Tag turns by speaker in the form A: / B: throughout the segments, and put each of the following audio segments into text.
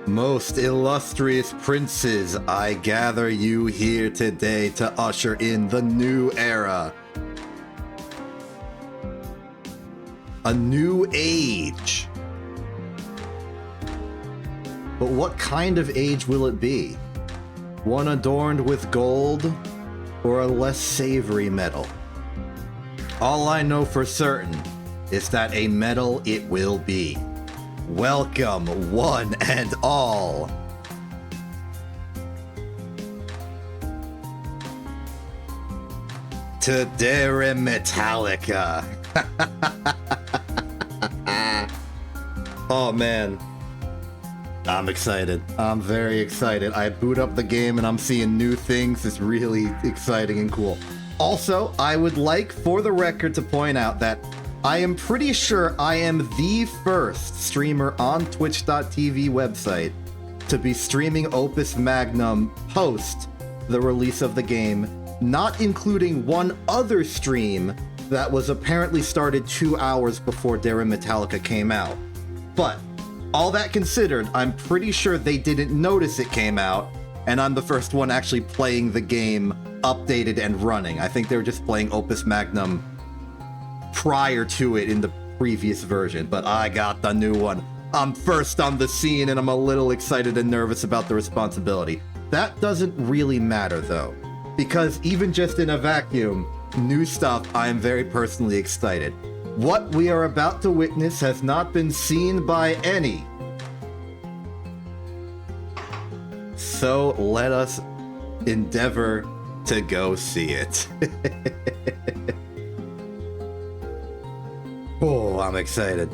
A: Most illustrious princes, I gather you here today to usher in the new era. A new age. But what kind of age will it be? One adorned with gold, or a less savory metal? All I know for certain is that a metal it will be. Welcome, one and all. To Dare Metallica. Oh man. I'm excited. I'm very excited. I boot up the game and I'm seeing new things. It's really exciting and cool. Also, I would like for the record to point out that I am pretty sure I am the first streamer on Twitch.tv website to be streaming Opus Magnum post the release of the game, not including one other stream that was apparently started 2 hours before Dare Metallica came out. But all that considered, I'm pretty sure they didn't notice it came out, and I'm the first one actually playing the game updated and running. I think they were just playing Opus Magnum prior to it in the previous version, but I got the new one. I'm first on the scene and I'm a little excited and nervous about the responsibility. That doesn't really matter though, because even just in a vacuum, new stuff, I am very personally excited. What we are about to witness has not been seen by any. So let us endeavor to go see it. Oh, I'm excited.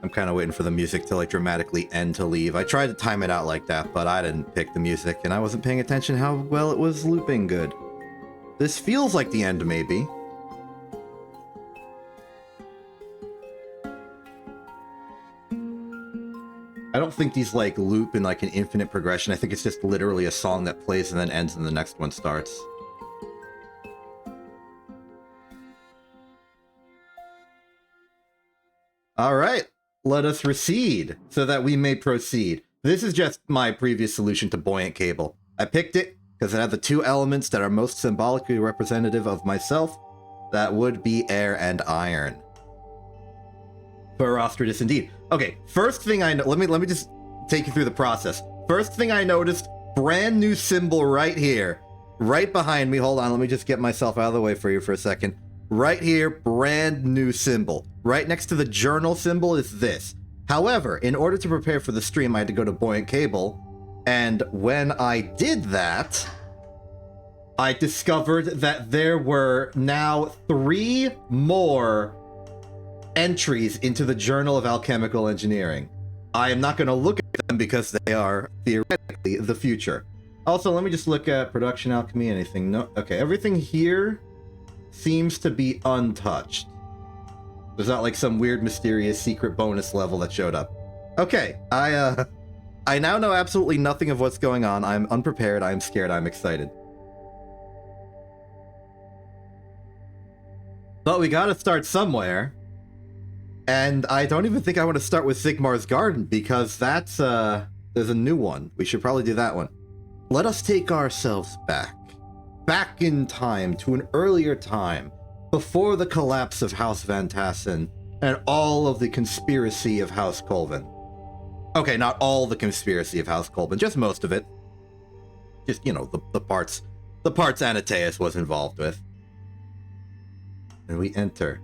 A: I'm kind of waiting for the music to like dramatically end to leave. I tried to time it out like that, but I didn't pick the music and I wasn't paying attention how well it was looping good. This feels like the end, maybe. I don't think these like loop in like an infinite progression. I think it's just literally a song that plays and then ends and the next one starts. All right, let us recede so that we may proceed. This is just my previous solution to buoyant cable. I picked it because it had the two elements that are most symbolically representative of myself. That would be air and iron. Illustrious indeed. Okay, first thing I know, let me just take you through the process. First thing I noticed, brand new symbol right here, right behind me. Hold on, let me just get myself out of the way for you for a second. Right here, brand new symbol. Right next to the journal symbol is this. However, in order to prepare for the stream, I had to go to buoyant cable. And when I did that, I discovered that there were now 3 more entries into the Journal of Alchemical Engineering. I am not going to look at them because they are theoretically the future. Also, let me just look at production alchemy, anything. No, okay, everything here seems to be untouched. There's not like some weird mysterious secret bonus level that showed up. Okay, I now know absolutely nothing of what's going on. I'm unprepared, I'm scared, I'm excited. But we gotta start somewhere. And I don't even think I want to start with Sigmar's Garden, because that's, there's a new one. We should probably do that one. Let us take ourselves back in time to an earlier time, before the collapse of House Van Tassen and all of the conspiracy of House Colvin. Okay, not all the conspiracy of House Colvin, just most of it. Just, you know, the parts Anateus was involved with. And we enter.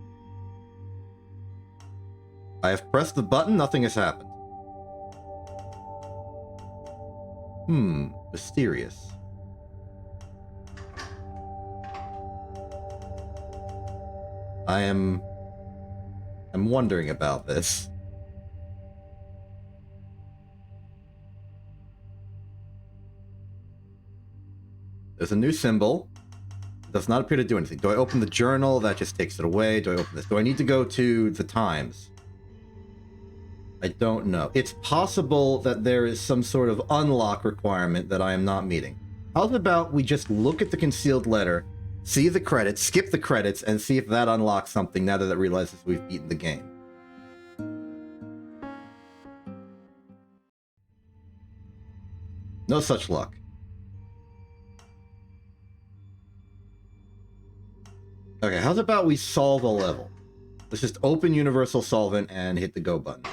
A: I have pressed the button, nothing has happened. Mysterious. I'm wondering about this. There's a new symbol. It does not appear to do anything. Do I open the journal? That just takes it away. Do I open this? Do I need to go to the Times? I don't know. It's possible that there is some sort of unlock requirement that I am not meeting. How about we just look at the concealed letter, see the credits, skip the credits, and see if that unlocks something now that it realizes we've beaten the game. No such luck. Okay, how's about we solve a level? Let's just open Universal Solvent and hit the go button.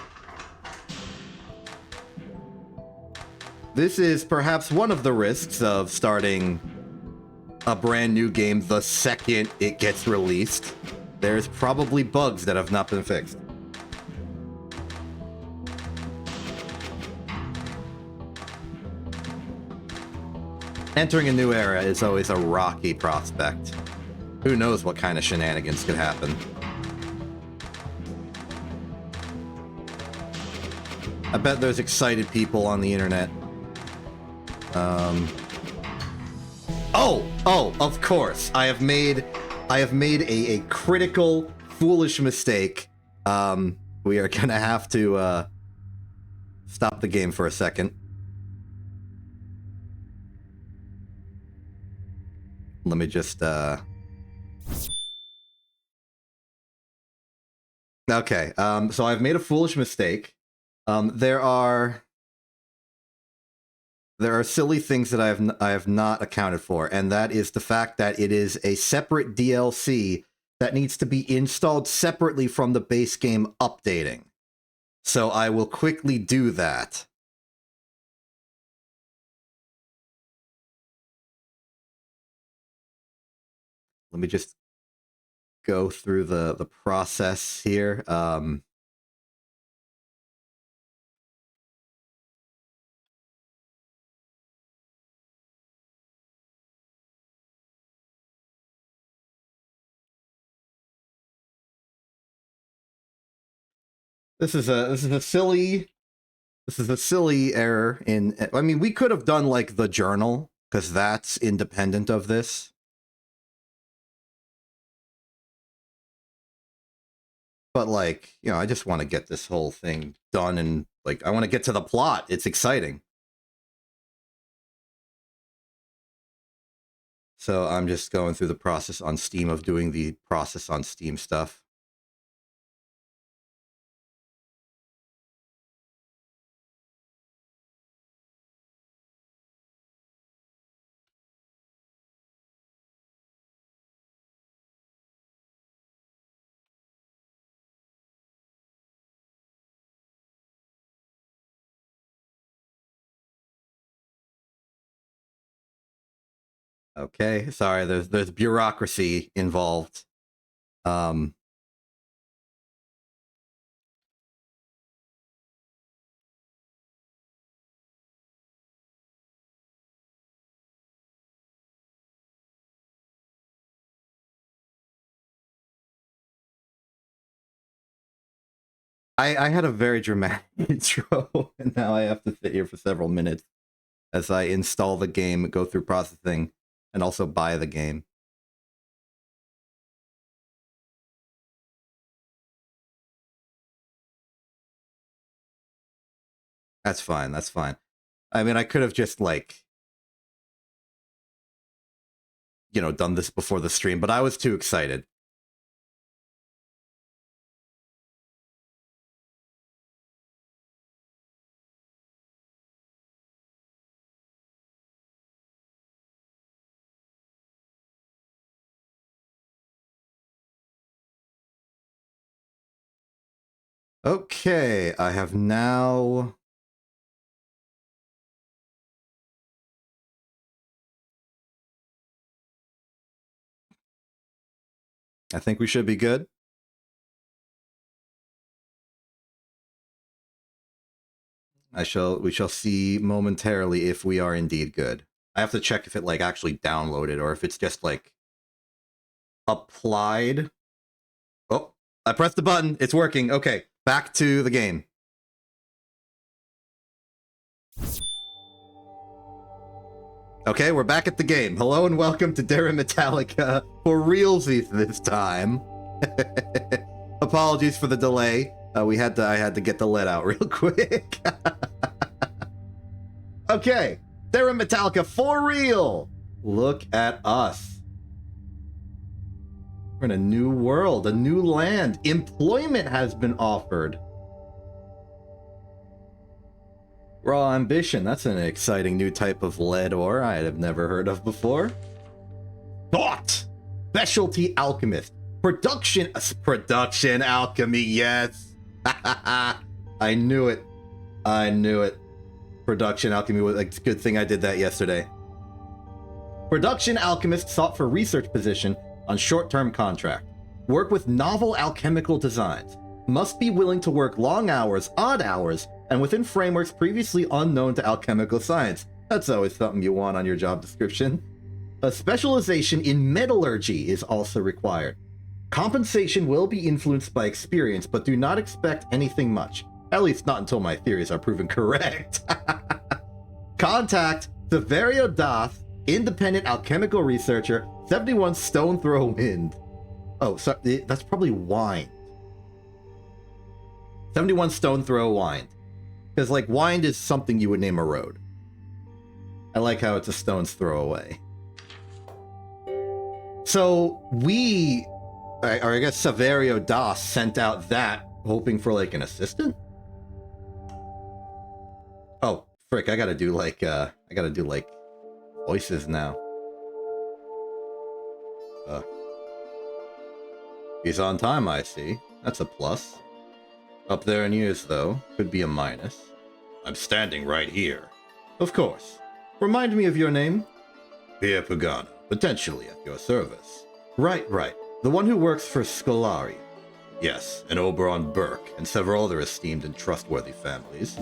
A: This is perhaps one of the risks of starting a brand new game the second it gets released. There's probably bugs that have not been fixed. Entering a new era is always a rocky prospect. Who knows what kind of shenanigans could happen. I bet there's excited people on the internet. Oh, of course. I have made a critical, foolish mistake. We are gonna have to stop the game for a second. Let me just Okay, so I've made a foolish mistake. There are silly things that I have not accounted for, and that is the fact that it is a separate DLC that needs to be installed separately from the base game updating. So I will quickly do that. Let me just go through the process here. This is a silly error in. I mean, we could have done like the journal because that's independent of this. But like, you know, I just want to get this whole thing done, and like I want to get to the plot. It's exciting. So I'm just going through the process on Steam of doing the process on Steam stuff. Okay, sorry, there's bureaucracy involved. I had a very dramatic intro, and now I have to sit here for several minutes as I install the game, go through processing, and also buy the game. That's fine, that's fine. I mean, I could have just, like, you know, done this before the stream, but I was too excited. Okay, I have now... I think we should be good. We shall see momentarily if we are indeed good. I have to check if it, like, actually downloaded or if it's just, like, applied. Oh, I pressed the button. It's working. Okay, back to the game. Okay, we're back at the game. Hello and welcome to Metallica for realsies this time. Apologies for the delay. I had to get the lead out real quick. Okay, Metallica for real. Look at us. We're in a new world, a new land. Employment has been offered. Raw ambition, that's an exciting new type of lead ore I have never heard of before. Thought! Specialty alchemist. Production alchemy, yes! I knew it. I knew it. Production alchemy was a good thing I did that yesterday. Production alchemist sought for research position on short-term contract. Work with novel alchemical designs. Must be willing to work long hours, odd hours, and within frameworks previously unknown to alchemical science. That's always something you want on your job description. A specialization in metallurgy is also required. Compensation will be influenced by experience, but do not expect anything much. At least not until my theories are proven correct. Contact Severio Doth, independent alchemical researcher, 71 stone throw wind. Oh, so that's probably wind. 71 stone throw wind. Because, like, wind is something you would name a road. I like how it's a stone's throw away. So, or I guess Severio Das sent out that, hoping for, like, an assistant? Oh, frick, I gotta do, like, voices now. He's on time, I see. That's a plus. Up there in years, though, could be a minus. I'm standing right here. Of course. Remind me of your name? Pierre Pagano, potentially at your service. Right. The one who works for Scolari. Yes, and Oberon Burke, and several other esteemed and trustworthy families.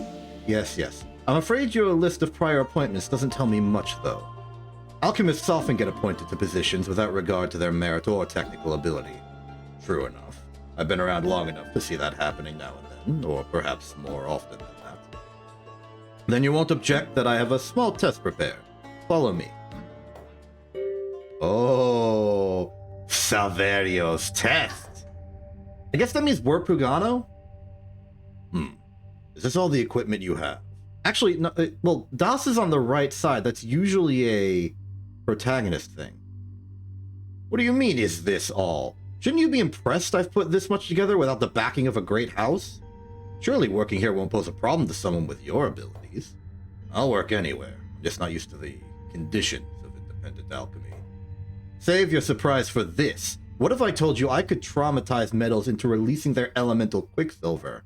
A: Yes. I'm afraid your list of prior appointments doesn't tell me much, though. Alchemists often get appointed to positions without regard to their merit or technical ability. True enough. I've been around long enough to see that happening now and then, or perhaps more often than that. Then you won't object that I have a small test prepared. Follow me. Oh, Saverio's test. I guess that means we're Pugano? Is this all the equipment you have? Actually, no, well, Das is on the right side. That's usually a protagonist thing. What do you mean, is this all? Shouldn't you be impressed I've put this much together without the backing of a great house? Surely working here won't pose a problem to someone with your abilities. I'll work anywhere. I'm just not used to the conditions of independent alchemy. Save your surprise for this. What if I told you I could traumatize metals into releasing their elemental quicksilver?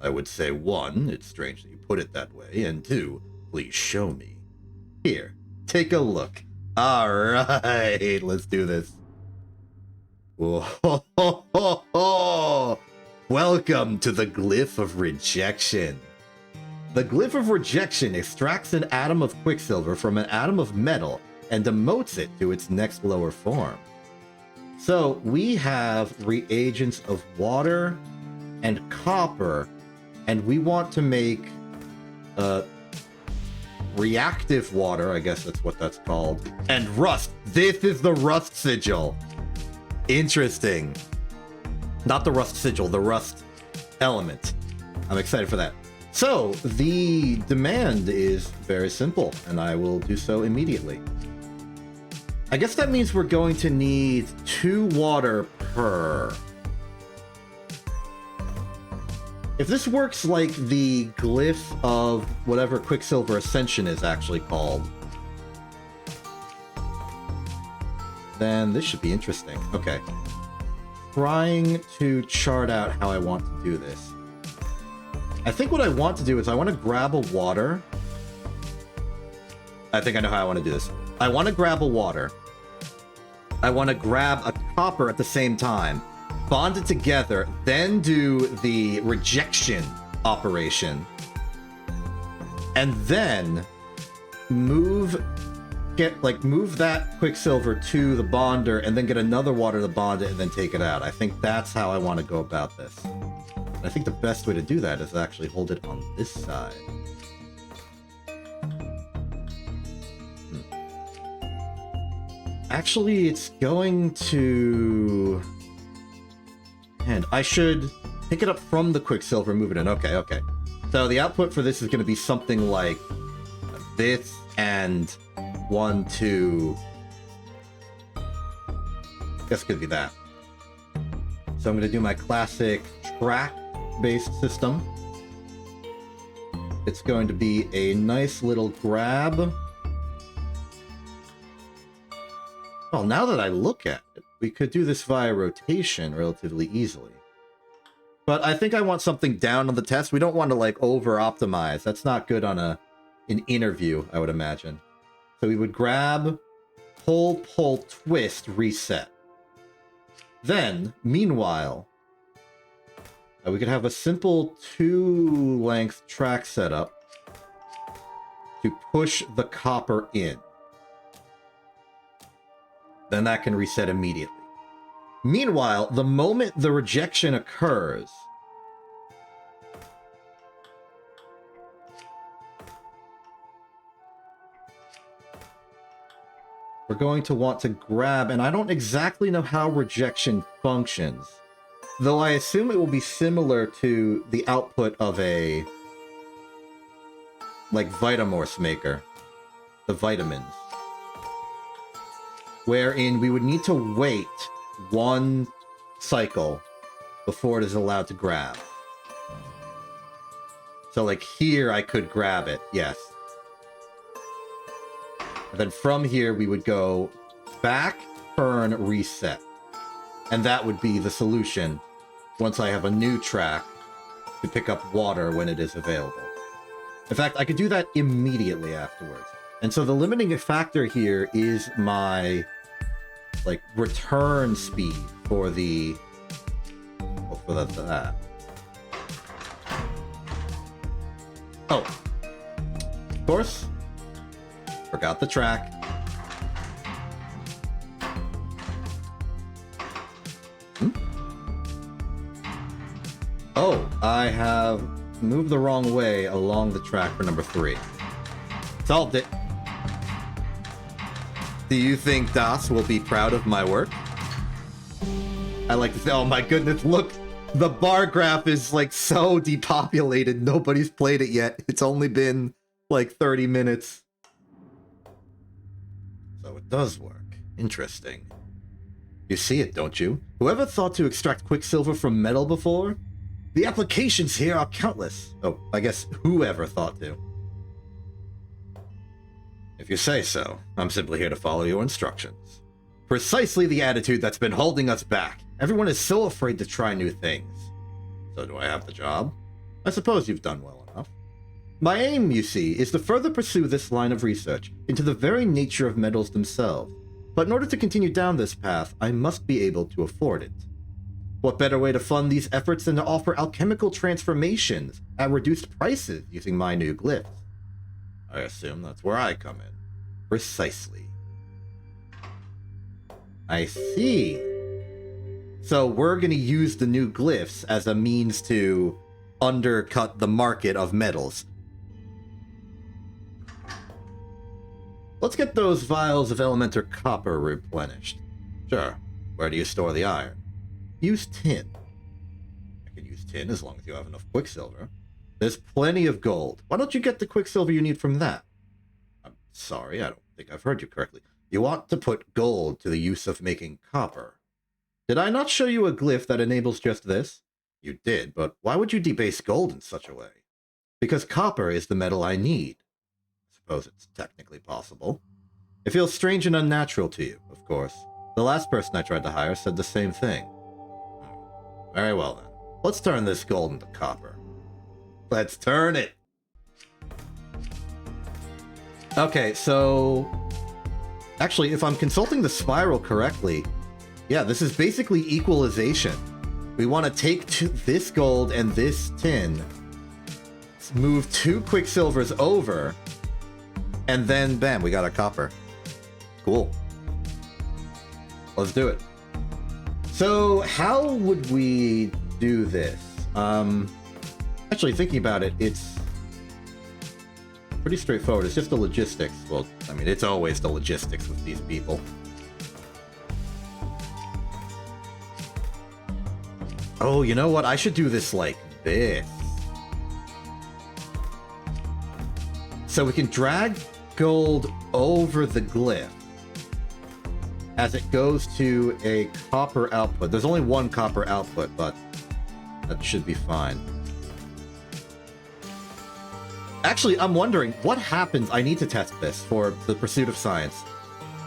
A: I would say 1, it's strange that you put it that way, and 2, please show me. Here, take a look. Alright, let's do this. Whoa. Welcome to the Glyph of Rejection. The Glyph of Rejection extracts an atom of quicksilver from an atom of metal and demotes it to its next lower form. So we have reagents of water and copper, and we want to make reactive water, I guess that's what that's called, and rust. This is the rust sigil. Interesting. Not the rust sigil, the rust element. I'm excited for that. So, the demand is very simple, and I will do so immediately. I guess that means we're going to need 2 water per. If this works like the glyph of whatever Quicksilver Ascension is actually called, then this should be interesting. Okay. Trying to chart out how I want to do this. I think what I want to do is I want to grab a water. I think I know how I want to do this. I want to grab a water. I want to grab a copper at the same time, bond it together, then do the rejection operation, and then move that Quicksilver to the bonder, and then get another water to bond it, and then take it out. I think that's how I want to go about this. I think the best way to do that is actually hold it on this side. Actually, it's going to... And I should pick it up from the Quicksilver, move it in. Okay. So the output for this is going to be something like this, and 1, 2... I guess it could be that. So I'm going to do my classic track-based system. it's going to be a nice little grab. Well, now that I look at it, we could do this via rotation relatively easily. But I think I want something down on the test. We don't want to, like, over-optimize. That's not good on an interview, I would imagine. So we would grab, pull, twist, reset. Then, meanwhile, we could have a simple 2-length track setup to push the copper in. Then that can reset immediately. Meanwhile, the moment the rejection occurs, we're going to want to grab, and I don't exactly know how rejection functions, though I assume it will be similar to the output of a, like, Vitamorph maker, the vitamins, wherein we would need to wait 1 cycle before it is allowed to grab. So, like, here I could grab it, yes. And then from here we would go back, turn, reset. And that would be the solution once I have a new track to pick up water when it is available. In fact, I could do that immediately afterwards. And so the limiting factor here is my, like, return speed for the... well, for that. Oh. Of course. Forgot the track. Oh, I have moved the wrong way along the track for number 3. Solved it. Do you think Das will be proud of my work? I like to say, oh my goodness, look, the bar graph is like so depopulated. Nobody's played it yet. It's only been like 30 minutes. So it does work. Interesting. You see it, don't you? Whoever thought to extract quicksilver from metal before? The applications here are countless. Oh, I guess whoever thought to. If you say so, I'm simply here to follow your instructions. Precisely the attitude that's been holding us back. Everyone is so afraid to try new things. So do I have the job? I suppose you've done well enough. My aim, you see, is to further pursue this line of research into the very nature of metals themselves. But in order to continue down this path, I must be able to afford it. What better way to fund these efforts than to offer alchemical transformations at reduced prices using my new glyphs? I assume that's where I come in. Precisely. I see. So we're going to use the new glyphs as a means to undercut the market of metals. Let's get those vials of elemental copper replenished. Sure. Where do you store the iron? Use tin. I can use tin as long as you have enough quicksilver. There's plenty of gold. Why don't you get the quicksilver you need from that? I'm sorry, I don't think I've heard you correctly. You want to put gold to the use of making copper. Did I not show you a glyph that enables just this? You did, but why would you debase gold in such a way? Because copper is the metal I need. I suppose it's technically possible. It feels strange and unnatural to you, of course. The last person I tried to hire said the same thing. Very well then. Let's turn this gold into copper. Let's turn it! Okay, so... actually, if I'm consulting the spiral correctly, yeah, this is basically equalization. We want to take this gold and this tin, move 2 quicksilvers over, and then, bam, we got our copper. Cool. Let's do it. So, how would we do this? Actually, thinking about it, it's pretty straightforward. It's just the logistics. Well, I mean, it's always the logistics with these people. Oh, you know what? I should do this like this. So we can drag gold over the glyph as it goes to a copper output. There's only 1 copper output, but that should be fine. Actually, I'm wondering, what happens... I need to test this for the pursuit of science.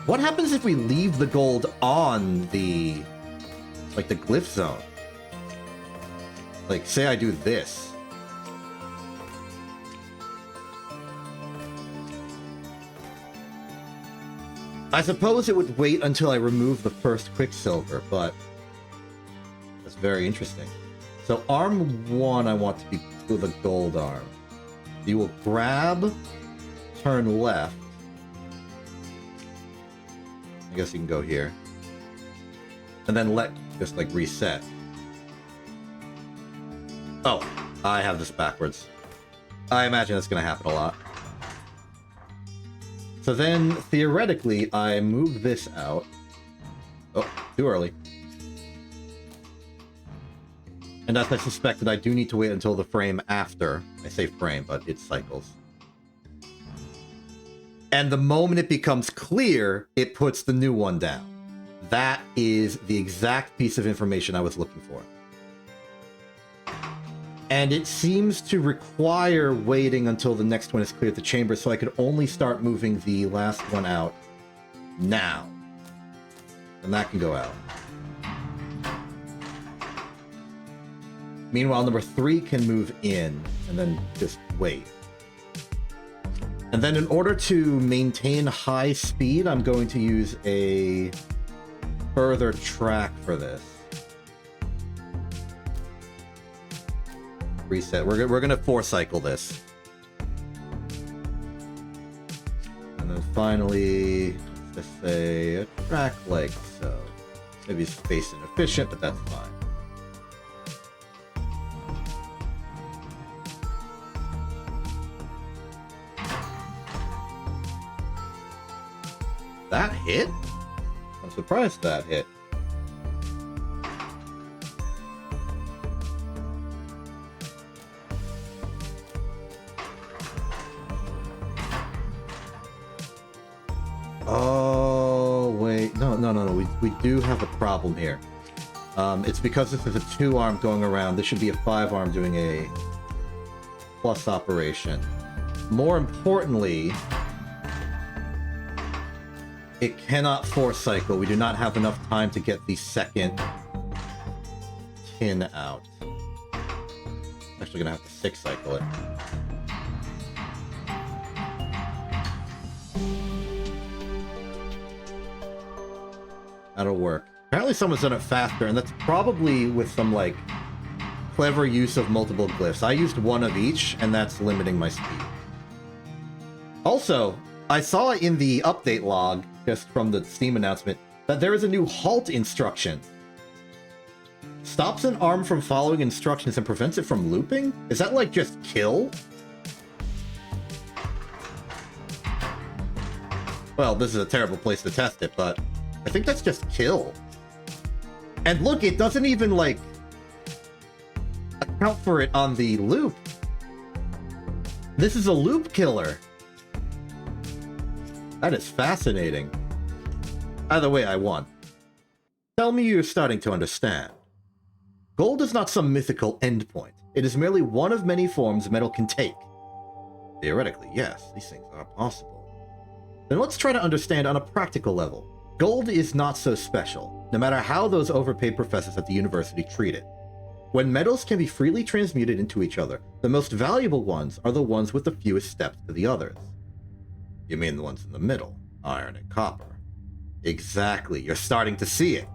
A: What happens if we leave the gold on the... like, the glyph zone? Like, say I do this. I suppose it would wait until I remove the first Quicksilver, but that's very interesting. So arm 1 I want to be with a gold arm. You will grab, turn left. I guess you can go here. And then just like reset. Oh, I have this backwards. I imagine that's going to happen a lot. So then, theoretically, I move this out. Oh, too early. And as I suspected, I do need to wait until the frame after. I say frame, but it cycles. And the moment it becomes clear, it puts the new one down. That is the exact piece of information I was looking for. And it seems to require waiting until the next one is cleared the chamber, so I could only start moving the last one out now. And that can go out. Meanwhile, number 3 can move in, and then just wait. And then in order to maintain high speed, I'm going to use a further track for this. Reset. We're gonna 4-cycle this. And then finally, let's just say a track like so. Maybe space inefficient, but that's fine. That hit? I'm surprised that hit. Oh, wait. No. We do have a problem here. It's because this is a 2-arm going around. This should be a 5-arm doing a plus operation. More importantly, it cannot 4-cycle. We do not have enough time to get the second tin out. Actually gonna have to 6-cycle it. That'll work. Apparently someone's done it faster, and that's probably with some, like, clever use of multiple glyphs. I used one of each, and that's limiting my speed. Also, I saw in the update log, just from the Steam announcement, that there is a new halt instruction. Stops an arm from following instructions and prevents it from looping? Is that, like, just kill? Well, this is a terrible place to test it, but I think that's just kill. And look, it doesn't even, like, account for it on the loop. This is a loop killer. That is fascinating. Either way, I won. Tell me you're starting to understand. Gold is not some mythical endpoint. It is merely one of many forms metal can take. Theoretically, yes, these things are possible. Then let's try to understand on a practical level. Gold is not so special, no matter how those overpaid professors at the university treat it. When metals can be freely transmuted into each other, the most valuable ones are the ones with the fewest steps to the others. You mean the ones in the middle, iron and copper. Exactly, you're starting to see it.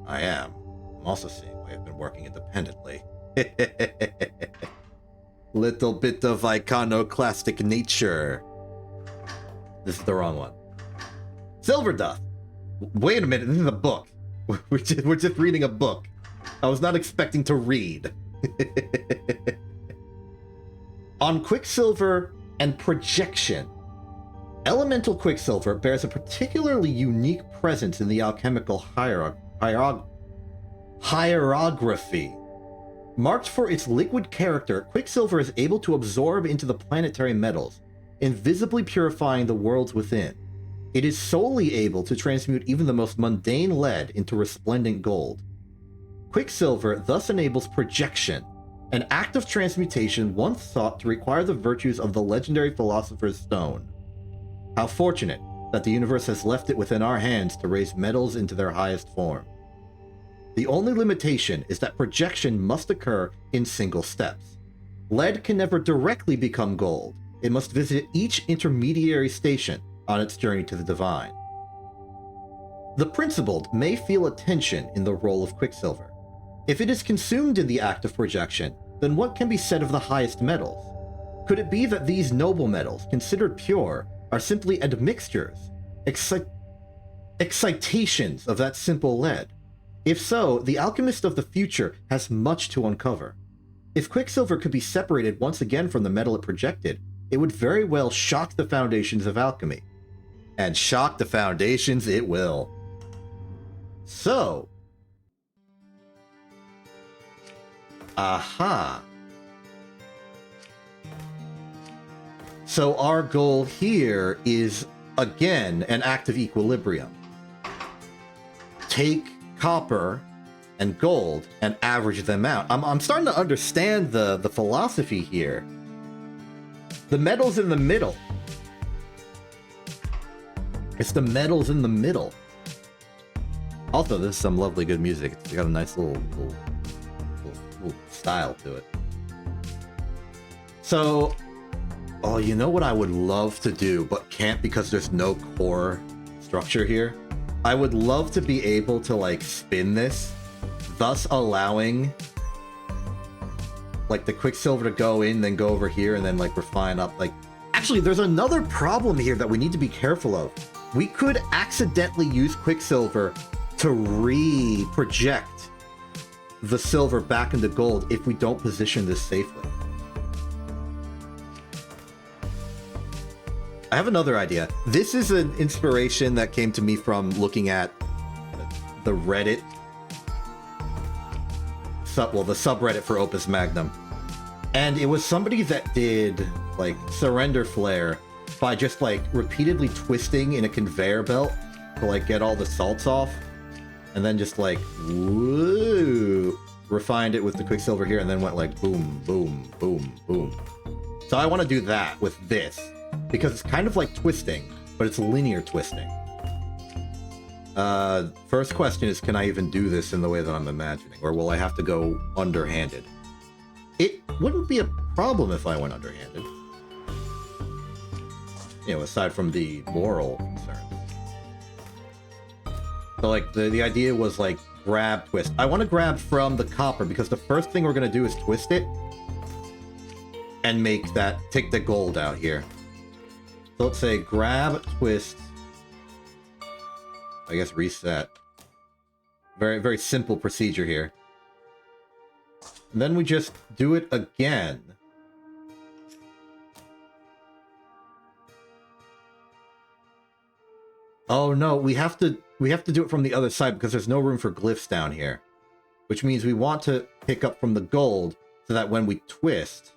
A: I am. I'm also seeing why I've been working independently. Little bit of iconoclastic nature. This is the wrong one. Silver Dust. Wait a minute, this is a book. We're just reading a book. I was not expecting to read. On Quicksilver and Projection. Elemental Quicksilver bears a particularly unique presence in the alchemical hierography. Marked for its liquid character, Quicksilver is able to absorb into the planetary metals, invisibly purifying the worlds within. It is solely able to transmute even the most mundane lead into resplendent gold. Quicksilver thus enables projection, An act of transmutation once thought to require the virtues of the legendary philosopher's stone. How fortunate that the universe has left it within our hands to raise metals into their highest form. The only limitation is that projection must occur in single steps. Lead can never directly become gold. It must visit each intermediary station on its journey to the divine. The principled may feel a tension in the role of quicksilver. If it is consumed in the act of projection, then what can be said of the highest metals? Could it be that these noble metals, considered pure, are simply admixtures, excitations of that simple lead? If so, the alchemist of the future has much to uncover. If quicksilver could be separated once again from the metal it projected, it would very well shock the foundations of alchemy. And shock the foundations it will. So... aha. So our goal here is, again, an act of equilibrium. Take copper and gold and average them out. I'm starting to understand the philosophy here. The metal's in the middle. It's the metals in the middle. Also, this is some lovely good music. It's got a nice little style to it. So, oh, you know what I would love to do, but can't because there's no core structure here? I would love to be able to, like, spin this, thus allowing, like, the quicksilver to go in, then go over here, and then, like, refine up, like... Actually, there's another problem here that we need to be careful of. We could accidentally use quicksilver to re-project the silver back into gold if we don't position this safely. I have another idea. This is an inspiration that came to me from looking at the Reddit, the subreddit for Opus Magnum. And it was somebody that did, like, surrender flare by just, like, repeatedly twisting in a conveyor belt to, like, get all the salts off. And then just, like, woo, refined it with the quicksilver here, and then went, like, boom, boom, boom, boom. So I want to do that with this, because it's kind of like twisting, but it's linear twisting. First question is, can I even do this in the way that I'm imagining? Or will I have to go underhanded? It wouldn't be a problem if I went underhanded. You know, aside from the moral concerns. So, like, the idea was, like, grab, twist. I want to grab from the copper, because the first thing we're going to do is twist it. And make that, take the gold out here. So let's say grab, twist. I guess reset. Very, very simple procedure here. And then we just do it again. Oh no, we have to do it from the other side because there's no room for glyphs down here. Which means we want to pick up from the gold so that when we twist,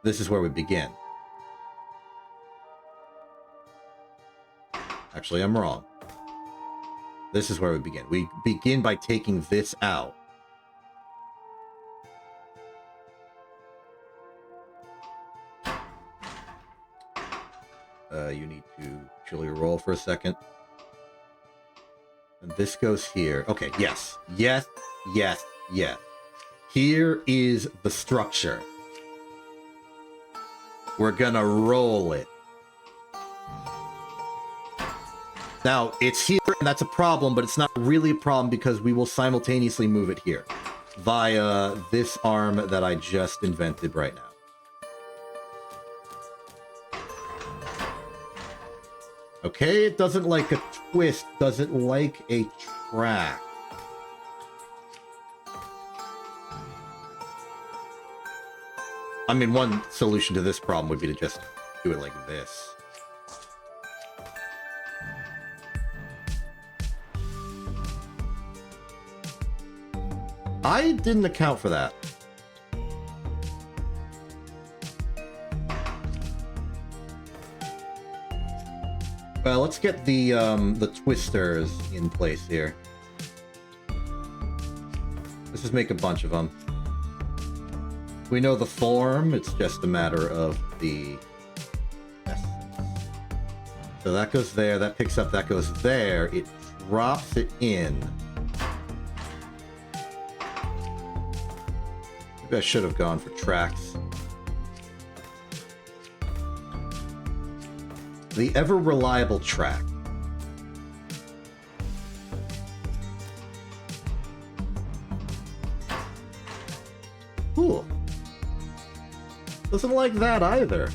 A: this is where we begin. Actually, I'm wrong. This is where we begin. We begin by taking this out. You need to chill your roll for a second. And this goes here. Okay, yes. Yes, yes, yes. Here is the structure. We're gonna roll it. Now, it's here, and that's a problem, but it's not really a problem because we will simultaneously move it here via this arm that I just invented right now. Okay, it doesn't like a twist, doesn't like a track. I mean, one solution to this problem would be to just do it like this. I didn't account for that. Well, let's get the twisters in place here. Let's just make a bunch of them. We know the form, it's just a matter of the essence. So that goes there, that picks up, that goes there, it drops it in. Maybe I should have gone for tracks. The ever-reliable track. Cool. Doesn't like that either.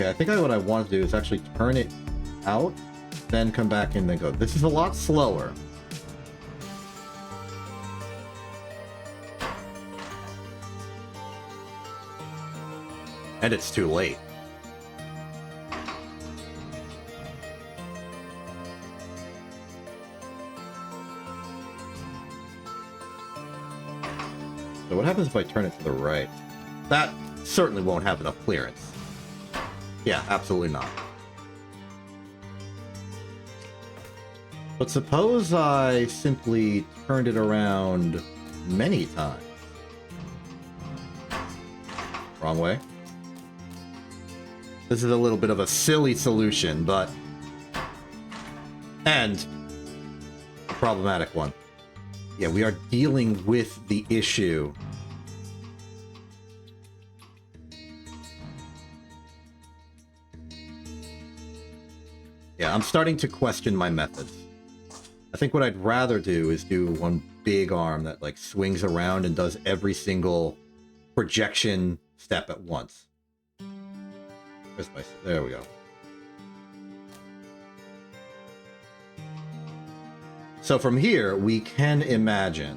A: Okay, I think what I want to do is actually turn it out, then come back in and go. This is a lot slower. And it's too late. So what happens if I turn it to the right? That certainly won't have enough clearance. Yeah, absolutely not. But suppose I simply turned it around many times. Wrong way. This is a little bit of a silly solution, but... and a problematic one. Yeah, we are dealing with the issue. Yeah, I'm starting to question my methods. I think what I'd rather do is do one big arm that like swings around and does every single projection step at once. Where's my... there we go. So from here, we can imagine,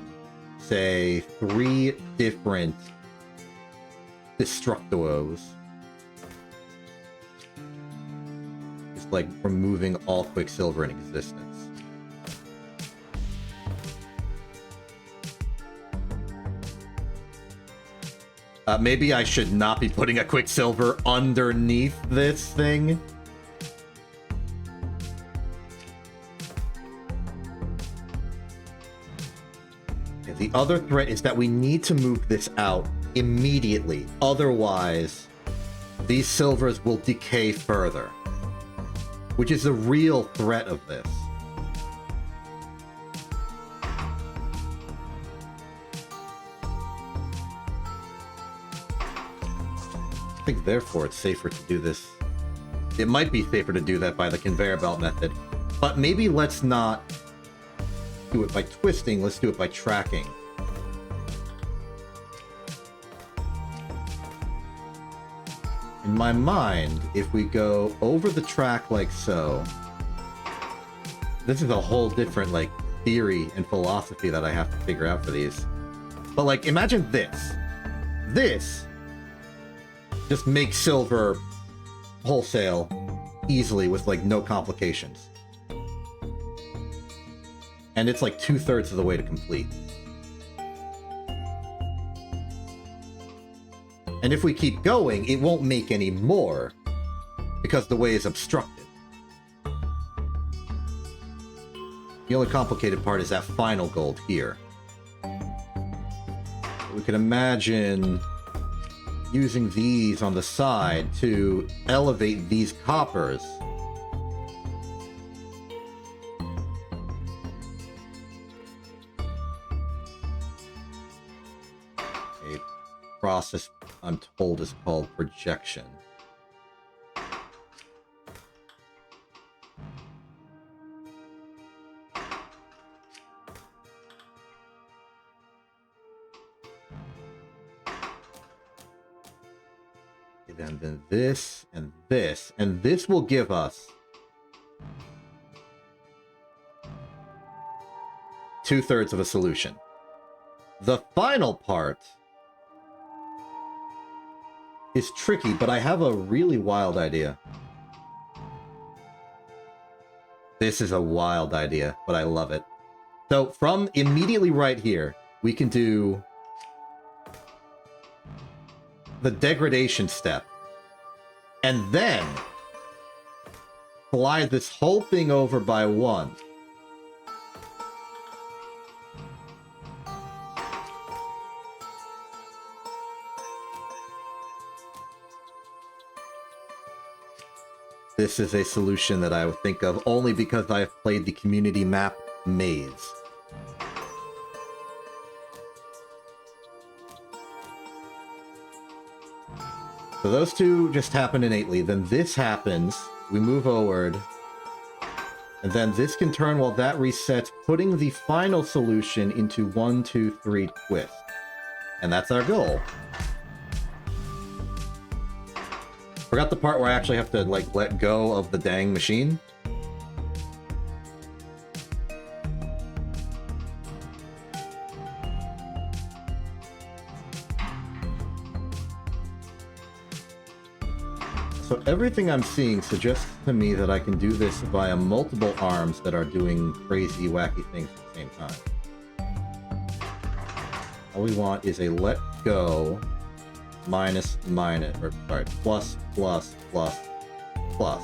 A: say, 3 different Destructos. Just like removing all Quicksilver in existence. Maybe I should not be putting a Quicksilver underneath this thing. Okay, the other threat is that we need to move this out immediately. Otherwise, these silvers will decay further. Which is the real threat of this. I think therefore it's safer to do this. It might be safer to do that by the conveyor belt method, but maybe let's not do it by twisting, let's do it by tracking. In my mind, if we go over the track like so, this is a whole different like theory and philosophy that I have to figure out for these. But like, imagine this. This just makes silver wholesale easily with like no complications. And it's like 2/3 of the way to complete. And if we keep going, it won't make any more because the way is obstructed. The only complicated part is that final gold here. We can imagine using these on the side to elevate these coppers. A process I'm told is called projection. And then this, and this will give us 2/3 of a solution. The final part is tricky, but I have a really wild idea. This is a wild idea, but I love it. So from immediately right here, we can do the degradation step. And then slide this whole thing over by 1. This is a solution that I would think of only because I have played the community map Maze. So those two just happen innately. Then this happens. We move forward. And then this can turn while that resets, putting the final solution into 1, 2, 3 twist. And that's our goal. Forgot the part where I actually have to, like, let go of the dang machine. So everything I'm seeing suggests to me that I can do this via multiple arms that are doing crazy, wacky things at the same time. All we want is a let go minus, or sorry, plus, plus, plus, plus.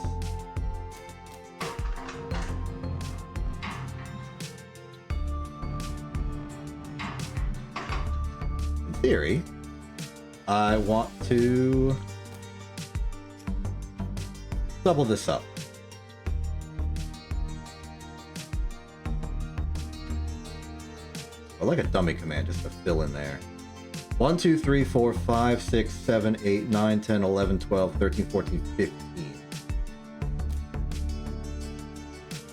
A: In theory, I want to double this up. I like a dummy command just to fill in there. 1, 2, 3, 4, 5, 6, 7, 8, 9, 10, 11, 12, 13, 14, 15.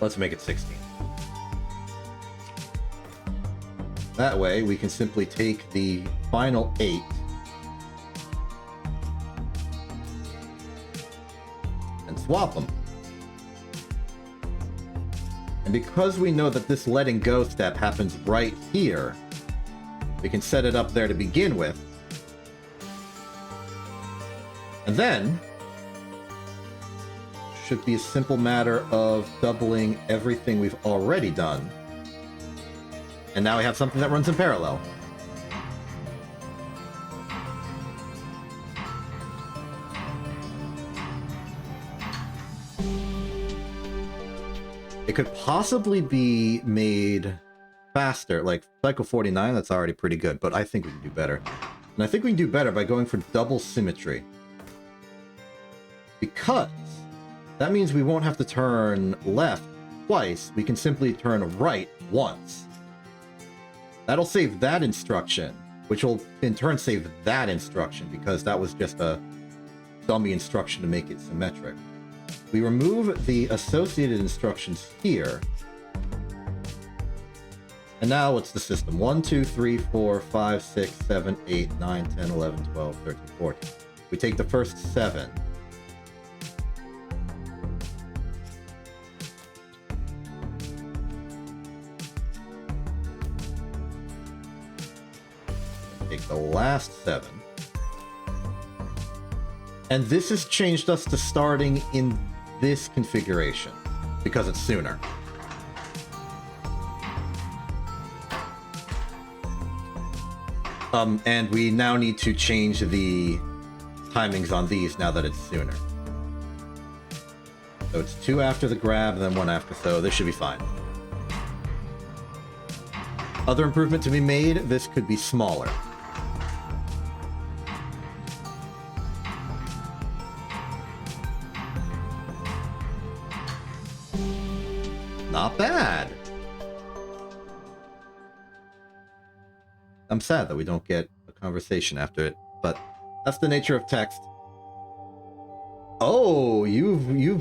A: Let's make it 16. That way, we can simply take the final 8 and swap them. And because we know that this letting go step happens right here, we can set it up there to begin with. And then, should be a simple matter of doubling everything we've already done. And now we have something that runs in parallel. It could possibly be made faster, like Cycle 49, that's already pretty good, but I think we can do better. And I think we can do better by going for double symmetry. Because that means we won't have to turn left twice, we can simply turn right once. That'll save that instruction, which will in turn save that instruction, because that was just a dummy instruction to make it symmetric. We remove the associated instructions here. And now what's the system? 1, 2, 3, 4, 5, 6, 7, 8, 9, 10, 11, 12, 13, 14. We take the first 7. Take the last 7. And this has changed us to starting in this configuration, because it's sooner. And we now need to change the timings on these now that it's sooner. So it's 2 after the grab, and then 1 after, so this should be fine. Other improvement to be made, this could be smaller. Not bad. I'm sad that we don't get a conversation after it, but that's the nature of text. Oh, you've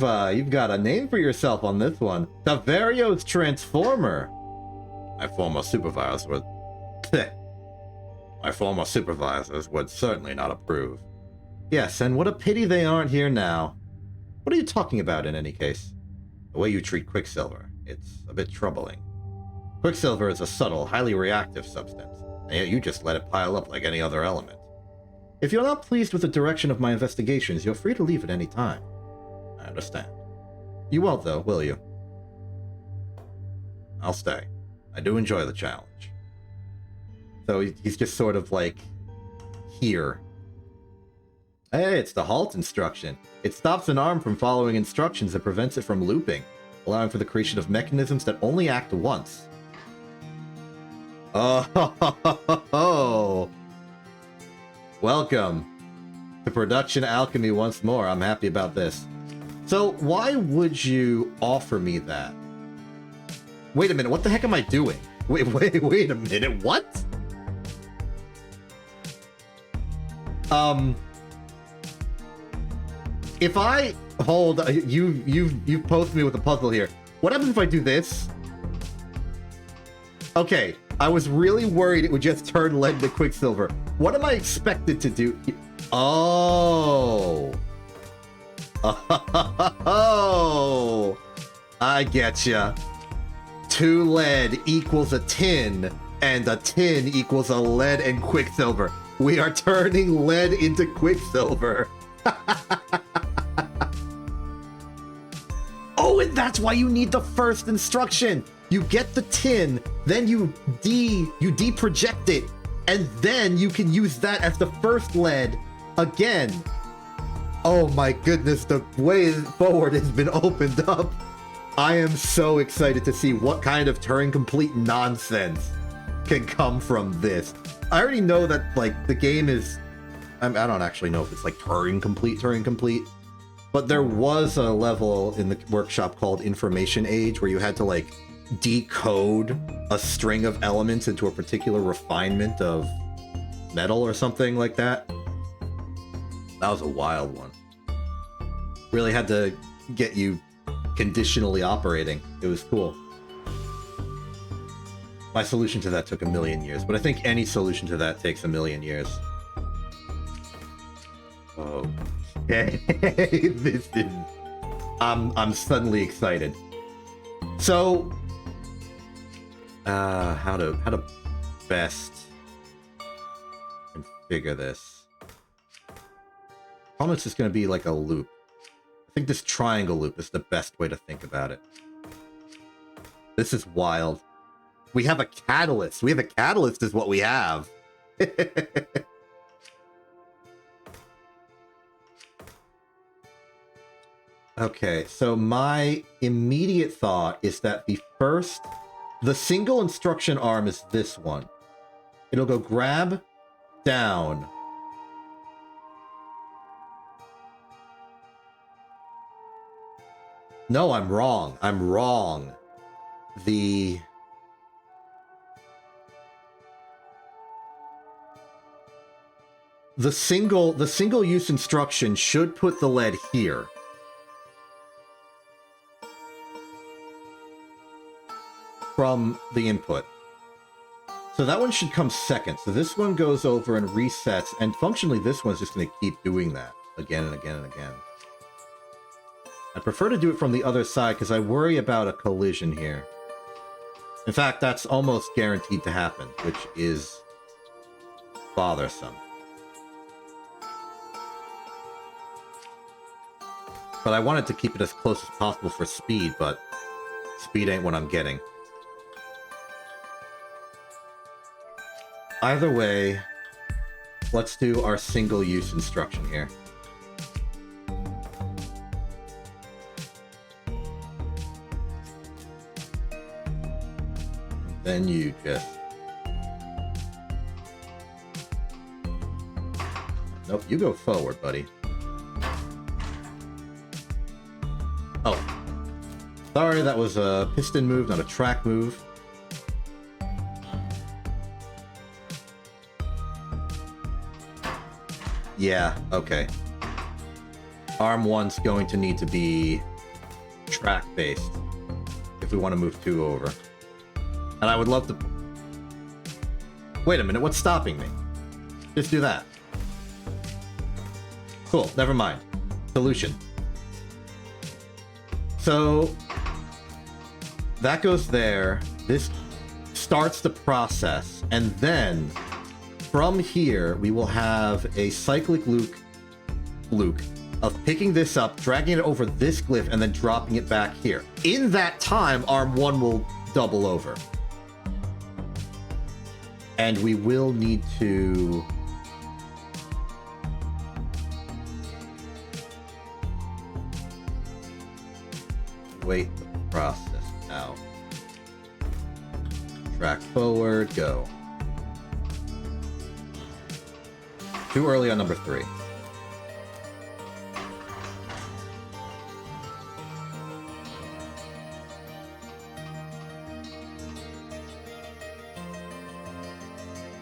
A: got a name for yourself on this one. Saverio's Transformer. My former supervisors would certainly not approve. Yes, and what a pity they aren't here now. What are you talking about in any case? The way you treat Quicksilver, it's a bit troubling. Quicksilver is a subtle, highly reactive substance, and yet you just let it pile up like any other element. If you're not pleased with the direction of my investigations, you're free to leave at any time. I understand. You won't, though, will you? I'll stay. I do enjoy the challenge. So he's just sort of like here. Hey, it's the halt instruction. It stops an arm from following instructions and prevents it from looping, allowing for the creation of mechanisms that only act once. Oh, welcome to Production Alchemy once more. I'm happy about this. So why would you offer me that? Wait a minute, what the heck am I doing? Wait a minute, what? If I hold you posed me with a puzzle here. What happens if I do this? Okay, I was really worried it would just turn lead into quicksilver. What am I expected to do? Oh. Oh. I getcha. 2 lead equals a tin, and a tin equals a lead and quicksilver. We are turning lead into quicksilver. Oh, and that's why you need the first instruction. You get the tin, then you deproject it, and then you can use that as the first lead again. Oh my goodness, the way forward has been opened up. I am so excited to see what kind of Turing complete nonsense can come from this. I already know that, like, the game is... I don't actually know if it's, like, Turing complete. But there was a level in the workshop called Information Age where you had to, like, decode a string of elements into a particular refinement of metal or something like that. That was a wild one. Really had to get you conditionally operating. It was cool. My solution to that took 1,000,000 years, but I think any solution to that takes 1,000,000 years. Okay. This is... I'm suddenly excited. So, how to best configure this? Probably it's just going to be like a loop. I think this triangle loop is the best way to think about it. This is wild. We have a catalyst. We have a catalyst is what we have. Okay, so my immediate thought is that the single instruction arm is this one. It'll go grab, down. No, I'm wrong. I'm wrong. The single use instruction should put the lead here. From the input. So that one should come second. So this one goes over and resets, and functionally this one's just going to keep doing that again and again and again. I prefer to do it from the other side because I worry about a collision here. In fact, that's almost guaranteed to happen, which is bothersome. But I wanted to keep it as close as possible for speed, but speed ain't what I'm getting. Either way, let's do our single-use instruction here. Then you just... Nope, you go forward, buddy. Oh. Sorry, that was a piston move, not a track move. Yeah, okay. Arm 1's going to need to be track-based if we want to move 2 over. And I would love to... Wait a minute, what's stopping me? Just do that. Cool, never mind. Solution. So, that goes there. This starts the process, and then from here, we will have a cyclic loop of picking this up, dragging it over this glyph, and then dropping it back here. In that time, arm 1 will double over. And we will need to... wait the process out. Track forward, go. Too early on number 3.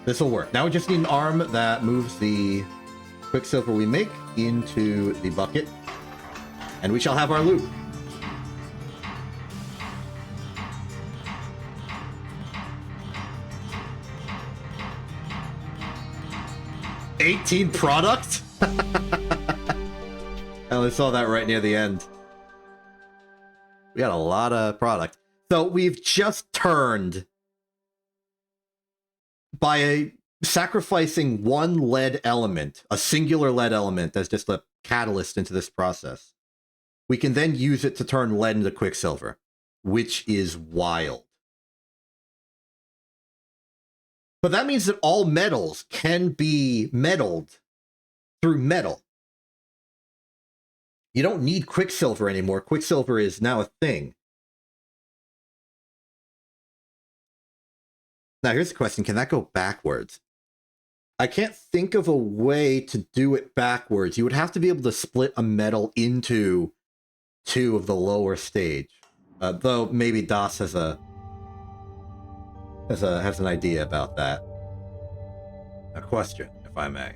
A: This will work. Now we just need an arm that moves the Quicksilver we make into the bucket, and we shall have our loop. $18 product? I only saw that right near the end. We got a lot of product. So we've just turned by sacrificing one lead element, a singular lead element as just a catalyst into this process. We can then use it to turn lead into Quicksilver, which is wild. But that means that all metals can be metalled through metal. You don't need Quicksilver anymore. Quicksilver is now a thing. Now, here's the question. Can that go backwards? I can't think of a way to do it backwards. You would have to be able to split a metal into 2 of the lower stage. Though maybe Das has an idea about that. A question, if I may.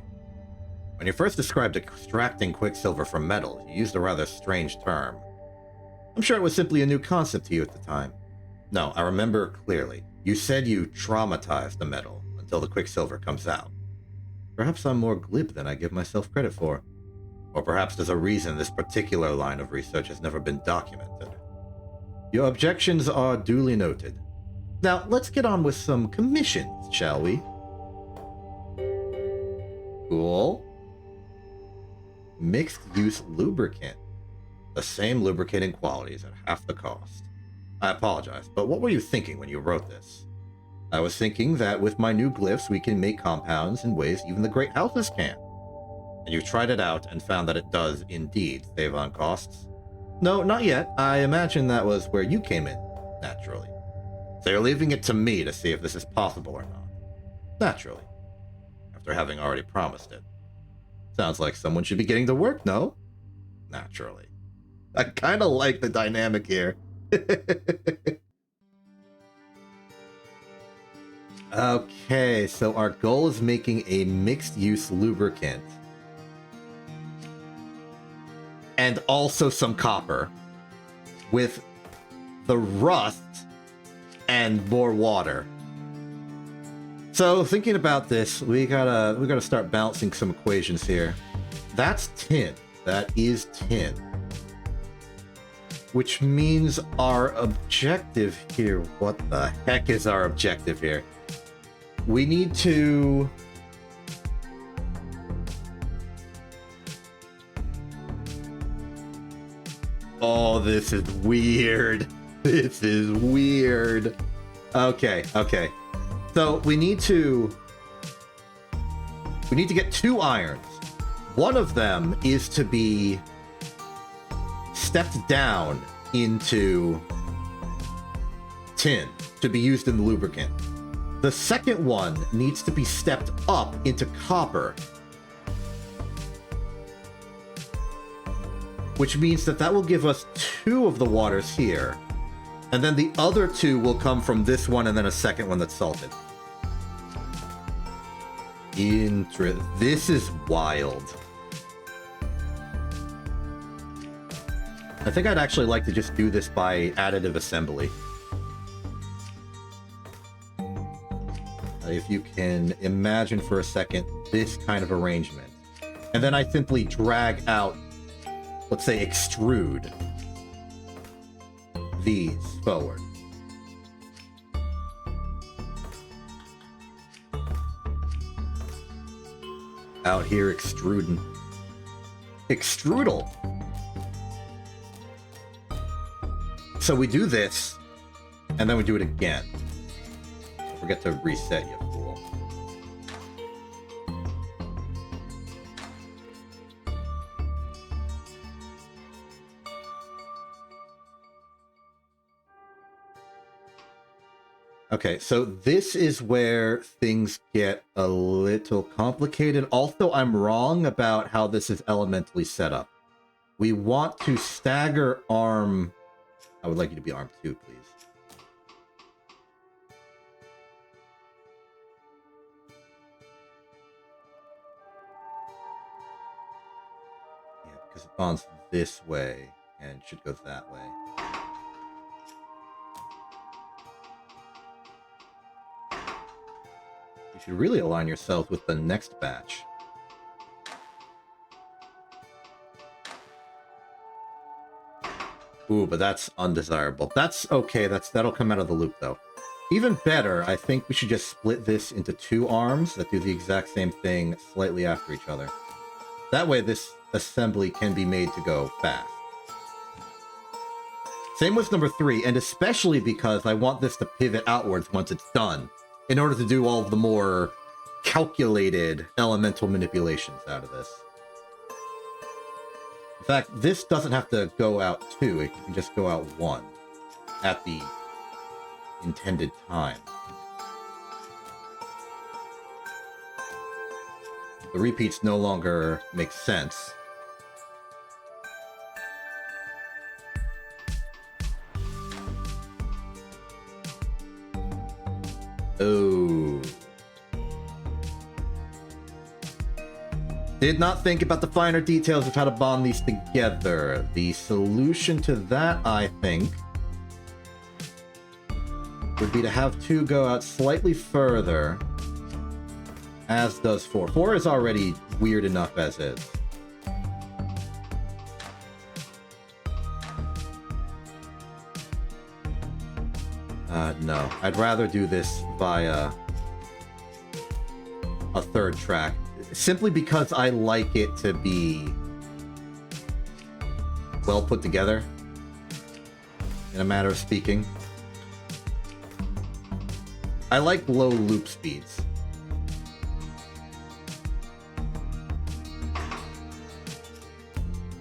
A: When you first described extracting Quicksilver from metals, you used a rather strange term. I'm sure it was simply a new concept to you at the time. No, I remember clearly. You said you traumatized the metal until the Quicksilver comes out. Perhaps I'm more glib than I give myself credit for. Or perhaps there's a reason this particular line of research has never been documented. Your objections are duly noted. Now, let's get on with some commissions, shall we? Cool. Mixed-use lubricant. The same lubricating qualities at half the cost. I apologize, but what were you thinking when you wrote this? I was thinking that with my new glyphs, we can make compounds in ways even the great houses can. And you tried it out and found that it does indeed save on costs? No, not yet. I imagine that was where you came in, naturally. So you're leaving it to me to see if this is possible or not. Naturally. After having already promised it. Sounds like someone should be getting to work, no? Naturally. I kind of like the dynamic here. Okay, so our goal is making a mixed-use lubricant. And also some copper. With the rust and more water. So thinking about this, we gotta start balancing some equations here. That's tin. That is tin. Which means our objective here, what the heck is our objective here? We need to... Oh, this is weird. This is weird. Okay. So we need to get 2 irons. One of them is to be stepped down into tin to be used in the lubricant. The second one needs to be stepped up into copper. Which means that will give us 2 of the waters here. And then the other 2 will come from this one and then a second one that's salted. This is wild. I think I'd actually like to just do this by additive assembly. If you can imagine for a second this kind of arrangement. And then I simply drag out, let's say extrude these forward. Out here extruding. Extrudal. So we do this, and then we do it again. Don't forget to reset, you fool. Okay, so this is where things get a little complicated. Also, I'm wrong about how this is elementally set up. We want to stagger arm... I would like you to be arm 2, please. Yeah, because it bonds this way and should go that way. You should really align yourself with the next batch. Ooh, but that's undesirable. That's okay. That'll come out of the loop, though. Even better, I think we should just split this into 2 arms that do the exact same thing slightly after each other. That way, this assembly can be made to go fast. Same with number 3, and especially because I want this to pivot outwards once it's done, in order to do all of the more calculated elemental manipulations out of this. In fact, this doesn't have to go out 2, it can just go out 1 at the intended time. The repeats no longer make sense. Oh. Did not think about the finer details of how to bond these together. The solution to that, I think, would be to have 2 go out slightly further, as does 4. 4 is already weird enough as is. No. I'd rather do this via a 3rd track. Simply because I like it to be well put together, in a matter of speaking. I like low loop speeds.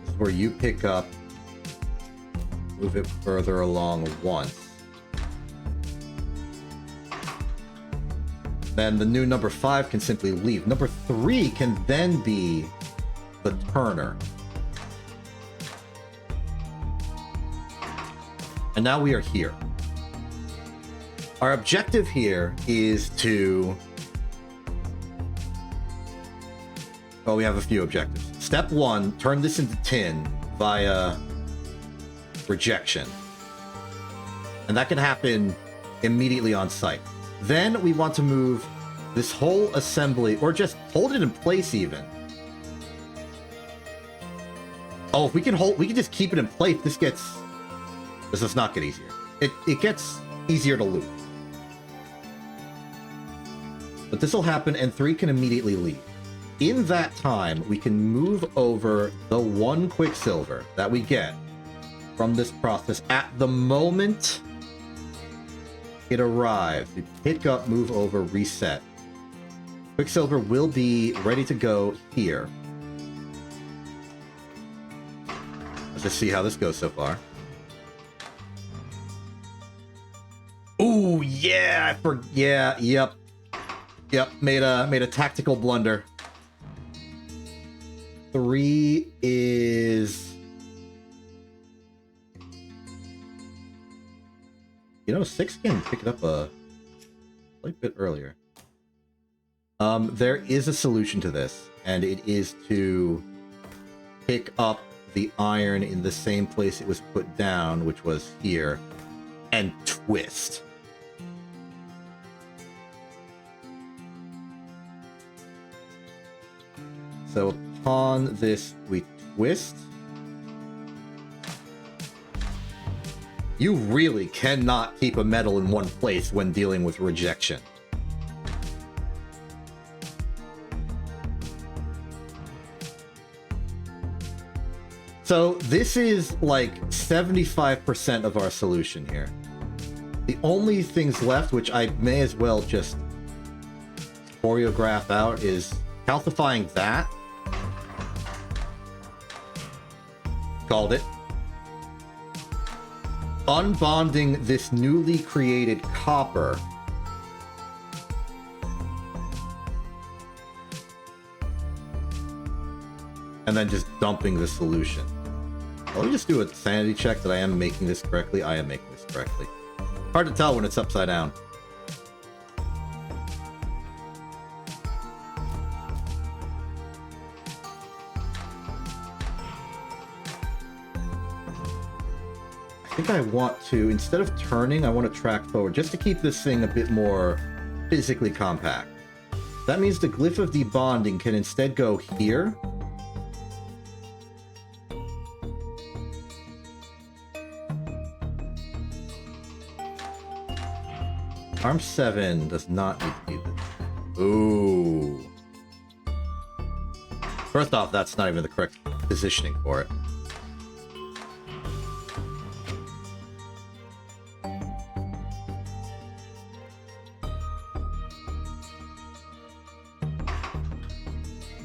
A: This is where you pick up, move it further along once. Then the new number 5 can simply leave. Number 3 can then be the turner. And now we are here. Our objective here is to... Oh, we have a few objectives. Step 1, turn this into tin via rejection. And that can happen immediately on site. Then we want to move this whole assembly, or just hold it in place even. Oh, if we can just keep it in place, this does not get easier. It gets easier to loop. But this will happen, and 3 can immediately leave. In that time, we can move over the 1 Quicksilver that we get from this process at the moment it arrives. We pick up, move over, reset. Quicksilver will be ready to go here. Let's just see how this goes so far. Ooh, yeah, yep, made a tactical blunder. 3 is... You know, 6 can pick it up a slight bit earlier. There is a solution to this, and it is to pick up the iron in the same place it was put down, which was here, and twist. So upon this, we twist. You really cannot keep a metal in one place when dealing with rejection. So this is like 75% of our solution here. The only things left, which I may as well just choreograph out, is calcifying that. Called it. Unbonding this newly created copper. And then just dumping the solution. Let me just do a sanity check that I am making this correctly. I am making this correctly. Hard to tell when it's upside down. I think I want to, instead of turning, I want to track forward just to keep this thing a bit more physically compact. That means the glyph of debonding can instead go here. Arm 7 does not need to be this. Ooh. First off, that's not even the correct positioning for it.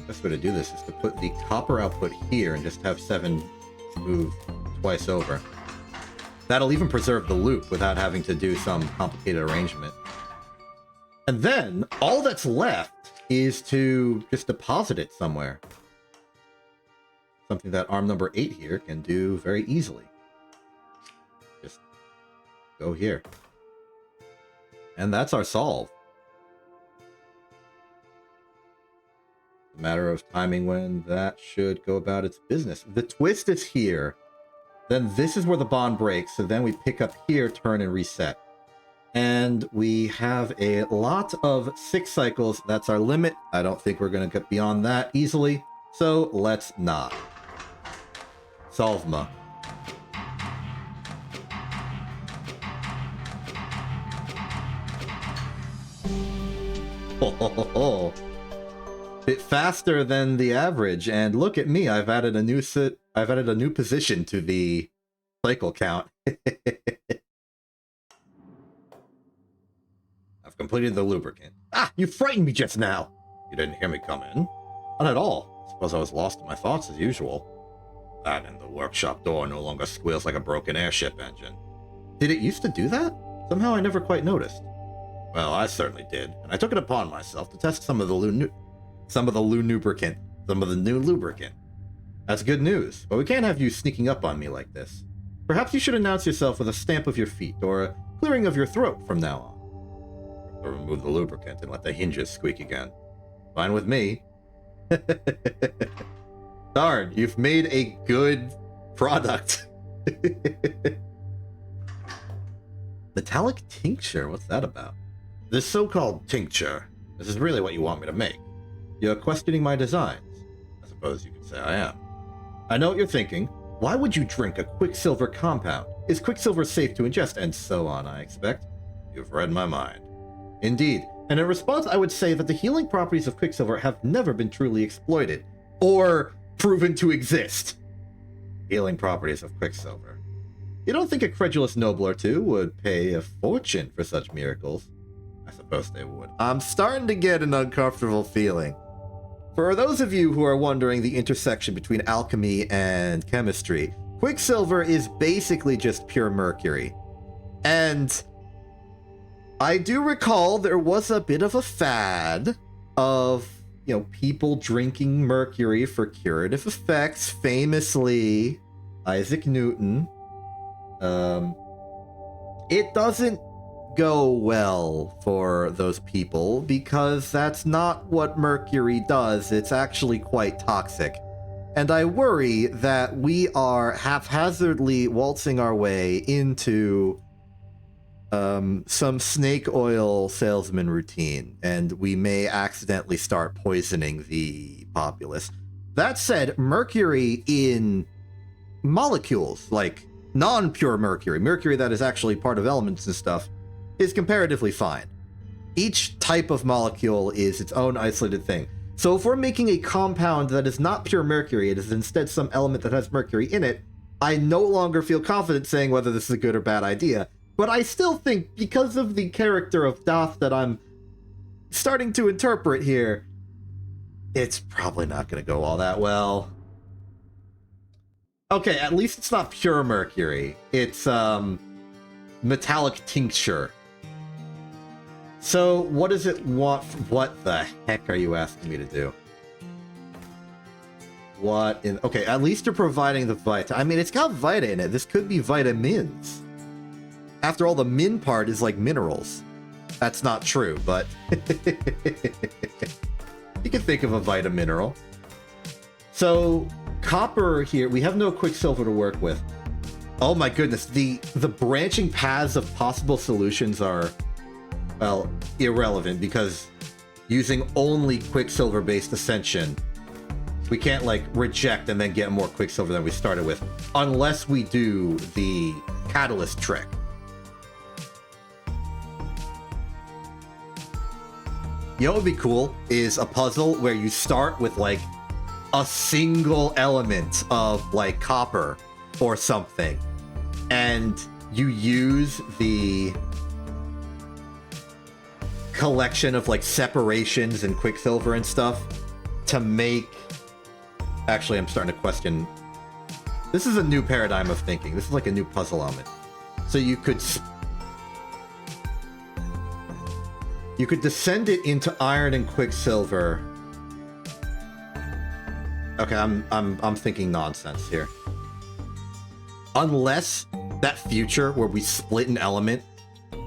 A: Best way to do this is to put the copper output here and just have 7 move twice over. That'll even preserve the loop without having to do some complicated arrangement. And then, all that's left is to just deposit it somewhere. Something that arm number 8 here can do very easily. Just go here. And that's our solve. It's a matter of timing when that should go about its business. The twist is here. Then this is where the bond breaks, so then we pick up here, turn, and reset. And we have a lot of 6 cycles. That's our limit. I don't think we're going to get beyond that easily, so let's not. Solvema. Oh. Bit faster than the average, and look at me, I've added a new position to the cycle count. I've completed the lubricant. Ah, you frightened me just now. You didn't hear me come in? Not at all. Suppose I was lost in my thoughts as usual. That and the workshop door no longer squeals like a broken airship engine. Did it used to do that? Somehow I never quite noticed. Well, I certainly did, and I took it upon myself to test some of the new lubricant. That's good news, but we can't have you sneaking up on me like this. Perhaps you should announce yourself with a stamp of your feet or a clearing of your throat from now on. Or remove the lubricant and let the hinges squeak again. Fine with me. Darn, you've made a good product. Metallic tincture, what's that about? This so-called tincture, this is really what you want me to make. You're questioning my designs. I suppose you could say I am. I know what you're thinking. Why would you drink a Quicksilver compound? Is Quicksilver safe to ingest? And so on, I expect. You've read my mind. Indeed, and in response I would say that the healing properties of Quicksilver have never been truly exploited, or proven to exist. Healing properties of Quicksilver. You don't think a credulous noble or two would pay a fortune for such miracles? I suppose they would. I'm starting to get an uncomfortable feeling. For those of you who are wondering the intersection between alchemy and chemistry, Quicksilver is basically just pure mercury. And I do recall there was a bit of a fad of, people drinking mercury for curative effects. Famously, Isaac Newton. It doesn't go well for those people because that's not what mercury does. It's actually quite toxic. And I worry that we are haphazardly waltzing our way into some snake oil salesman routine, and we may accidentally start poisoning the populace. That said, mercury in molecules, like non-pure mercury that is actually part of elements and stuff, is comparatively fine. Each type of molecule is its own isolated thing. So if we're making a compound that is not pure mercury, it is instead some element that has mercury in it, I no longer feel confident saying whether this is a good or bad idea. But I still think, because of the character of Doth that I'm starting to interpret here, it's probably not going to go all that well. Okay, at least it's not pure mercury. It's metallic tincture. So what does it want? What the heck are you asking me to do? What in... Okay, at least you're providing the vita. I mean, it's got vita in it. This could be vitamins. After all, the min part is like minerals. That's not true, but... you can think of a vitamineral. So, copper here, we have no quicksilver to work with. Oh my goodness, the branching paths of possible solutions are, well, irrelevant, because using only quicksilver-based ascension, we can't, like, reject and then get more quicksilver than we started with, unless we do the catalyst trick. You know what would be cool is a puzzle where you start with, like, a single element of, like, copper or something, and you use the collection of, like, separations and quicksilver and stuff to make... Actually, I'm starting to question... This is a new paradigm of thinking. This is like a new puzzle element. So you could descend it into iron and quicksilver. Okay, I'm thinking nonsense here. Unless that future where we split an element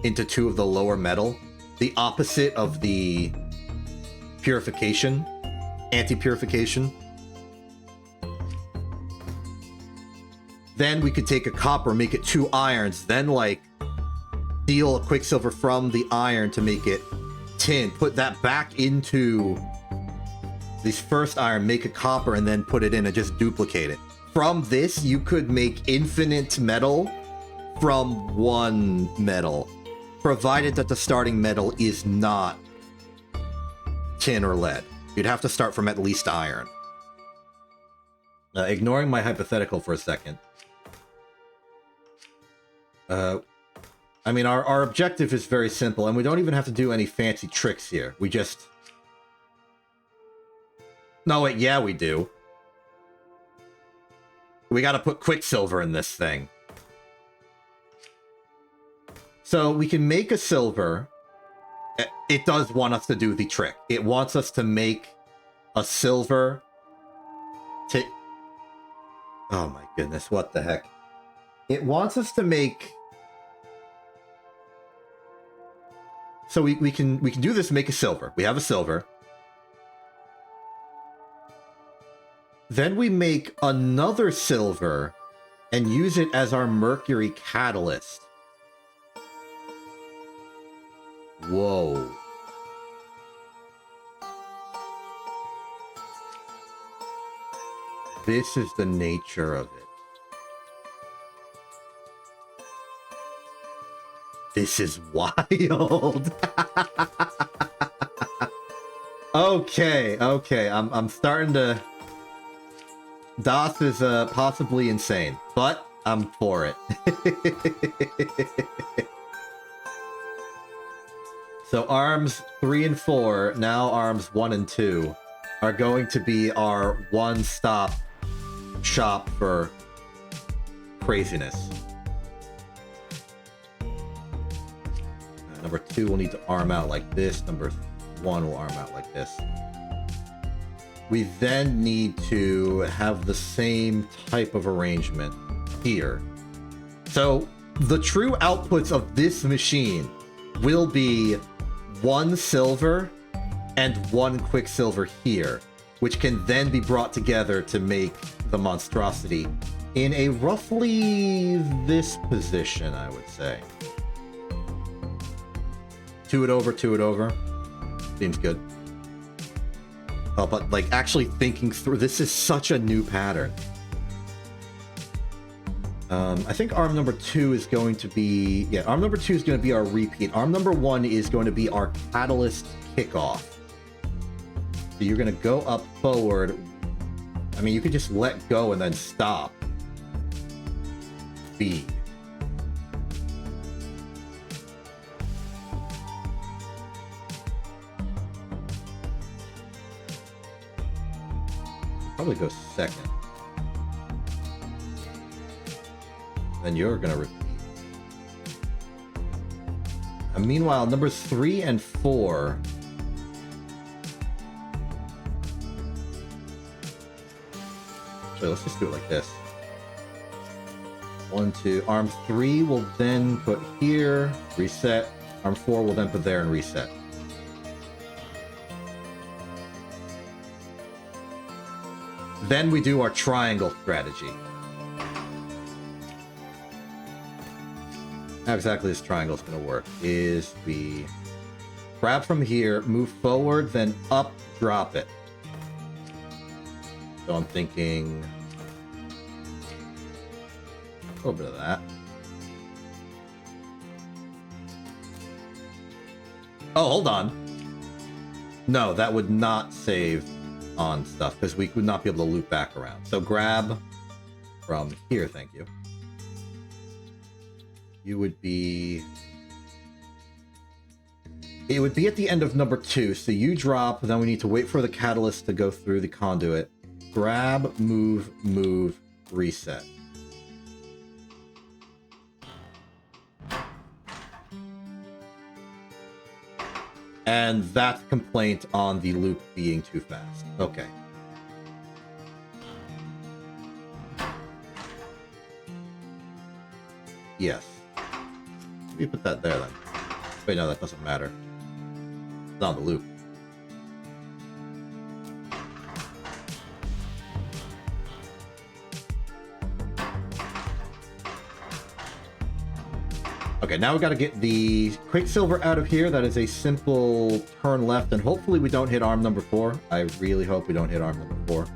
A: into two of the lower metal, the opposite of the purification, anti-purification, then we could take a copper, make it two irons, then, like, steal a quicksilver from the iron to make it tin, put that back into this first iron, make a copper, and then put it in and just duplicate it. From this, you could make infinite metal from one metal, provided that the starting metal is not tin or lead. You'd have to start from at least iron. Ignoring my hypothetical for a second. I mean, our objective is very simple, and we don't even have to do any fancy tricks here. We just... No, wait, yeah, we do. We gotta put quicksilver in this thing. So we can make a silver. It does want us to do the trick. It wants us to make a silver to... Oh my goodness, what the heck? It wants us to make... So we can do this, make a silver. We have a silver. Then we make another silver and use it as our mercury catalyst. Whoa. This is the nature of it. This is wild. Okay, I'm starting to... Das is possibly insane, but I'm for it. So arms 3 and 4, now arms 1 and 2, are going to be our one-stop shop for craziness. Number 2 will need to arm out like this. Number 1 will arm out like this. We then need to have the same type of arrangement here. So the true outputs of this machine will be 1 silver and 1 quicksilver here, which can then be brought together to make the monstrosity in a roughly this position, I would say. 2 it over. Seems good. Oh, but, like, actually thinking through, this is such a new pattern. I think arm number 2 is going to be... Yeah, arm number 2 is going to be our repeat. Arm number 1 is going to be our catalyst kickoff. So you're gonna go up forward. I mean, you could just let go and then stop. B. Probably go second. Then you're gonna repeat. And meanwhile, numbers 3 and 4. Actually, let's just do it like this. 1, 2. Arm 3 will then put here, reset. Arm 4 will then put there and reset. Then we do our triangle strategy. How exactly this triangle is going to work is we grab from here, move forward, then up, drop it. So I'm thinking a little bit of that. Oh, hold on. No, that would not save on stuff because we would not be able to loop back around. So grab from here, thank you. You would be... It would be at the end of number 2, so you drop, then we need to wait for the catalyst to go through the conduit. Grab, move, move, reset. And that's complaint on the loop being too fast. Okay. Yes. We put that there then. Wait, no, that doesn't matter. It's not the loop. Okay, now we got to get the Quicksilver out of here. That is a simple turn left, and hopefully we don't hit arm number 4. I really hope we don't hit arm number 4.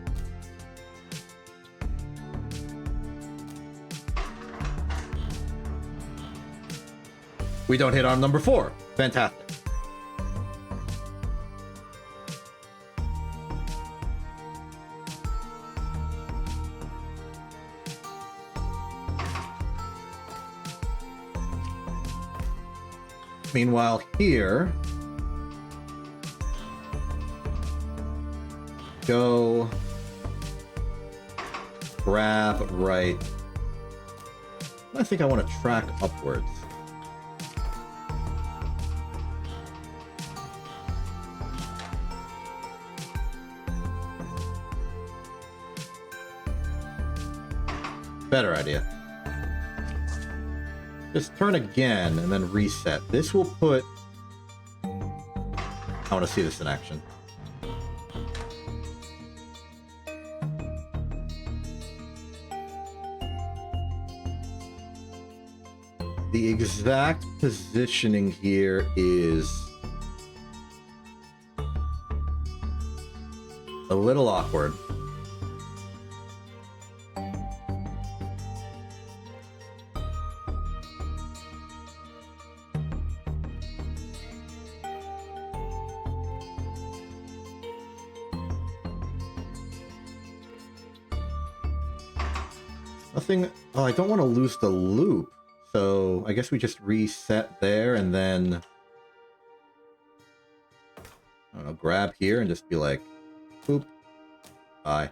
A: We don't hit arm number 4. Fantastic. Meanwhile, here, go, grab right. I think I want to track upwards. Better idea. Just turn again and then reset. This will put... I want to see this in action. The exact positioning here is a little awkward. Nothing... Oh, I don't want to lose the loop. So I guess we just reset there and then... I don't know, grab here and just be like, boop, bye.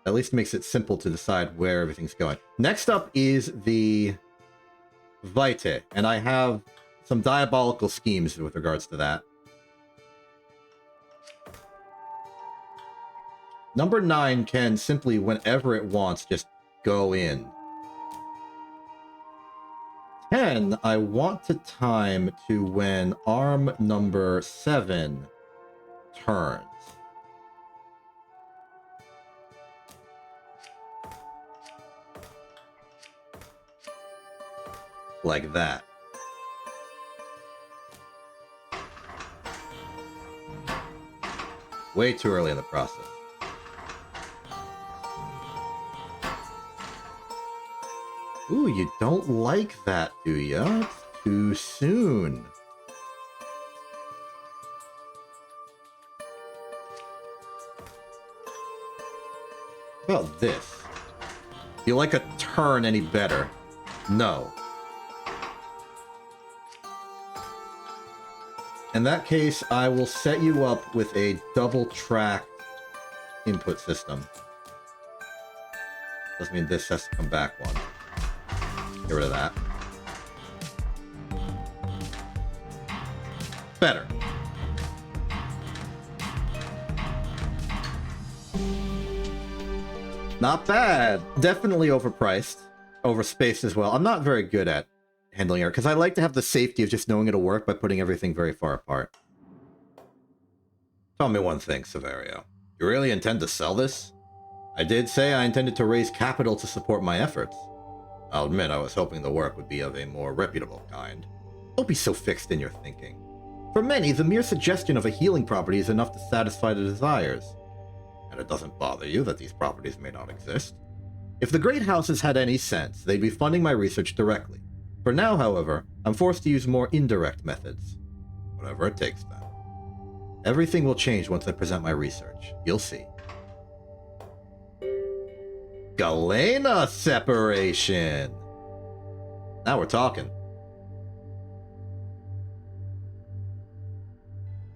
A: At least makes it simple to decide where everything's going. Next up is the Vitae, and I have some diabolical schemes with regards to that. Number 9 can simply, whenever it wants, just go in. 10, I want to time to when arm number 7 turns. Like that. Way too early in the process. Ooh, you don't like that, do ya? It's too soon. How about this? You like a turn any better? No. In that case, I will set you up with a double-track input system. Doesn't mean this has to come back one. Get rid of that. Better. Not bad. Definitely overpriced. Overspaced as well. I'm not very good at handling it, because I like to have the safety of just knowing it'll work by putting everything very far apart. Tell me one thing, Severio. You really intend to sell this? I did say I intended to raise capital to support my efforts. I'll admit I was hoping the work would be of a more reputable kind. Don't be so fixed in your thinking. For many, the mere suggestion of a healing property is enough to satisfy the desires. And it doesn't bother you that these properties may not exist. If the great houses had any sense, they'd be funding my research directly. For now, however, I'm forced to use more indirect methods. Whatever it takes, then. Everything will change once I present my research. You'll see. Galena separation! Now we're talking.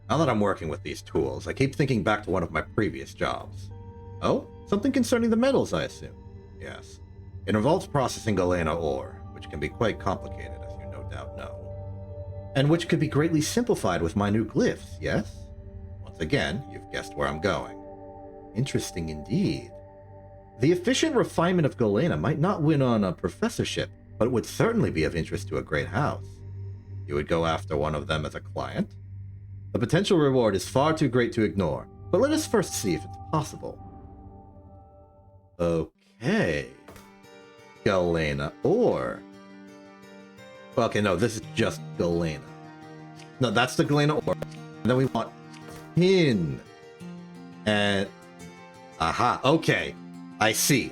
A: Now that I'm working with these tools, I keep thinking back to one of my previous jobs. Oh? Something concerning the metals, I assume? Yes. It involves processing galena ore, which can be quite complicated, as you no doubt know. And which could be greatly simplified with my new glyphs, yes? Once again, you've guessed where I'm going. Interesting indeed. The efficient refinement of galena might not win on a professorship, but would certainly be of interest to a great house. You would go after one of them as a client? The potential reward is far too great to ignore, but let us first see if it's possible. Okay. Galena ore. Okay, no, this is just galena. No, that's the galena ore. And then we want tin. And... aha, okay. I see.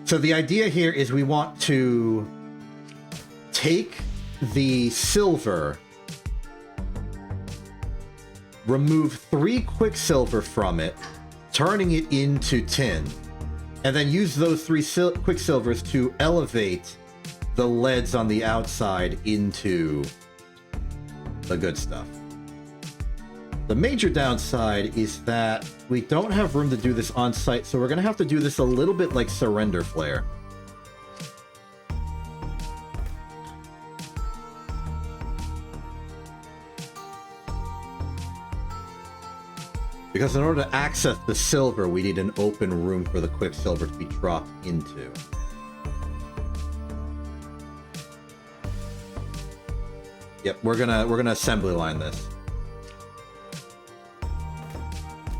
A: So the idea here is we want to take the silver, remove 3 quicksilver from it, turning it into tin, and then use those 3 quicksilvers to elevate the leads on the outside into the good stuff. The major downside is that we don't have room to do this on site, so we're going to have to do this a little bit like Surrender Flare. Because in order to access the silver, we need an open room for the quicksilver to be dropped into. Yep, we're gonna assembly line this.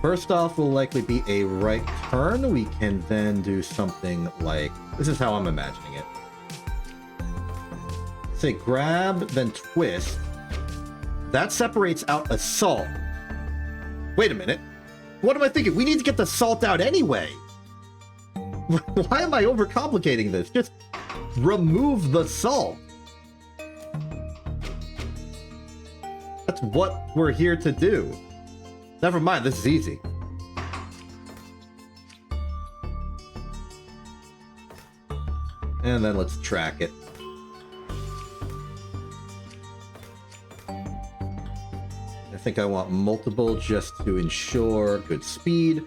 A: First off will likely be a right turn. We can then do something like... this is how I'm imagining it. Say grab, then twist. That separates out a salt. Wait a minute. What am I thinking? We need to get the salt out anyway. Why am I overcomplicating this? Just remove the salt. That's what we're here to do. Never mind, this is easy. And then let's track it. I think I want multiple just to ensure good speed.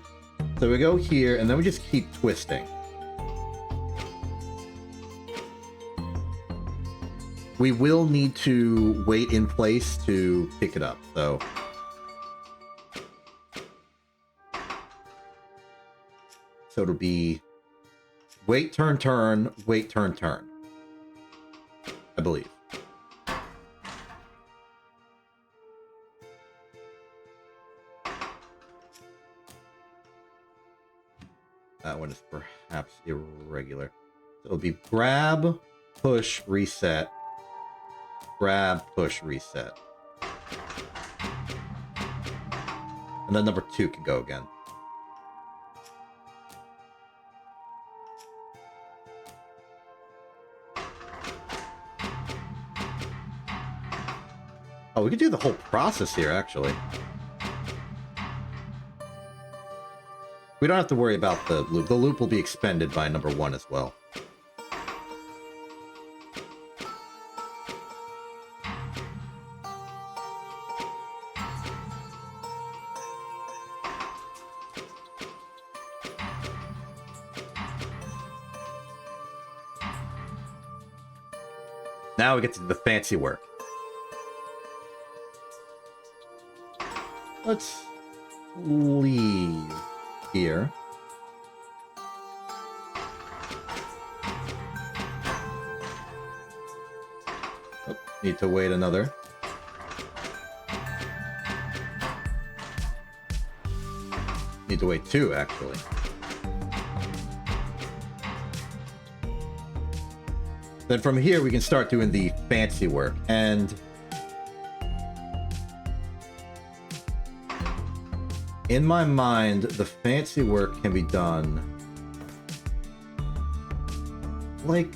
A: So we go here, and then we just keep twisting. We will need to wait in place to pick it up, so... so it'll be wait, turn, turn, wait, turn, turn. I believe. That one is perhaps irregular. So it'll be grab, push, reset. Grab, push, reset. And then number 2 can go again. Oh, we could do the whole process here, actually. We don't have to worry about the loop. The loop will be expended by number 1 as well. Now we get to the fancy work. Let's leave here. Oh, need to wait another. Need to wait 2, actually. Then from here, we can start doing the fancy work. And in my mind, the fancy work can be done like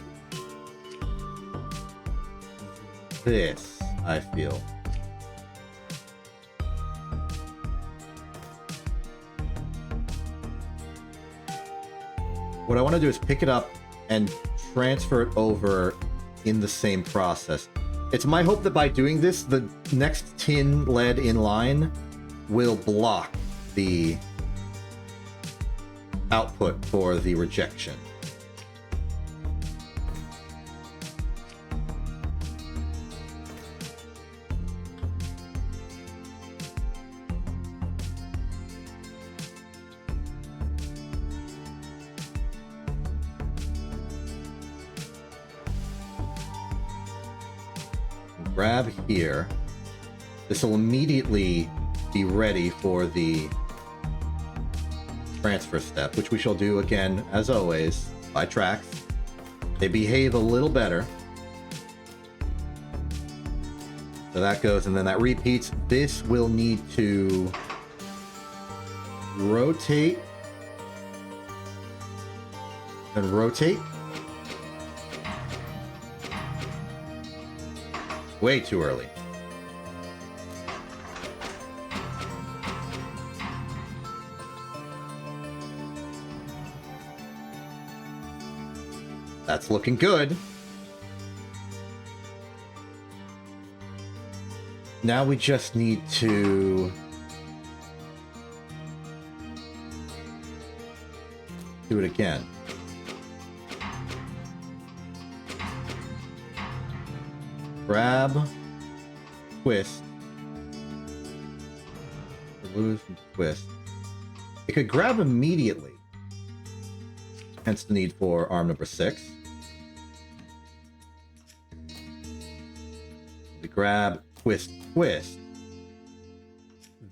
A: this, I feel. What I want to do is pick it up and transfer it over in the same process. It's my hope that by doing this, the next tin lead in line will block the output for the rejection. Grab here. This will immediately be ready for the transfer step, which we shall do again, as always, by tracks. They behave a little better. So that goes, and then that repeats. This will need to rotate and rotate. Way too early. That's looking good. Now we just need to do it again. Grab, twist, remove and twist. It could grab immediately, hence the need for arm number 6. We grab, twist, twist.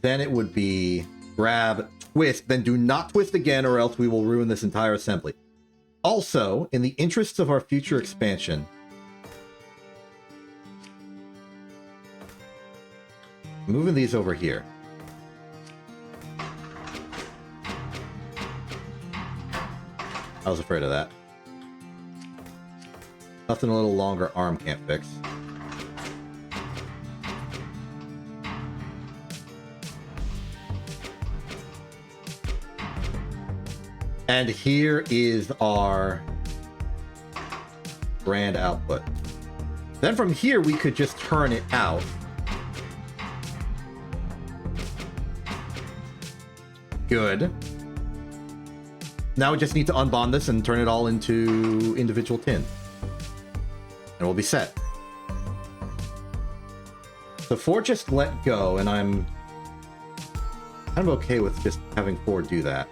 A: Then it would be grab, twist, then do not twist again or else we will ruin this entire assembly. Also, in the interests of our future expansion, moving these over here. I was afraid of that. Nothing a little longer arm can't fix. And here is our grand output. Then from here, we could just turn it out. Good. Now we just need to unbond this and turn it all into individual tin. And we'll be set. So 4 just let go, and I'm kind of okay with just having 4 do that.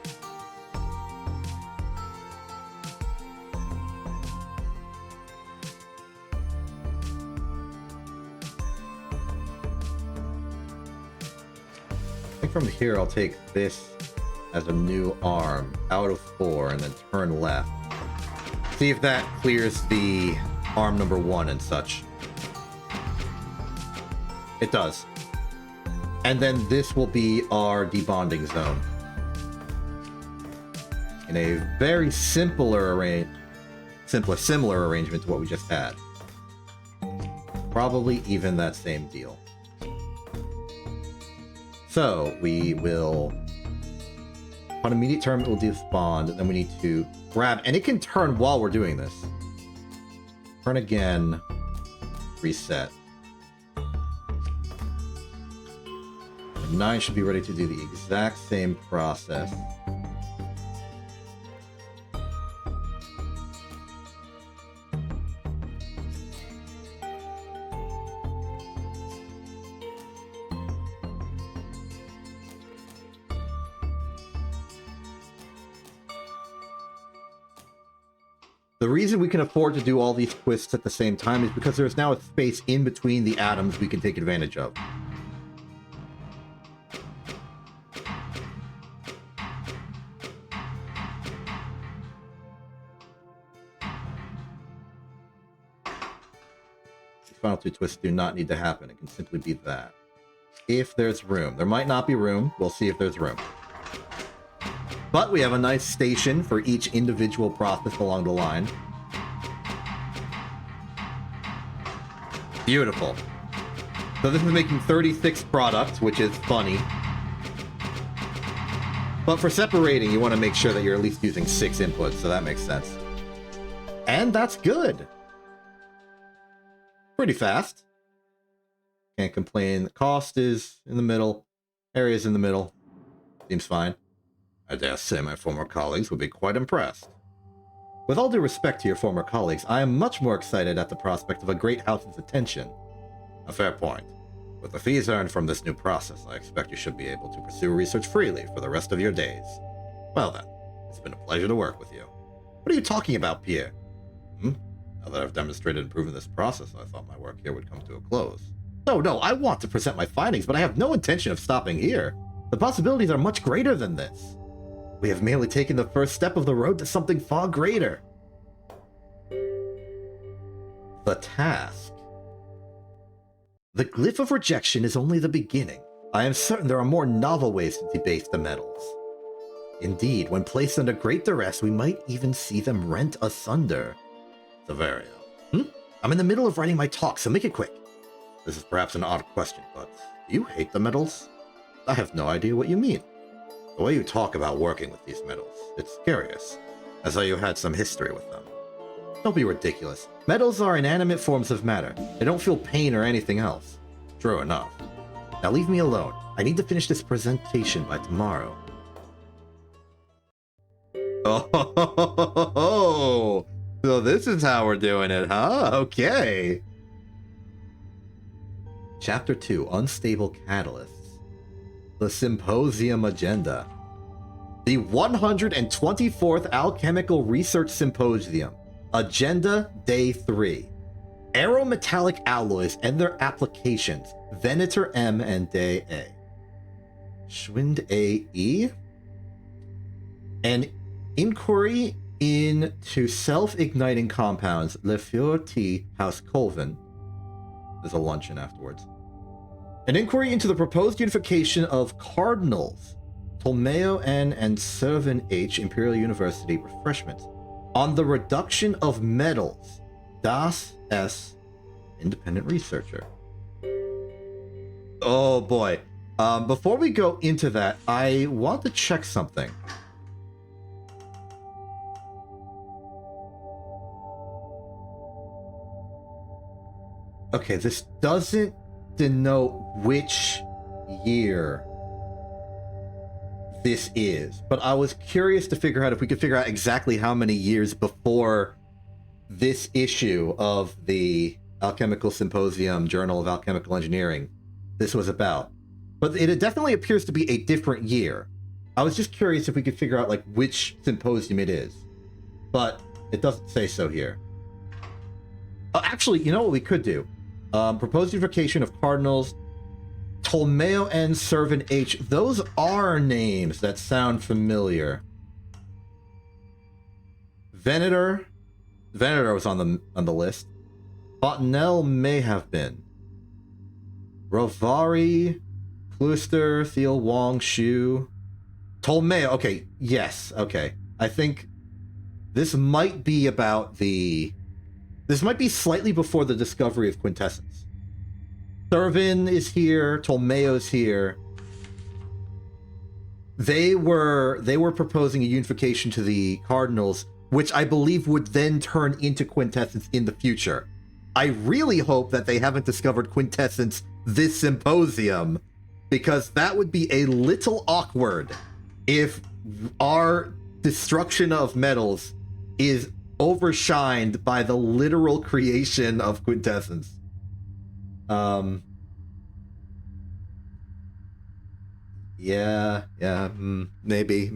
A: I think from here I'll take this as a new arm out of 4 and then turn left. See if that clears the arm number 1 and such. It does. And then this will be our debonding zone. In a very similar arrangement to what we just had. Probably even that same deal. So we will On immediate term, it will despawn, and then we need to grab, and it can turn while we're doing this. Turn again, reset. And 9 should be ready to do the exact same process. The reason we can afford to do all these twists at the same time is because there's now a space in between the atoms we can take advantage of. These final 2 twists do not need to happen. It can simply be that. If there's room. There might not be room. We'll see if there's room. But we have a nice station for each individual process along the line. Beautiful. So this is making 36 products, which is funny. But for separating, you want to make sure that you're at least using 6 inputs, so that makes sense. And that's good. Pretty fast. Can't complain. The cost is in the middle. Area's in the middle. Seems fine. I dare say my former colleagues would be quite impressed. With all due respect to your former colleagues, I am much more excited at the prospect of a great house's attention. A fair point. With the fees earned from this new process, I expect you should be able to pursue research freely for the rest of your days. Well then, it's been a pleasure to work with you. What are you talking about, Pierre? Now that I've demonstrated and proven this process, I thought my work here would come to a close. No, I want to present my findings, but I have no intention of stopping here. The possibilities are much greater than this. We have merely taken the first step of the road to something far greater. The task. The glyph of rejection is only the beginning. I am certain there are more novel ways to debase the metals. Indeed, when placed under great duress, we might even see them rent asunder. Severio. I'm in the middle of writing my talk, so make it quick. This is perhaps an odd question, but do you hate the metals? I have no idea what you mean. The way you talk about working with these metals, it's curious, as though you had some history with them. Don't be ridiculous. Metals are inanimate forms of matter. They don't feel pain or anything else. True enough. Now leave me alone. I need to finish this presentation by tomorrow. Oh, so this is how we're doing it, huh? Okay. Chapter 2, Unstable Catalysts. The Symposium Agenda. The 124th Alchemical Research Symposium. Agenda Day 3. Aerometallic alloys and their applications. Venator M and Day A. Schwind A.E. An inquiry into self-igniting compounds. Le Feur T. House Colvin. There's a luncheon afterwards. An inquiry into the proposed unification of cardinals, Ptolemaio N and Servin H, Imperial University refreshments, on the reduction of metals, Das S, independent researcher. Oh boy. Before we go into that, I want to check something. Okay, this doesn't denote which year this is, but I was curious to figure out if we could figure out exactly how many years before this issue of the Alchemical Symposium Journal of Alchemical Engineering this was about. But it definitely appears to be a different year. I was just curious if we could figure out like which symposium it is, but it doesn't say so here. Actually, you know what we could do? Proposed unification of cardinals, Ptolemaio and Servin H. Those are names that sound familiar. Venator was on the list. Botnell may have been. Rovari, Pluster, Thiel, Wong, Shu, Ptolemaio. Okay, yes. Okay, I think this might be about the. This might be slightly before the discovery of quintessence. Servin is here. Ptolemaio's here. They were proposing a unification to the Cardinals, which I believe would then turn into Quintessence in the future. I really hope that they haven't discovered Quintessence this symposium, because that would be a little awkward if our destruction of metals is overshined by the literal creation of Quintessence. Yeah, maybe.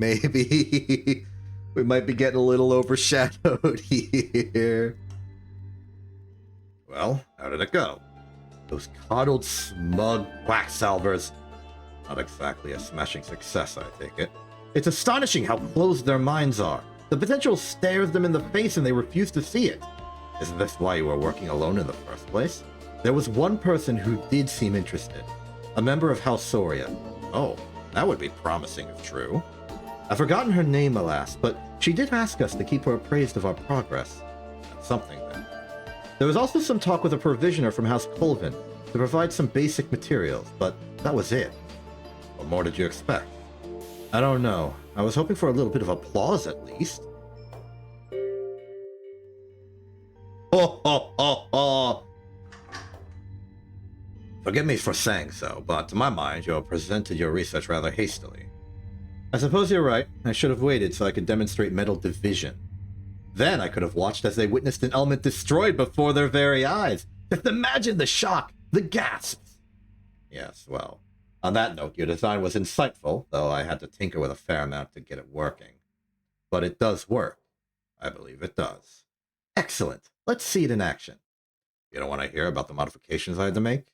A: We might be getting a little overshadowed here. Well, how did it go? Those coddled, smug quacksalvers. Not exactly a smashing success, I take it. It's astonishing how closed their minds are. The potential stares them in the face and they refuse to see it. Isn't this why you were working alone in the first place? There was one person who did seem interested. A member of House Soria. Oh, that would be promising if true. I've forgotten her name, alas, but she did ask us to keep her appraised of our progress. That's something, then. There was also some talk with a provisioner from House Colvin to provide some basic materials, but that was it. What more did you expect? I don't know. I was hoping for a little bit of applause, at least. Ho, ho, ho, ho! Forgive me for saying so, but to my mind, you have presented your research rather hastily. I suppose you're right. I should have waited so I could demonstrate metal division. Then I could have watched as they witnessed an element destroyed before their very eyes. Just imagine the shock, the gasps. Yes, well, on that note, your design was insightful, though I had to tinker with a fair amount to get it working. But it does work. I believe it does. Excellent. Let's see it in action. You don't want to hear about the modifications I had to make?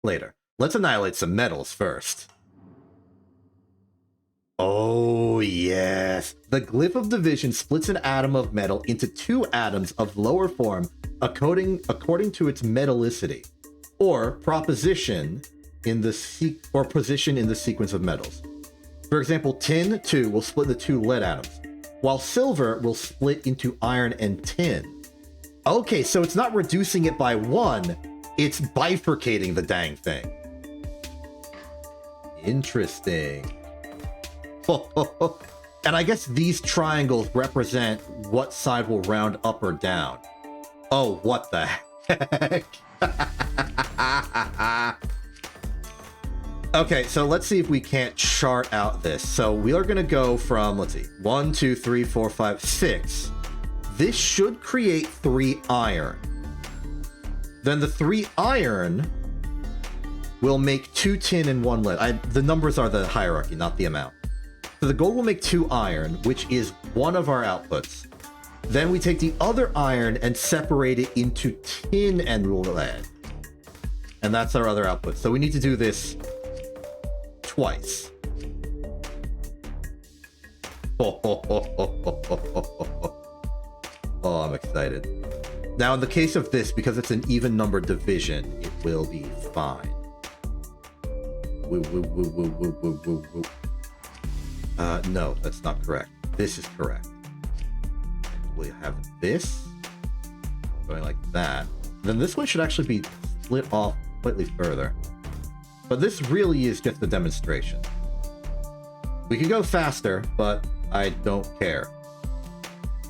A: Later. Let's annihilate some metals first. Oh, yes. The glyph of division splits an atom of metal into two atoms of lower form according to its metallicity, or proposition in the position in the sequence of metals. For example, tin 2 will split into two lead atoms, while silver will split into iron and tin. Okay, so it's not reducing it by one, it's bifurcating the dang thing. Interesting. And I guess these triangles represent what side will round up or down. Oh, what the heck? Okay, so let's see if we can't chart out this. So we are going to go from, let's see, 1, 2, 3, 4, 5, 6. This should create 3 iron. Then the 3 iron will make 2 tin and 1 lead. The numbers are the hierarchy, not the amount. So the gold will make 2 iron, which is one of our outputs. Then we take the other iron and separate it into tin and lead. And that's our other output. So we need to do this twice. Oh, I'm excited. Now, in the case of this, because it's an even number division, it will be fine. No, that's not correct. This is correct. We have this going like that. Then this one should actually be split off slightly further. But this really is just a demonstration. We can go faster, but I don't care.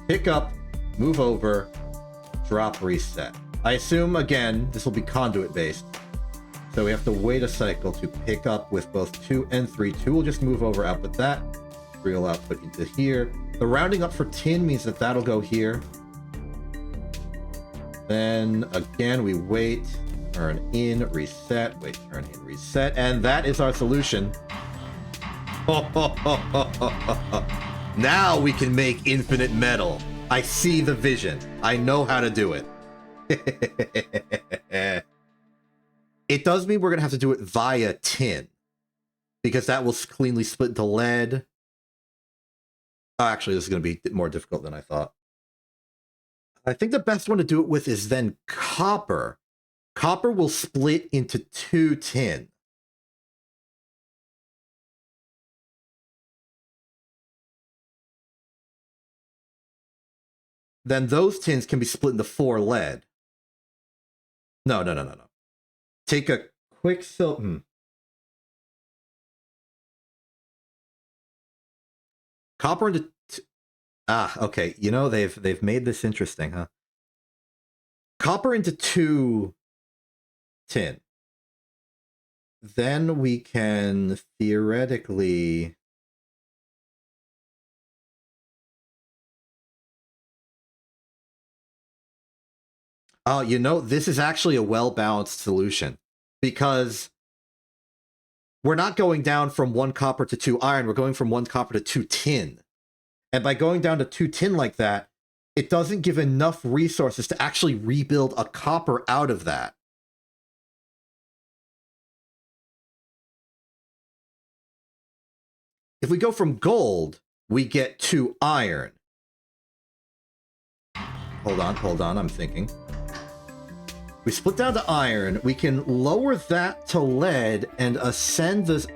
A: Pick up, move over, drop, reset. I assume, again, this will be conduit based. So we have to wait a cycle to pick up with both 2 and 3. 2 will just move over, output that. 3 will output into here. The rounding up for tin means that that'll go here. Then, again, we wait, turn in, reset, wait, turn in, reset, and that is our solution. Now we can make infinite metal. I see the vision. I know how to do it. It does mean we're going to have to do it via tin, because that will cleanly split into lead. Oh, actually, this is going to be more difficult than I thought. I think the best one to do it with is then copper. Copper will split into 2 tin. Then those tins can be split into 4 lead. No. Take a quick Copper into... okay. You know, they've made this interesting, huh? Copper into 2 tin. Then we can theoretically... Oh, you know, this is actually a well-balanced solution, because we're not going down from 1 copper to 2 iron, we're going from 1 copper to 2 tin. And by going down to 2 tin like that, it doesn't give enough resources to actually rebuild a copper out of that. If we go from gold, we get 2 iron. Hold on, I'm thinking. We split down to iron, we can lower that to lead and ascend this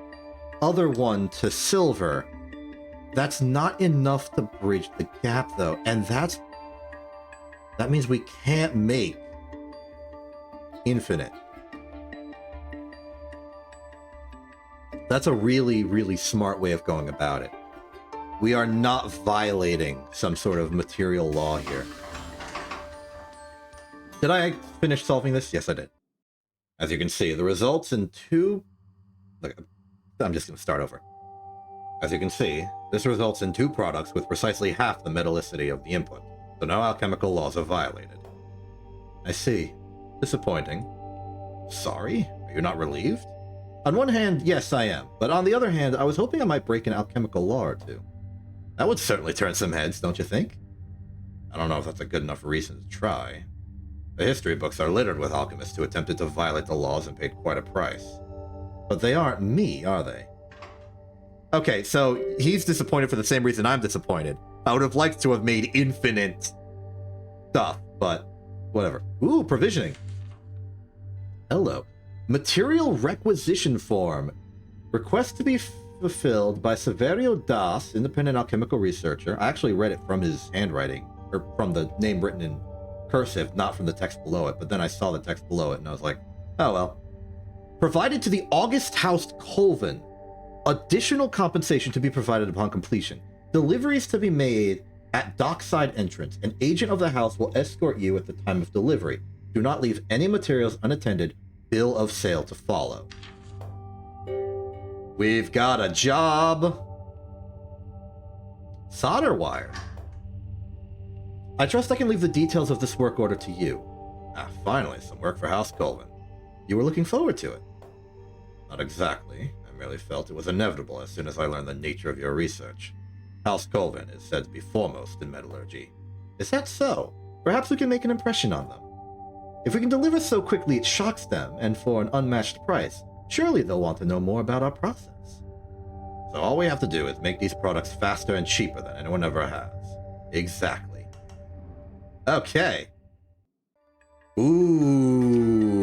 A: other one to silver. That's not enough to bridge the gap, though, and that means we can't make infinite. That's a really, really smart way of going about it. We are not violating some sort of material law here. Did I finish solving this? Yes, I did. As you can see, the results in 2... Look, I'm just going to start over. As you can see, this results in 2 products with precisely half the metallicity of the input, so no alchemical laws are violated. I see. Disappointing. Sorry? Are you not relieved? On one hand, yes, I am, but on the other hand, I was hoping I might break an alchemical law or 2. That would certainly turn some heads, don't you think? I don't know if that's a good enough reason to try. The history books are littered with alchemists who attempted to violate the laws and paid quite a price. But they aren't me, are they? Okay, so he's disappointed for the same reason I'm disappointed. I would have liked to have made infinite stuff, but whatever. Ooh, provisioning. Hello. Material requisition form. Request to be fulfilled by Severio Das, independent alchemical researcher. I actually read it from his handwriting, or from the name written in cursive, not from the text below it, but then I saw the text below it and I was like, oh well. Provided to the August House Colvin. Additional compensation to be provided upon completion. Deliveries to be made at dockside entrance. An agent of the house will escort you at the time of delivery. Do not leave any materials unattended. Bill of sale to follow. We've got a job. Solder wire. I trust I can leave the details of this work order to you. Ah, finally, some work for House Colvin. You were looking forward to it? Not exactly. I merely felt it was inevitable as soon as I learned the nature of your research. House Colvin is said to be foremost in metallurgy. Is that so? Perhaps we can make an impression on them. If we can deliver so quickly it shocks them, and for an unmatched price, surely they'll want to know more about our process. So all we have to do is make these products faster and cheaper than anyone ever has. Exactly. Okay. Ooh.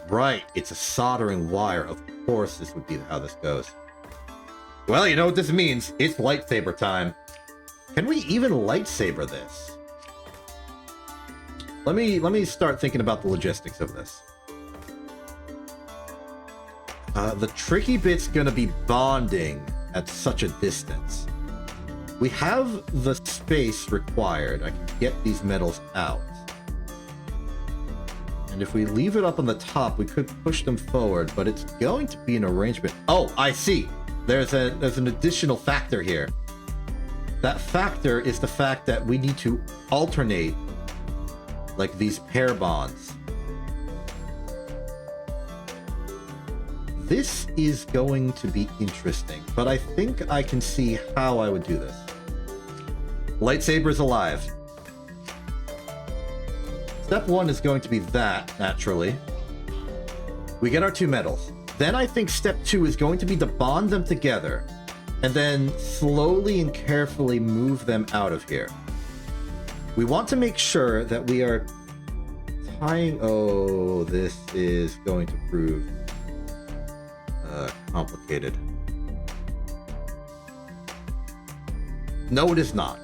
A: Right, it's a soldering wire. Of course this would be how this goes. Well, you know what this means. It's lightsaber time. Can we even lightsaber this? Let me start thinking about the logistics of this. The tricky bit's gonna be bonding at such a distance. We have the space required. I can get these metals out. And if we leave it up on the top, we could push them forward, but it's going to be an arrangement. Oh, I see. There's an additional factor here. That factor is the fact that we need to alternate like these pair bonds. This is going to be interesting, but I think I can see how I would do this. Lightsabers alive. Step 1 is going to be that, naturally. We get our 2 metals. Then I think step 2 is going to be to bond them together, and then slowly and carefully move them out of here. We want to make sure that we are tying... Oh, this is going to prove complicated. No, it is not.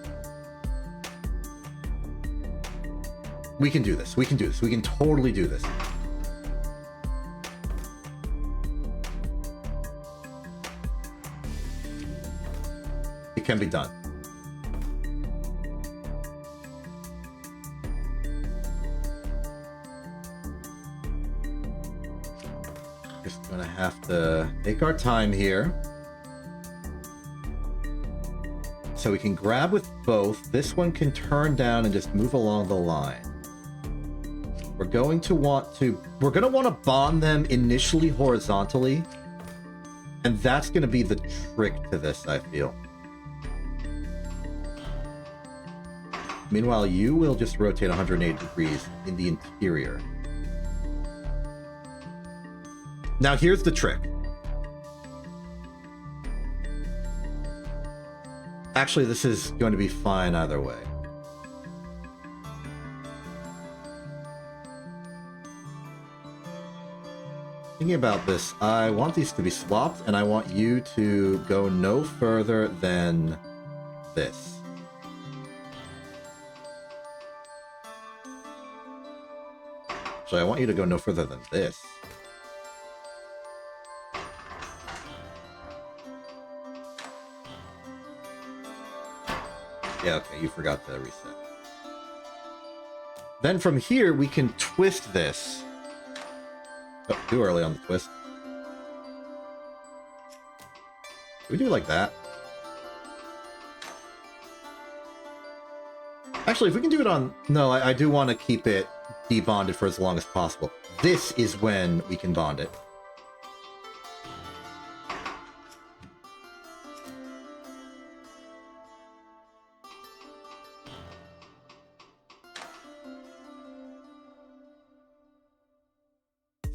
A: We can do this. We can do this. We can totally do this. can be done. Just gonna have to take our time here. So we can grab with both. This one can turn down and just move along the line. We're going to want to bond them initially horizontally. And that's going to be the trick to this, I feel. Meanwhile, you will just rotate 180 degrees in the interior. Now here's the trick. Actually, this is going to be fine either way. Thinking about this, I want these to be swapped, and I want you to go no further than this. Actually, I want you to go no further than this. Yeah, okay, you forgot to reset. Then from here, we can twist this. Oh, too early on the twist. Can we do it like that? Actually, if we can do it on... No, I do want to keep it debonded for as long as possible. This is when we can bond it.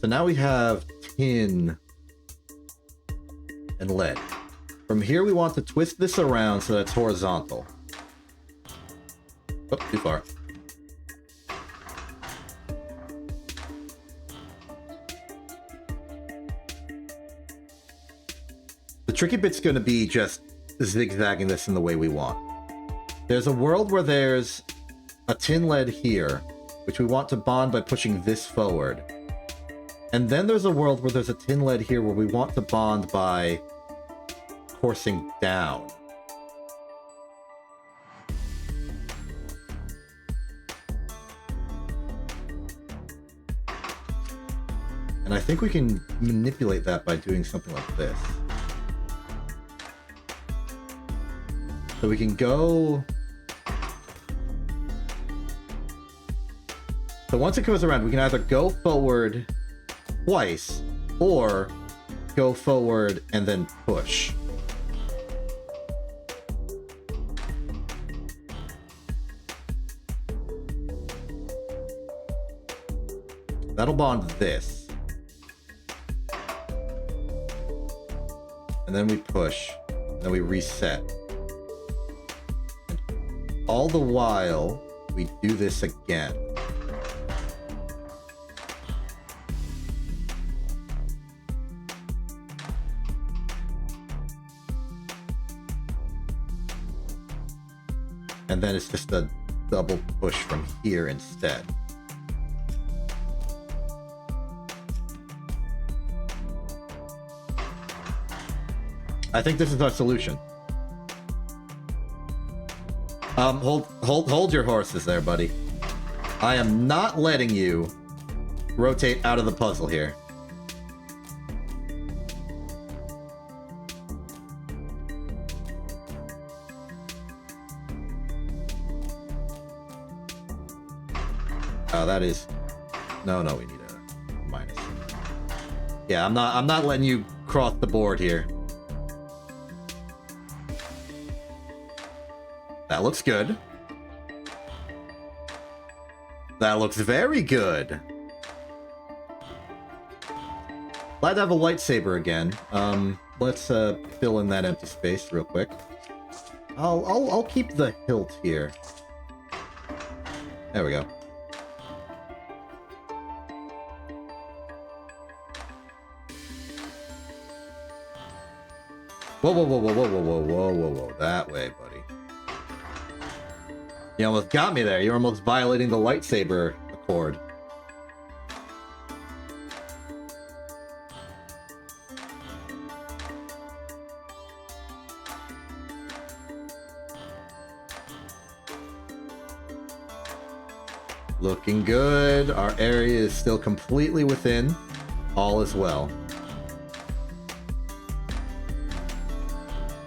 A: So now we have tin and lead. From here, we want to twist this around so that's horizontal. Oh, too far. The tricky bit's going to be just zigzagging this in the way we want. There's a world where there's a tin lead here, which we want to bond by pushing this forward. And then there's a world where there's a tin lead here where we want to bond by coursing down. And I think we can manipulate that by doing something like this. So we can go... So once it goes around, we can either go forward twice, or go forward and then push. That'll bond this. And then we push, and then we reset. And all the while, we do this again. And then it's just a double push from here instead. I think this is our solution. Hold your horses there, buddy. I am not letting you rotate out of the puzzle here. Oh, that is... No, we need a minus. Yeah, I'm not letting you cross the board here. That looks good. That looks very good. Glad to have a lightsaber again. Let's fill in that empty space real quick. I'll keep the hilt here. There we go. Whoa. That way, buddy. You almost got me there. You're almost violating the lightsaber accord. Looking good. Our area is still completely within. All is well.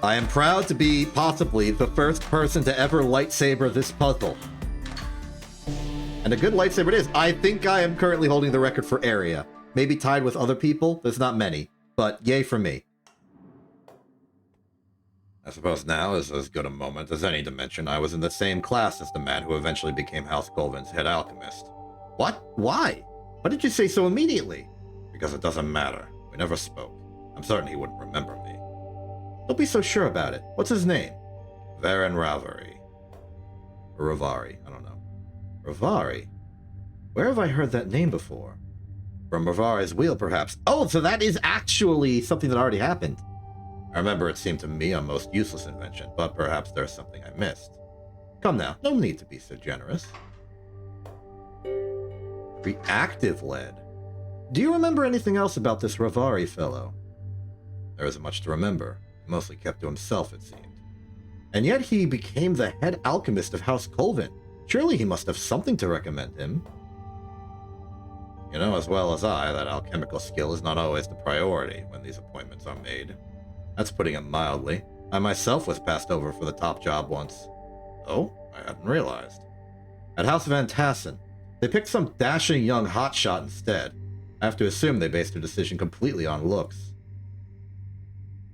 A: I am proud to be possibly the first person to ever lightsaber this puzzle. And a good lightsaber it is. I think I am currently holding the record for area. Maybe tied with other people. There's not many. But yay for me. I suppose now is as good a moment as any to mention I was in the same class as the man who eventually became House Colvin's head alchemist. What? Why? Why did you say so immediately? Because it doesn't matter. We never spoke. I'm certain he wouldn't remember me. Don't be so sure about it. What's his name? Varen Ravari. Or Ravari, I don't know. Ravari? Where have I heard that name before? From Ravari's wheel, perhaps. Oh, so that is actually something that already happened. I remember it seemed to me a most useless invention, but perhaps there's something I missed. Come now, no need to be so generous. Reactive lead. Do you remember anything else about this Ravari fellow? There isn't much to remember. He mostly kept to himself, it seemed. And yet he became the head alchemist of House Colvin. Surely he must have something to recommend him. You know as well as I that alchemical skill is not always the priority when these appointments are made. That's putting it mildly. I myself was passed over for the top job once. Oh, I hadn't realized. At House Van Tassen, they picked some dashing young hotshot instead. I have to assume they based their decision completely on looks.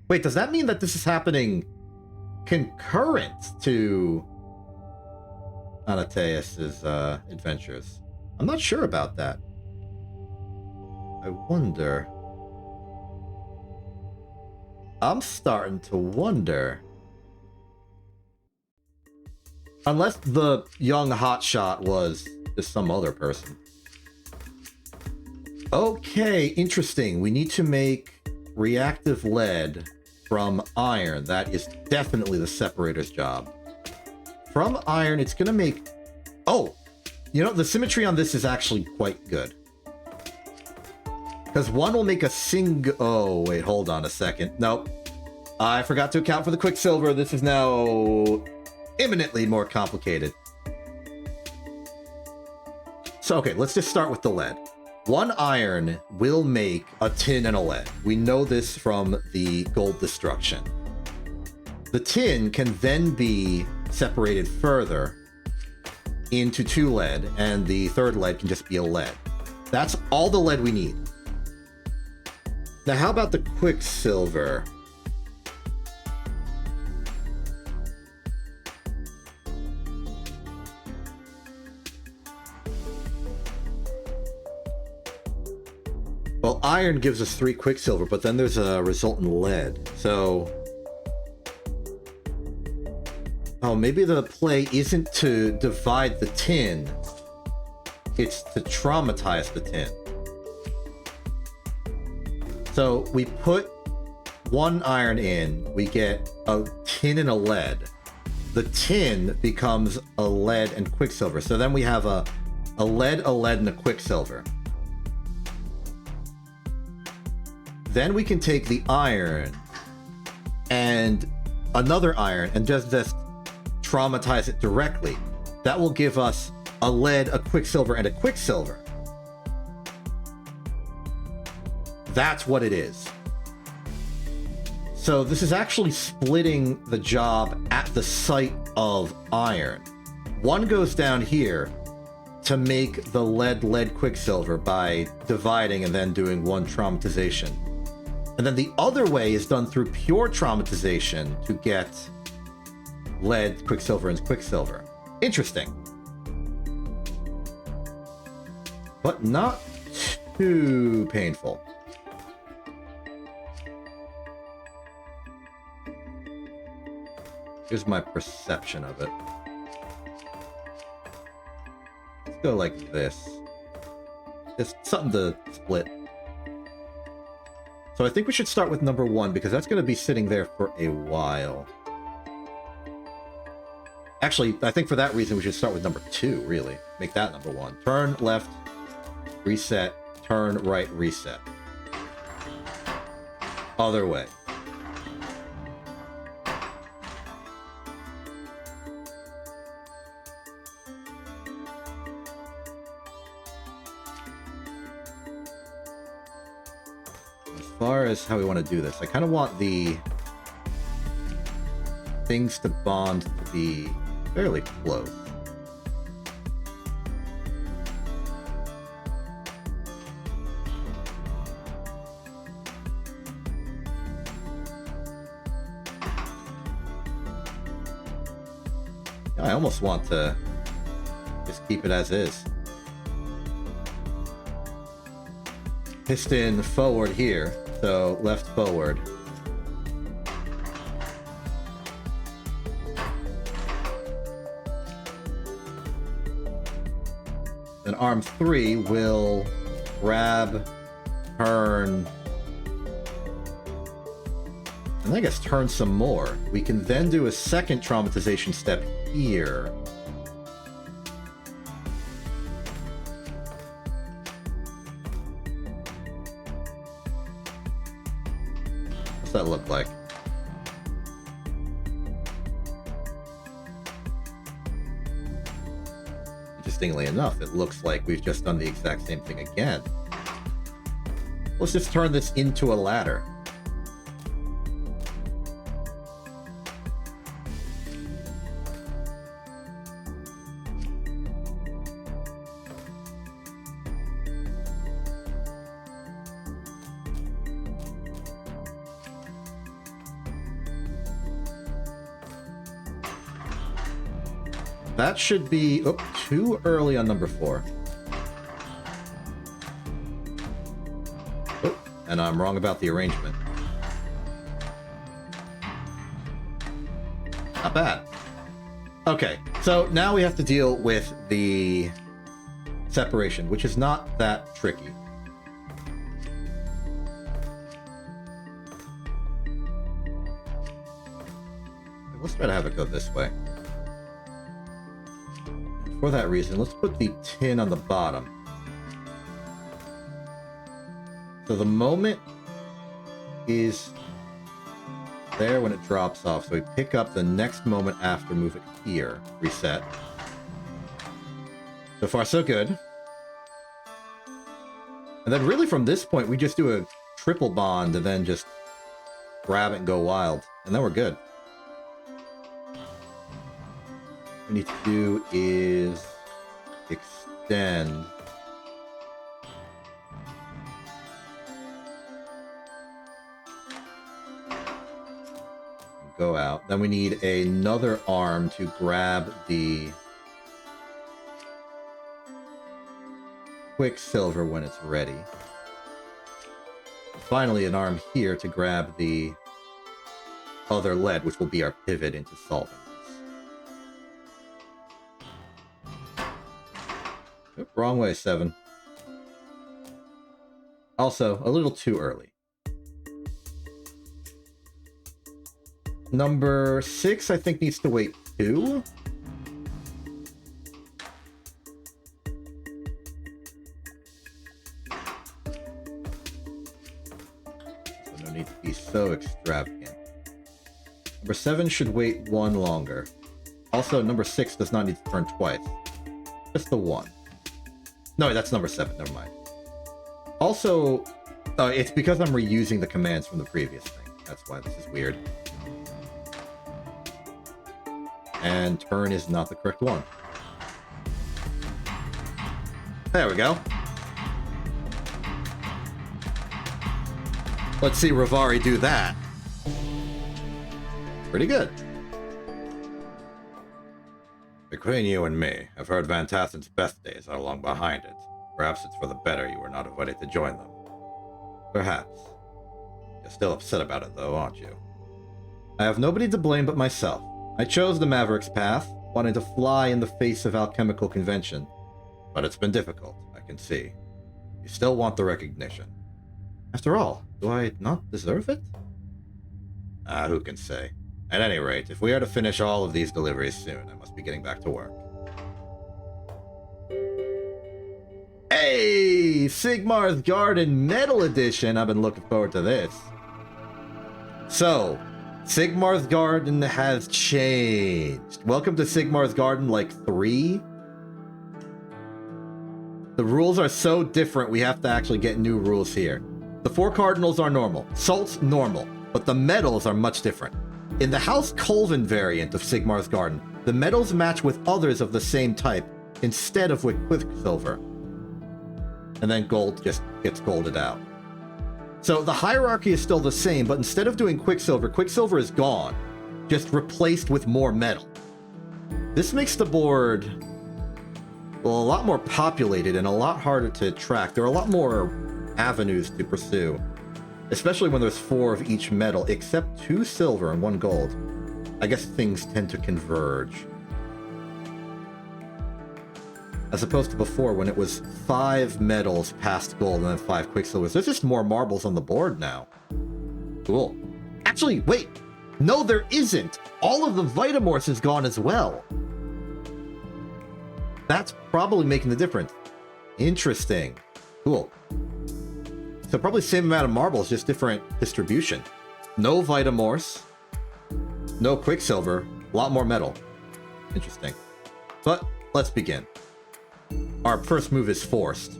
A: Wait, does that mean that this is happening concurrent to Anateus's adventures? I'm not sure about that. I wonder. I'm starting to wonder. Unless the young hotshot was just some other person. Okay, interesting. We need to make reactive lead from iron. That is definitely the separator's job. From iron, it's going to make... Oh! You know, the symmetry on this is actually quite good. Because one will make a Oh, wait, hold on a second. Nope. I forgot to account for the Quicksilver. This is now imminently more complicated. So, okay, let's just start with the lead. One iron will make a tin and a lead. We know this from the gold destruction. The tin can then be separated further into 2 lead, and the third lead can just be a lead. That's all the lead we need. Now, how about the Quicksilver? Well, iron gives us 3 Quicksilver, but then there's a resultant lead. So... Oh, maybe the play isn't to divide the tin. It's to traumatize the tin. So we put 1 iron in, we get a tin and a lead. The tin becomes a lead and Quicksilver. So then we have a lead, and a Quicksilver. Then we can take the iron and another iron and just traumatize it directly. That will give us a lead, a Quicksilver, and a Quicksilver. That's what it is. So this is actually splitting the job at the site of iron. One goes down here to make the lead Quicksilver by dividing and then doing 1 traumatization. And then the other way is done through pure traumatization to get lead, Quicksilver, and Quicksilver. Interesting. But not too painful. Here's my perception of it. Let's go like this. Just something to split. So I think we should start with number 1, because that's going to be sitting there for a while. Actually, I think for that reason we should start with number 2, really. Make that number 1. Turn left, reset, turn right, reset. Other way. far as how we want to do this, I kind of want the things to bond to be fairly close. I almost want to just keep it as is. Piston forward here, so left forward. Then arm 3 will grab, turn, and I guess turn some more. We can then do a second traumatization step here. What's that look like? Interestingly enough, it looks like we've just done the exact same thing again. Let's just turn this into a ladder. That should be too early on number 4. Oh, and I'm wrong about the arrangement. Not bad. Okay, so now we have to deal with the separation, which is not that tricky. Let's try to have it go this way. For that reason, let's put the tin on the bottom. So the moment is there when it drops off. So we pick up the next moment after, move it here, reset. So far, so good. And then really from this point, we just do a triple bond and then just grab it and go wild. And then we're good. What we need to do is extend. Go out. Then we need another arm to grab the Quicksilver when it's ready. Finally, an arm here to grab the other lead, which will be our pivot into solving. Oop, wrong way, 7. Also, a little too early. Number 6, I think, needs to wait 2. So no need to be so extravagant. Number 7 should wait 1 longer. Also, number 6 does not need to turn twice. Just the 1. No, that's number 7. Never mind. Also, it's because I'm reusing the commands from the previous thing. That's why this is weird. And turn is not the correct one. There we go. Let's see Rivari do that. Pretty good. Between you and me, I've heard Van Tassen's best days are long behind it. Perhaps it's for the better you were not invited to join them. Perhaps. You're still upset about it, though, aren't you? I have nobody to blame but myself. I chose the Maverick's path, wanting to fly in the face of alchemical convention. But it's been difficult, I can see. You still want the recognition. After all, do I not deserve it? Who can say? At any rate, if we are to finish all of these deliveries soon, I must be getting back to work. Hey! Sigmar's Garden Metal Edition! I've been looking forward to this. So, Sigmar's Garden has changed. Welcome to Sigmar's Garden, like, 3. The rules are so different, we have to actually get new rules here. The 4 cardinals are normal. Salt's normal. But the metals are much different. In the House Colvin variant of Sigmar's Garden, the metals match with others of the same type instead of with Quicksilver. And then gold just gets golded out. So the hierarchy is still the same, but instead of doing Quicksilver, Quicksilver is gone. Just replaced with more metal. This makes the board, well, a lot more populated and a lot harder to track. There are a lot more avenues to pursue. Especially when there's 4 of each metal, except 2 silver and 1 gold. I guess things tend to converge. As opposed to before, when it was 5 metals past gold and then 5 quicksilvers. There's just more marbles on the board now. Cool. Actually, wait! No, there isn't! All of the Vitamorphs is gone as well. That's probably making the difference. Interesting. Cool. So probably same amount of marbles, just different distribution. No Vitamorphs. No Quicksilver. A lot more metal. Interesting. But let's begin. Our first move is forced.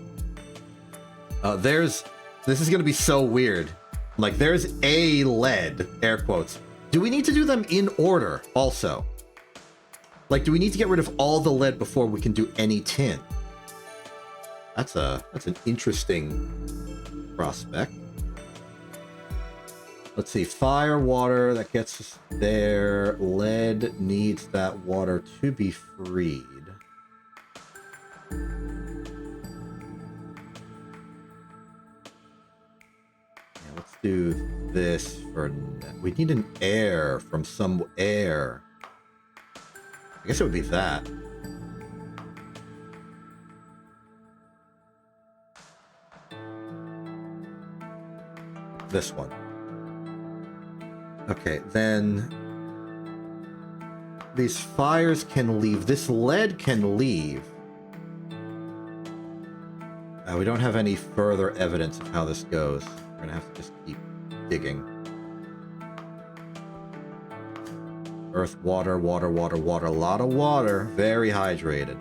A: This is going to be so weird. Like, there's a lead, air quotes. Do we need to do them in order also? Like, do we need to get rid of all the lead before we can do any tin? That's an interesting prospect. Let's see, fire, water, that gets us there. Lead needs that water to be freed. Let's do this for... We need an air from some air. I guess it would be that. This one. Okay, then... These fires can leave. This lead can leave. We don't have any further evidence of how this goes. We're gonna have to just keep digging. Earth, water, water, water, water. A lot of water. Very hydrated.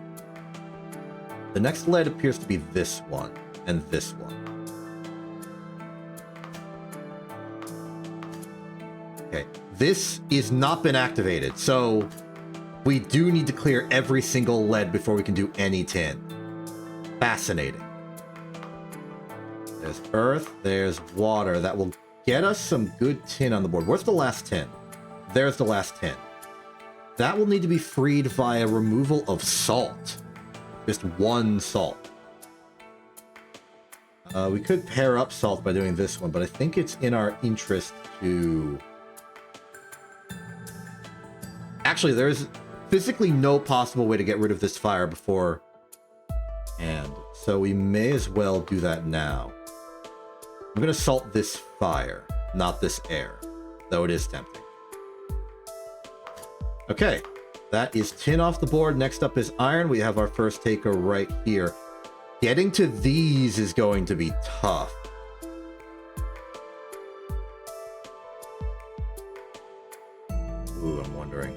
A: The next lead appears to be this one. And this one. Okay. This is not been activated. So we do need to clear every single lead before we can do any tin. Fascinating. There's earth, there's water. That will get us some good tin on the board. Where's the last tin? There's the last tin. That will need to be freed via removal of salt. Just 1 salt. We could pair up salt by doing this one, but I think it's in our interest to... Actually, there's physically no possible way to get rid of this fire before... And so we may as well do that now. I'm going to salt this fire, not this air, though it is tempting. Okay, that is tin off the board. Next up is iron. We have our first taker right here. Getting to these is going to be tough. Ooh, I'm wondering.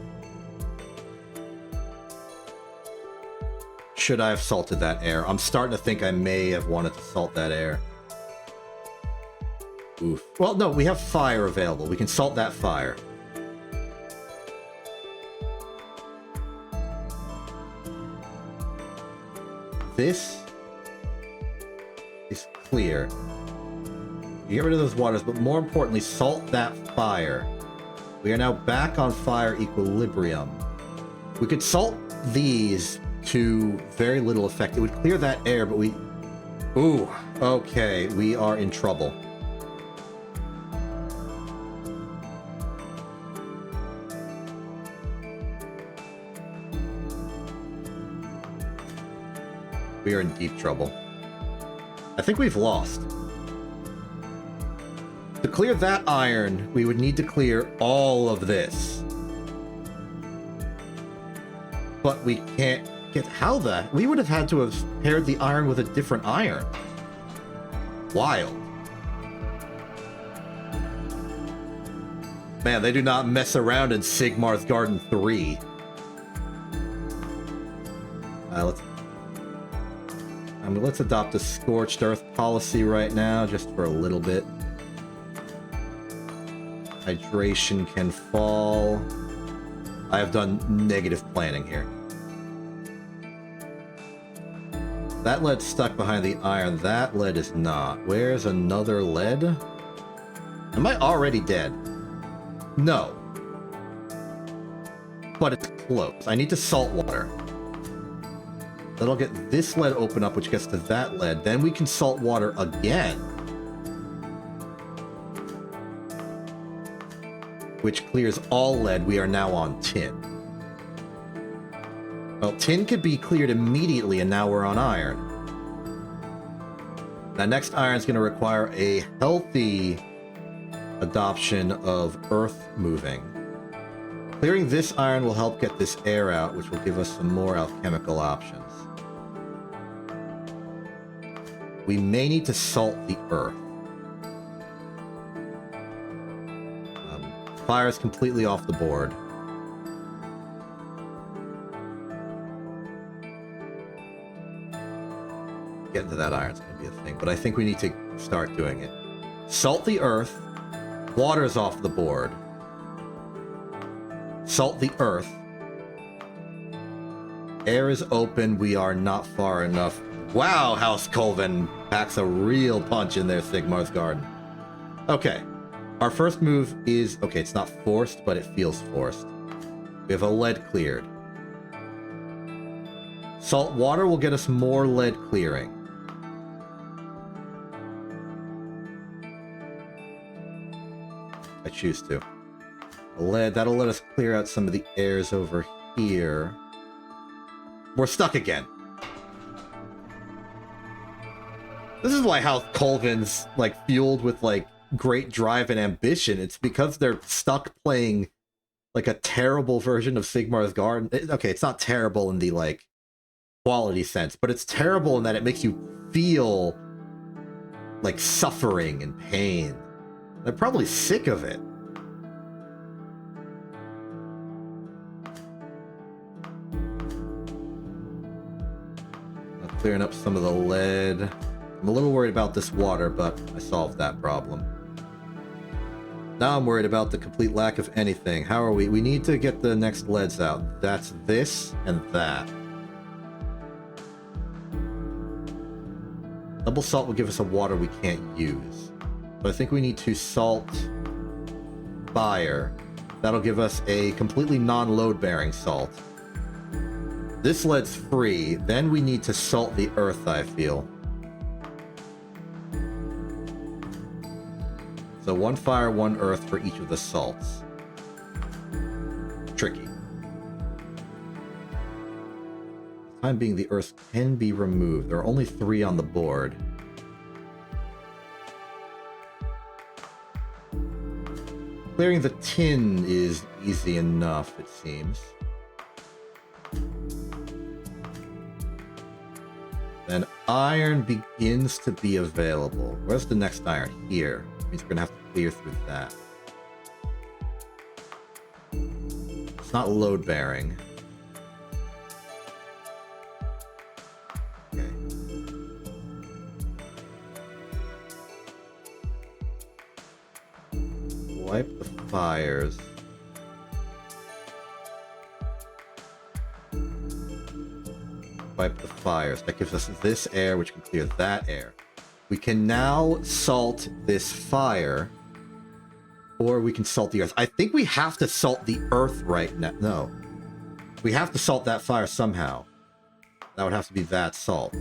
A: Should I have salted that air? I'm starting to think I may have wanted to salt that air. Oof. Well, no, we have fire available. We can salt that fire. This is clear. You get rid of those waters, but more importantly, salt that fire. We are now back on fire equilibrium. We could salt these to very little effect. It would clear that air, but we... Ooh, okay, we are in trouble. We are in deep trouble. I think we've lost. To clear that iron, we would need to clear all of this. But we can't get... How the... We would have had to have paired the iron with a different iron. Wild. Man, they do not mess around in Sigmar's Garden 3. Let's... let's adopt a scorched earth policy right now, just for a little bit. Hydration can fall. I have done negative planning here. That lead's stuck behind the iron. That lead is not. Where's another lead? Am I already dead? No. But it's close. I need to salt water. That'll get this lead open up, which gets to that lead. Then we can salt water again. Which clears all lead. We are now on tin. Well, tin could be cleared immediately, and now we're on iron. That next iron is going to require a healthy adoption of earth moving. Clearing this iron will help get this air out, which will give us some more alchemical options. We may need to salt the earth. Fire is completely off the board. Getting to that iron is going to be a thing, but I think we need to start doing it. Salt the earth. Water's off the board. Salt the earth. Air is open. We are not far enough. Wow, House Colvin packs a real punch in there, Sigmar's Garden. Okay. Our first move is... Okay, it's not forced, but it feels forced. We have a lead cleared. Salt water will get us more lead clearing. I choose to. Lead, that'll let us clear out some of the airs over here. We're stuck again. This is why House Colvin's, like, fueled with, like, great drive and ambition. It's because they're stuck playing, like, a terrible version of Sigmar's Garden. Okay, it's not terrible in the, like, quality sense, but it's terrible in that it makes you feel like suffering and pain. They're probably sick of it. Clearing up some of the lead. I'm a little worried about this water, but I solved that problem. Now I'm worried about the complete lack of anything. How are we? We need to get the next leads out. That's this and that. Double salt will give us a water we can't use. But I think we need to salt fire. That'll give us a completely non-load-bearing salt. This lead's free. Then we need to salt the earth, I feel. So one fire, one earth for each of the salts. Tricky. Time being, the earth can be removed. There are only 3 on the board. Clearing the tin is easy enough, it seems. Then iron begins to be available. Where's the next iron? Here. Means we're gonna have to clear through that. It's not load bearing. Okay. Wipe the fires. Wipe the fires. That gives us this air, which can clear that air. We can now salt this fire, or we can salt the earth. I think we have to salt the earth right now. No. We have to salt that fire somehow. That would have to be that salt.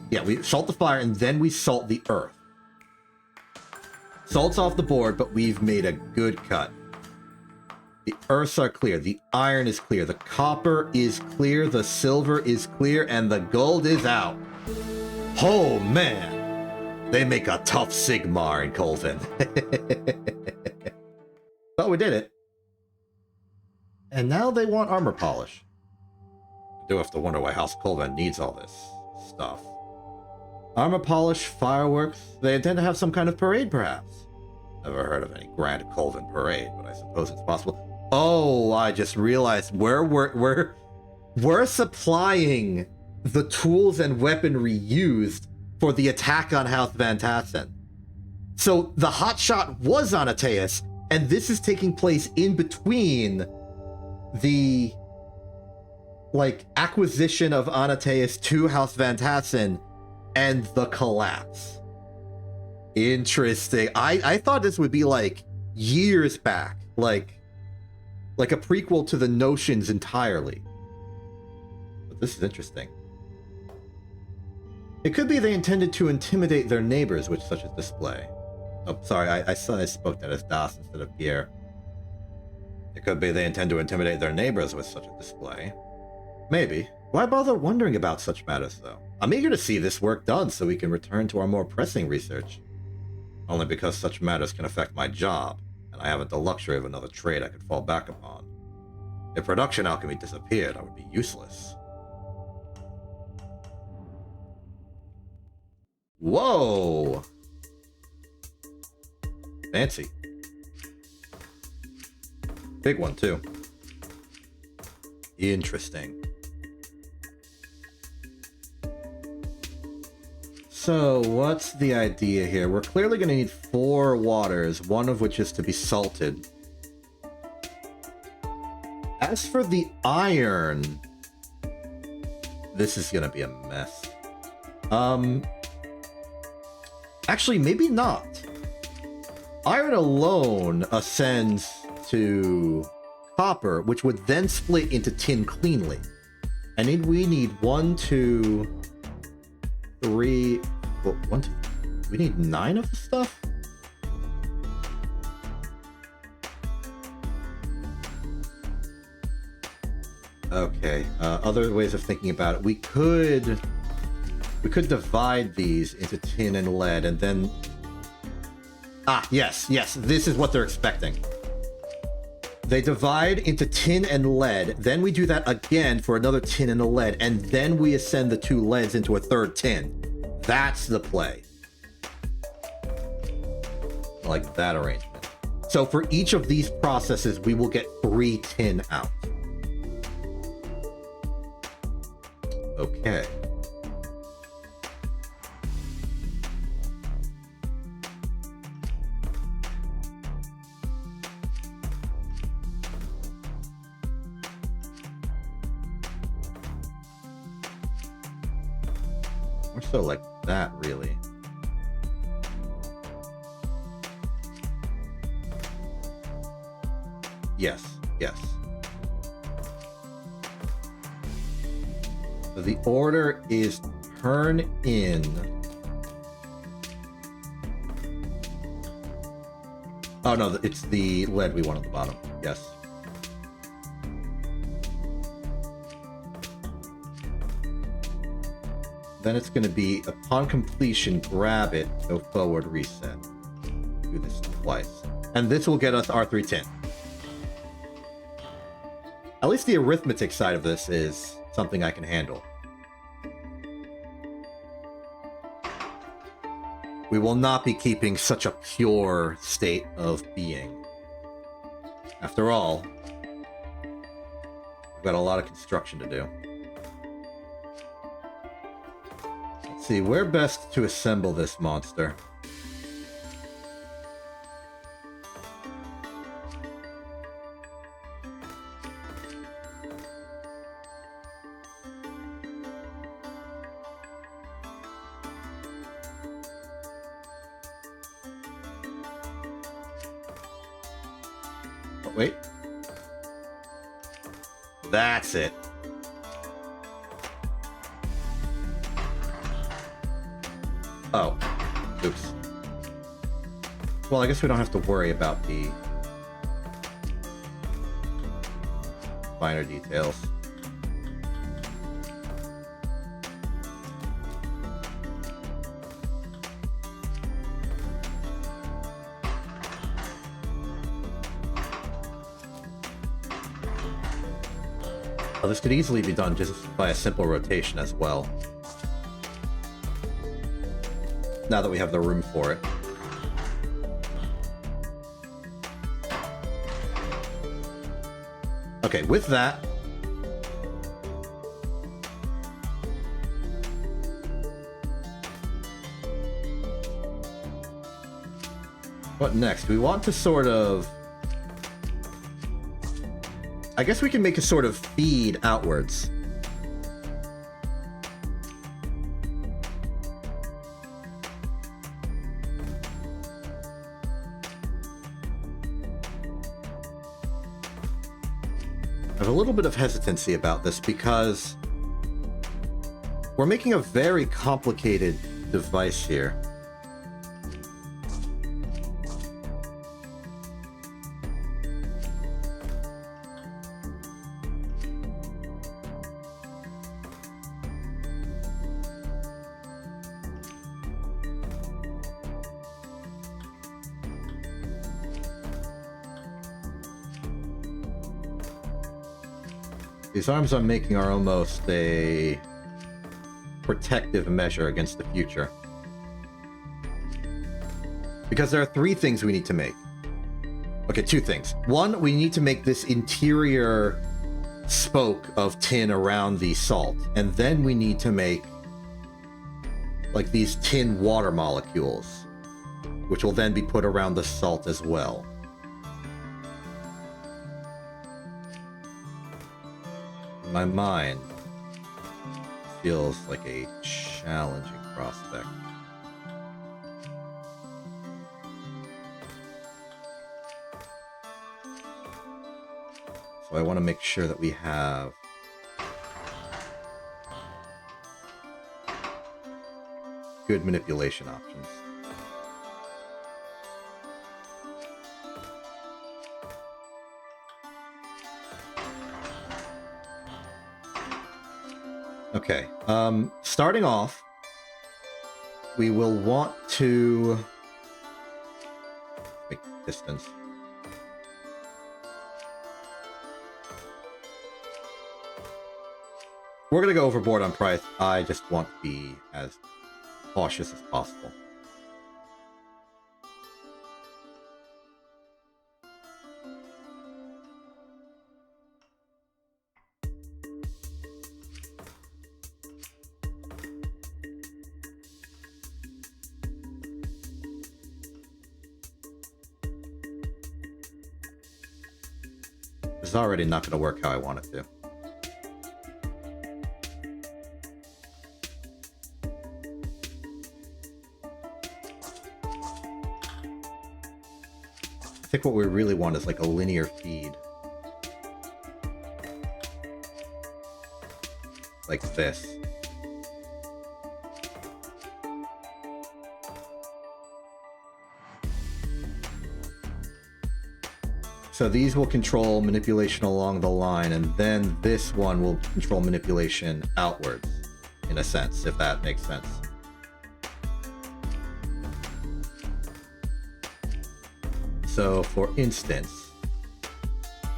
A: Yeah, we salt the fire, and then we salt the earth. Salt's off the board, but we've made a good cut. The earths are clear. The iron is clear. The copper is clear. The silver is clear. And the gold is out. Oh, man. They make a tough Sigmar in Colvin. But we did it. And now they want armor polish. I do have to wonder why House Colvin needs all this stuff. Armor polish, fireworks. They intend to have some kind of parade, perhaps. Never heard of any grand Colvin parade, but I suppose it's possible. Oh, I just realized we're supplying the tools and weaponry used for the attack on House Van Tassen. So the hotshot was on Ateus, and this is taking place in between the acquisition of Anateus to House Van Tassen and the collapse. Interesting. I thought this would be years back, like a prequel to the Notions entirely. But this is interesting. It could be they intended to intimidate their neighbors with such a display. Oh, sorry, I spoke that as Das instead of Pierre. It could be they intend to intimidate their neighbors with such a display. Maybe. Why bother wondering about such matters, though? I'm eager to see this work done so we can return to our more pressing research. Only because such matters can affect my job, and I haven't the luxury of another trade I could fall back upon. If production alchemy disappeared, I would be useless. Whoa! Fancy. Big one, too. Interesting. So, what's the idea here? We're clearly going to need 4 waters, one of which is to be salted. As for the iron, this is going to be a mess. Actually, maybe not. Iron alone ascends to copper, which would then split into tin cleanly. And we need 1, 2, 3... Well, 1, 2... We need 9 of the stuff? Okay, other ways of thinking about it. We could divide these into tin and lead, and then... Ah, yes, this is what they're expecting. They divide into tin and lead, then we do that again for another tin and a lead, and then we ascend the 2 leads into a 3rd tin. That's the play. I like that arrangement. So for each of these processes, we will get 3 tin out. Okay. More so like that, really. Yes. So the order is turn in. Oh no, it's the lead we want on the bottom. Yes. Then it's going to be, upon completion, grab it, go forward, reset. Do this twice. And this will get us R310. At least the arithmetic side of this is something I can handle. We will not be keeping such a pure state of being. After all, we've got a lot of construction to do. Let's see, where best to assemble this monster? Wait. That's it. Oh. Oops. Well, I guess we don't have to worry about the finer details. Well, this could easily be done just by a simple rotation as well. Now that we have the room for it. Okay, with that... What next? We want to sort of... I guess we can make a sort of feed outwards. I have a little bit of hesitancy about this because we're making a very complicated device here. These arms I'm making are almost a protective measure against the future. Because there are three things we need to make. Okay, two things. One, we need to make this interior spoke of tin around the salt. And then we need to make like these tin water molecules, which will then be put around the salt as well. My mind feels like a challenging prospect. So I want to make sure that we have good manipulation options. Okay, starting off, we will want to make distance. We're going to go overboard on price. I just want to be as cautious as possible. It's already not going to work how I want it to. I think what we really want is like a linear feed. Like this. So these will control manipulation along the line, and then this one will control manipulation outwards, in a sense, if that makes sense. So, for instance,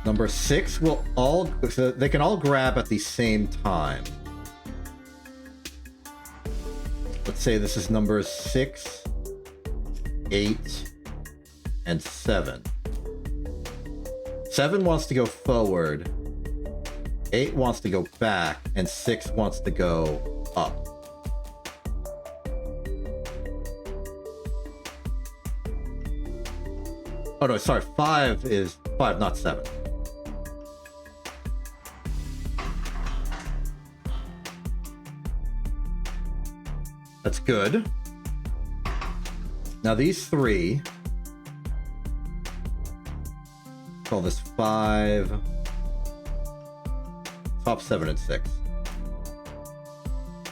A: number 6 will all... So they can all grab at the same time. Let's say this is numbers 6, 8, and 7. 7 wants to go forward, 8 wants to go back, and 6 wants to go up. Oh no, sorry, 5 is 5, not 7. That's good. Now these 3... call this 5, top 7 and 6.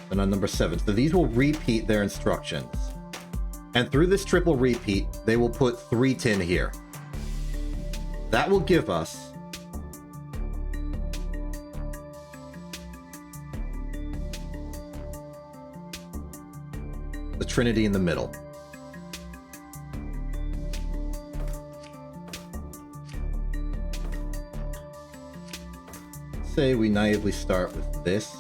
A: And on number 7. So these will repeat their instructions. And through this triple repeat, they will put 3 tin here. That will give us the Trinity in the middle. Say we naively start with this.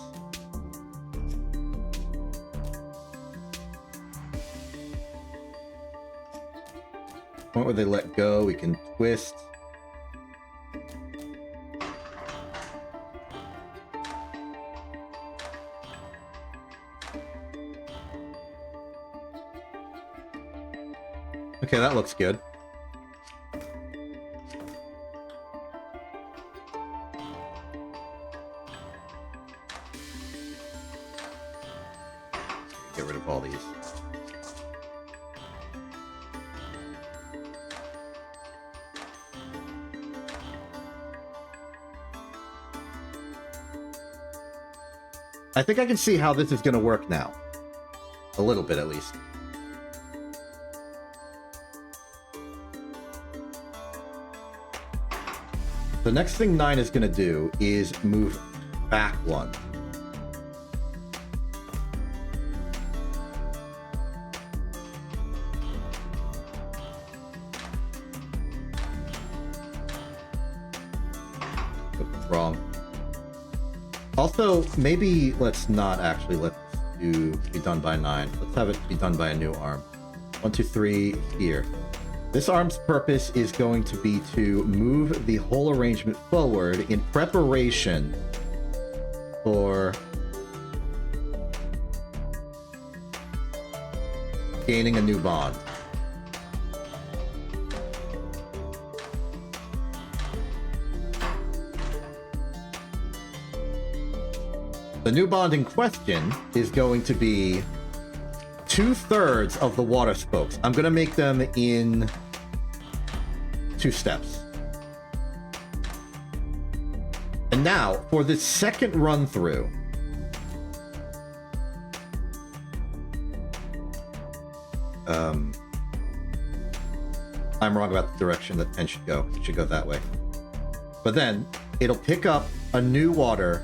A: Point where they let go, we can twist. Okay, that looks good. get rid of all these. I think I can see how this is going to work now. A little bit, at least. The next thing 9 is going to do is move back one. Oops, wrong. Also, maybe let's not actually let this be done by 9. Let's have it be done by a new arm. 1, 2, 3, here. This arm's purpose is going to be to move the whole arrangement forward in preparation for gaining a new bond. The new bond in question is going to be 2/3 of the water spokes. I'm going to make them in 2 steps. And now, for the second run through, I'm wrong about the direction that pen should go. It should go that way. But then, it'll pick up a new water,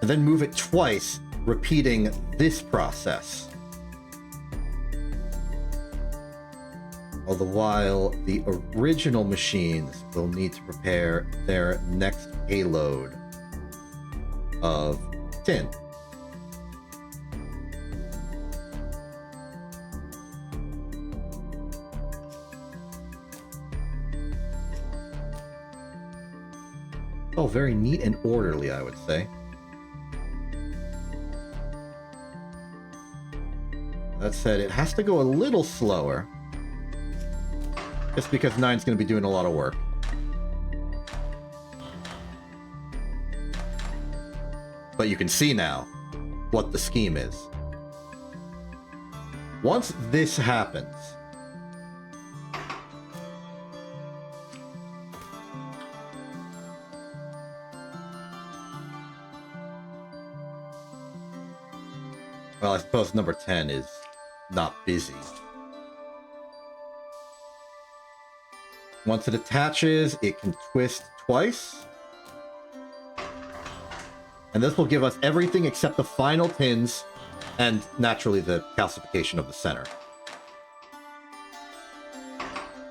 A: and then move it twice, repeating this process. All the while, the original machines will need to prepare their next payload of tin. Oh, very neat and orderly, I would say. That said, it has to go a little slower. Just because 9's going to be doing a lot of work. But you can see now what the scheme is. Once this happens, well, I suppose number 10 is not busy. Once it attaches, it can twist twice. And this will give us everything except the final pins and, naturally, the calcification of the center.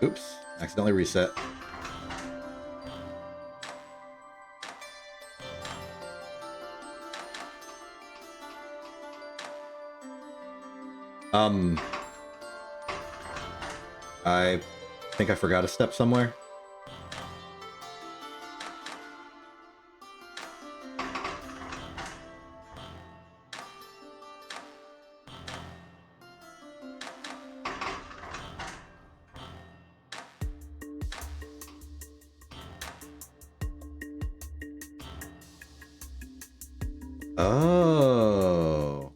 A: Oops, accidentally reset. I think I forgot a step somewhere. Oh.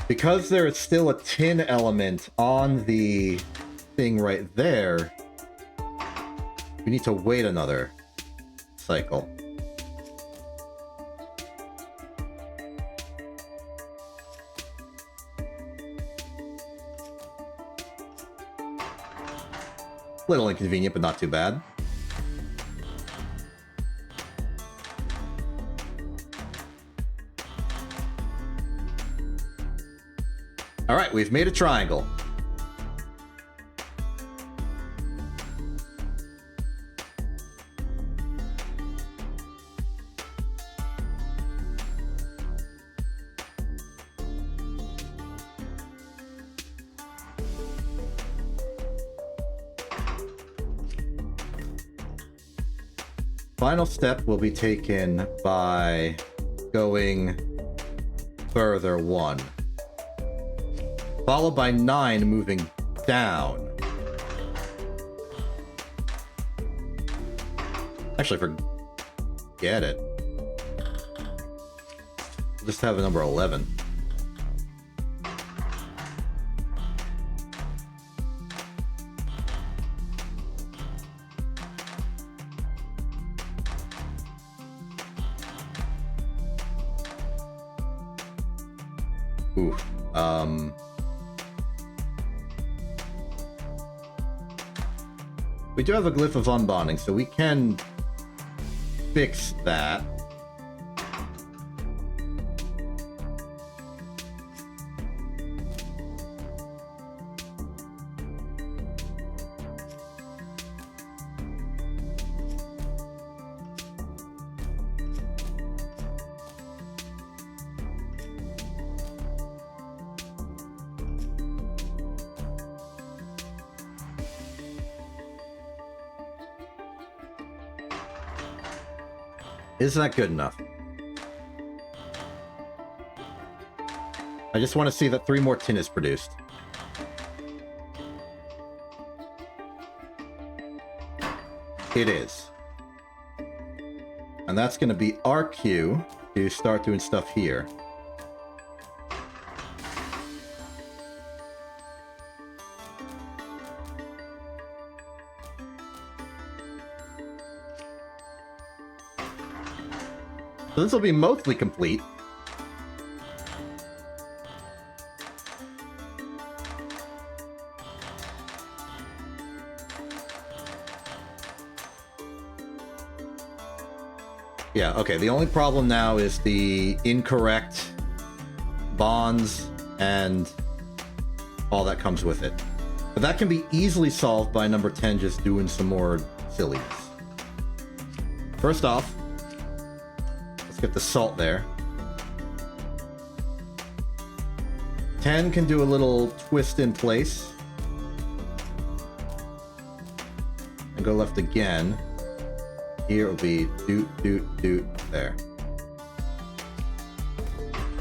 A: Because there is still a tin element on the thing right there, we need to wait another cycle. Little inconvenient, but not too bad. All right, we've made a triangle. Final step will be taken by going further one, followed by 9 moving down. Actually, forget it. Just have a number 11. Ooh. We do have a glyph of unbonding, so we can fix that. Is that good enough? I just want to see that 3 more tin is produced. It is. And that's going to be our cue to start doing stuff here. So this will be mostly complete. Yeah, okay, the only problem now is the incorrect bonds and all that comes with it. But that can be easily solved by number 10 just doing some more silliness. First off, let's get the salt there. 10 can do a little twist in place. And go left again. Here it will be doot, there.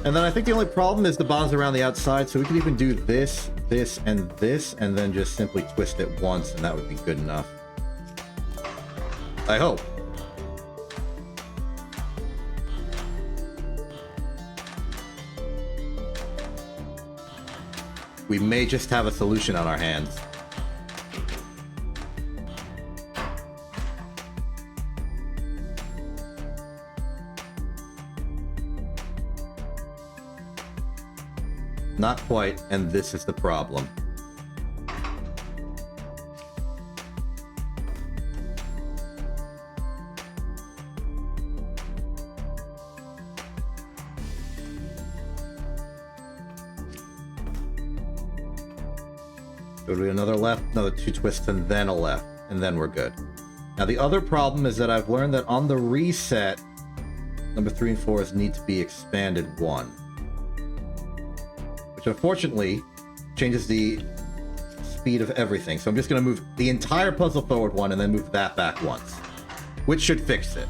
A: And then I think the only problem is the bonds around the outside, so we could even do this, this, and this, and then just simply twist it once, and that would be good enough. I hope. We may just have a solution on our hands. Not quite, and this is the problem. So do another left, another 2 twists, and then a left, and then we're good. Now the other problem is that I've learned that on the reset, number 3 and 4 need to be expanded 1. Which unfortunately changes the speed of everything. So I'm just going to move the entire puzzle forward 1 and then move that back once. Which should fix it.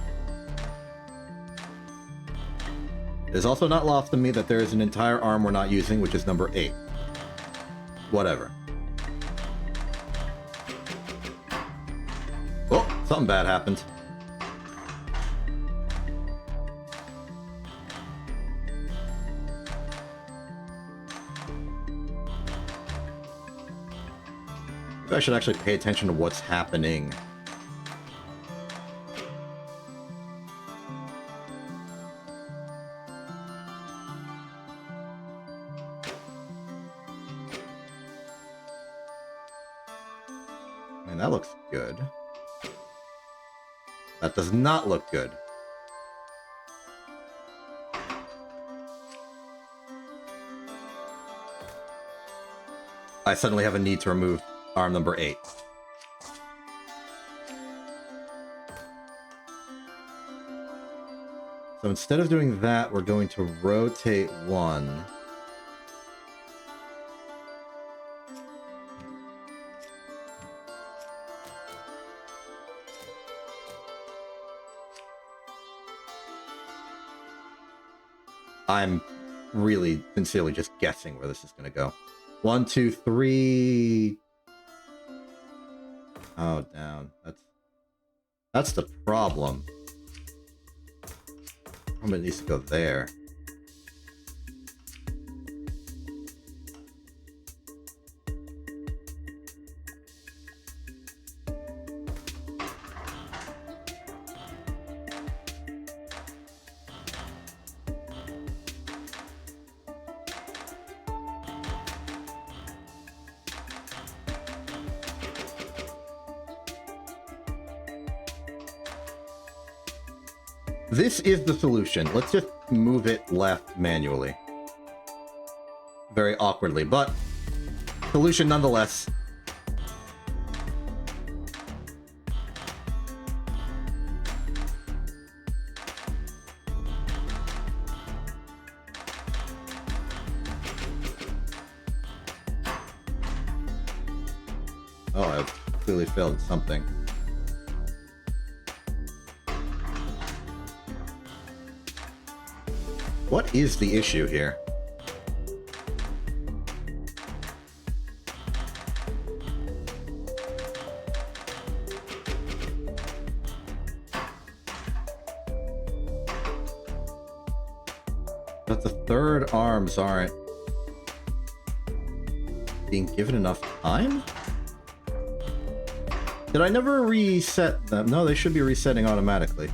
A: It is also not lost to me that there is an entire arm we're not using, which is number 8. Whatever. Oh, something bad happened. I should actually pay attention to what's happening. And that looks good. That does not look good. I suddenly have a need to remove arm number 8. So instead of doing that, we're going to rotate 1. I'm really sincerely just guessing where this is going to go. 1, 2, 3... Oh, down. That's the problem. It needs to go there. This is the solution. Let's just move it left manually. Very awkwardly, but solution nonetheless. Oh, I've clearly failed something. What is the issue here? But the third arms aren't being given enough time? Did I never reset them? No, they should be resetting automatically.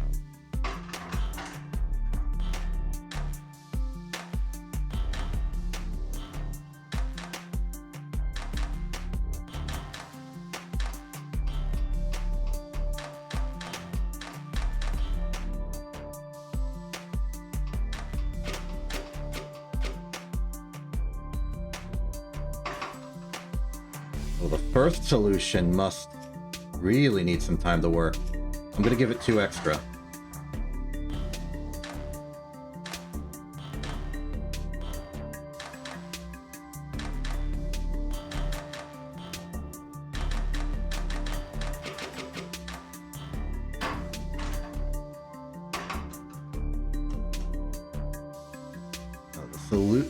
A: Well, the first solution must really need some time to work. I'm gonna give it 2 extra.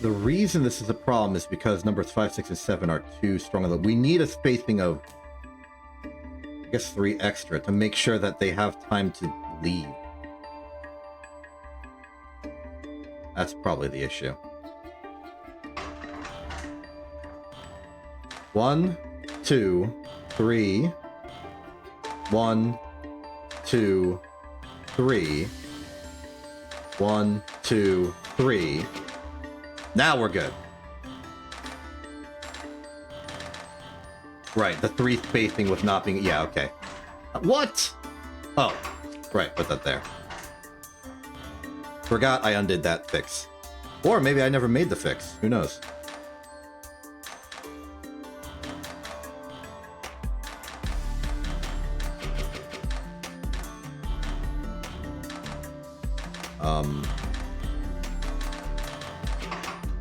A: The reason this is a problem is because numbers 5, 6, and 7 are too strong. We need a spacing of, I guess, 3 extra to make sure that they have time to leave. That's probably the issue. 1, 2, 3. 1, 2, 3. 1, 2, 3. Now we're good. Right, the 3 spacing with not being... Yeah, okay. What? Oh, right, put that there. Forgot I undid that fix. Or maybe I never made the fix. Who knows?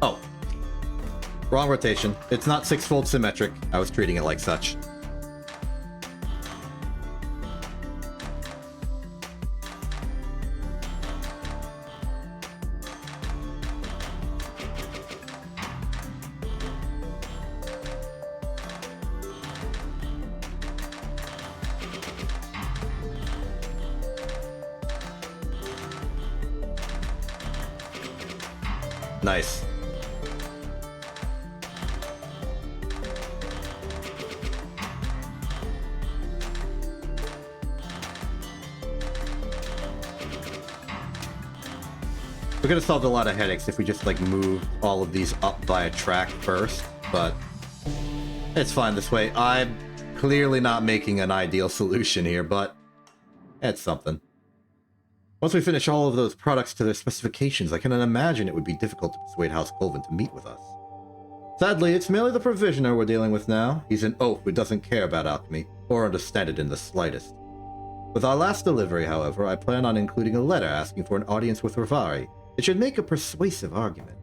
A: Oh. Wrong rotation. It's not 6-fold symmetric. I was treating it like such. Nice. We could have solved a lot of headaches if we just, like, moved all of these up by a track first, but it's fine this way. I'm clearly not making an ideal solution here, but it's something. Once we finish all of those products to their specifications, I can imagine it would be difficult to persuade House Colvin to meet with us. Sadly, it's merely the provisioner we're dealing with now. He's an oaf who doesn't care about alchemy, or understand it in the slightest. With our last delivery, however, I plan on including a letter asking for an audience with Rivari. It should make a persuasive argument.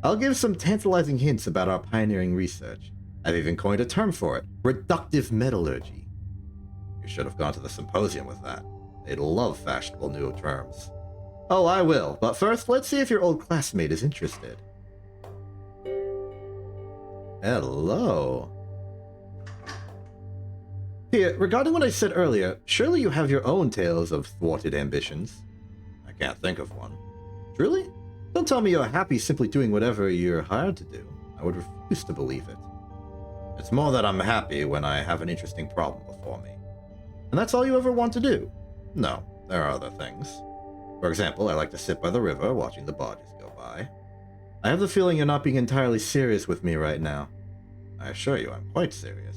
A: I'll give some tantalizing hints about our pioneering research. I've even coined a term for it, reductive metallurgy. You should have gone to the symposium with that. They'd love fashionable new terms. Oh, I will, but first, let's see if your old classmate is interested. Hello. Here, regarding what I said earlier, surely you have your own tales of thwarted ambitions. I can't think of one. Truly? Don't tell me you're happy simply doing whatever you're hired to do. I would refuse to believe it. It's more that I'm happy when I have an interesting problem before me. And that's all you ever want to do? No, there are other things. For example, I like to sit by the river watching the barges go by. I have the feeling you're not being entirely serious with me right now. I assure you I'm quite serious.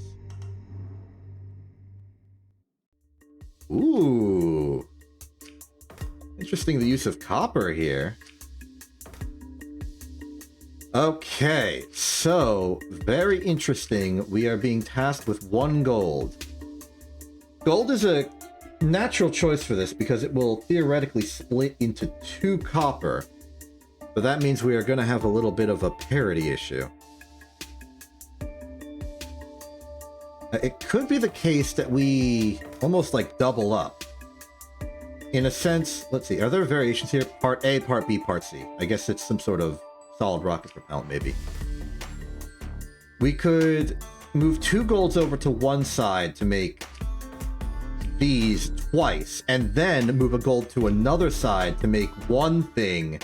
A: Ooh. Interesting, the use of copper here. Okay, so, very interesting. We are being tasked with 1 gold. Gold is a natural choice for this because it will theoretically split into 2 copper. But that means we are going to have a little bit of a parity issue. It could be the case that we almost like double up. In a sense, let's see, are there variations here? Part A, Part B, Part C. I guess it's some sort of solid rocket propellant, maybe. We could move 2 golds over to one side to make these twice, and then move a gold to another side to make one thing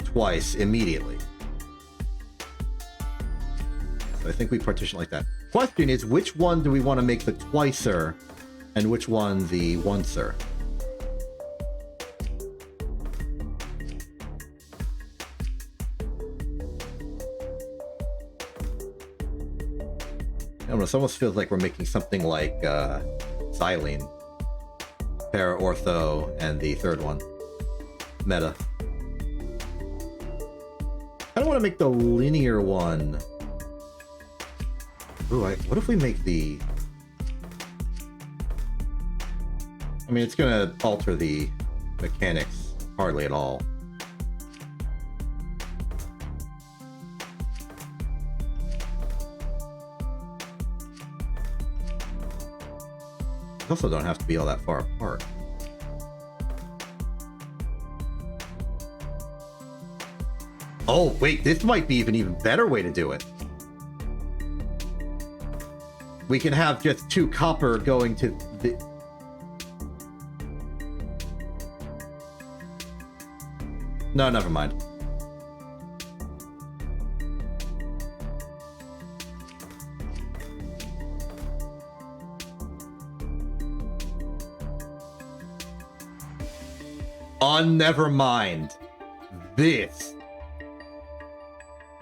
A: twice immediately. So I think we partition like that. Question is, which one do we want to make the twicer, and which one the oncer? I don't know, it almost feels like we're making something like xylene, para ortho, and the third one, meta. I don't want to make the linear one. Ooh, what if we make the... I mean, it's gonna alter the mechanics hardly at all. They also don't have to be all that far apart. Oh, wait, this might be an even better way to do it. We can have just 2 copper going to the... No, never mind. Never mind. This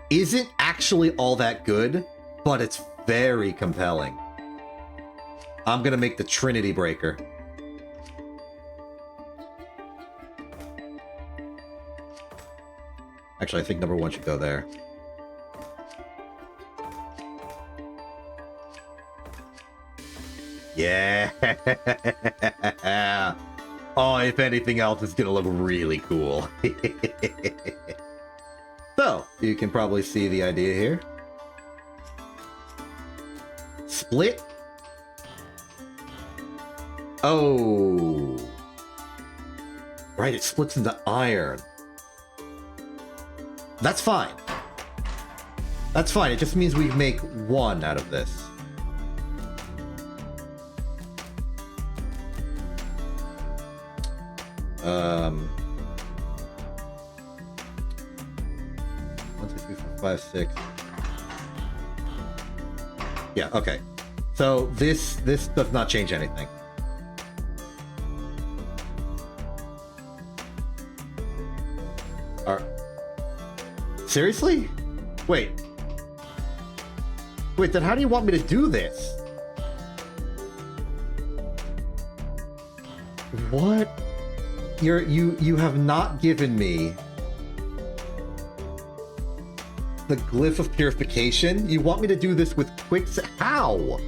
A: isn't actually all that good, but it's very compelling. I'm gonna make the Trinity Breaker. Actually, I think number 1 should go there. Yeah. Oh, if anything else, it's gonna look really cool. So, you can probably see the idea here. Split. Oh. Right, it splits into iron. That's fine. That's fine, it just means we make 1 out of this. One, two, three, four, 5, 6. Yeah, okay. So this does not change anything. Seriously? Wait, then how do you want me to do this? What? You have not given me the glyph of purification? You want me to do this with how?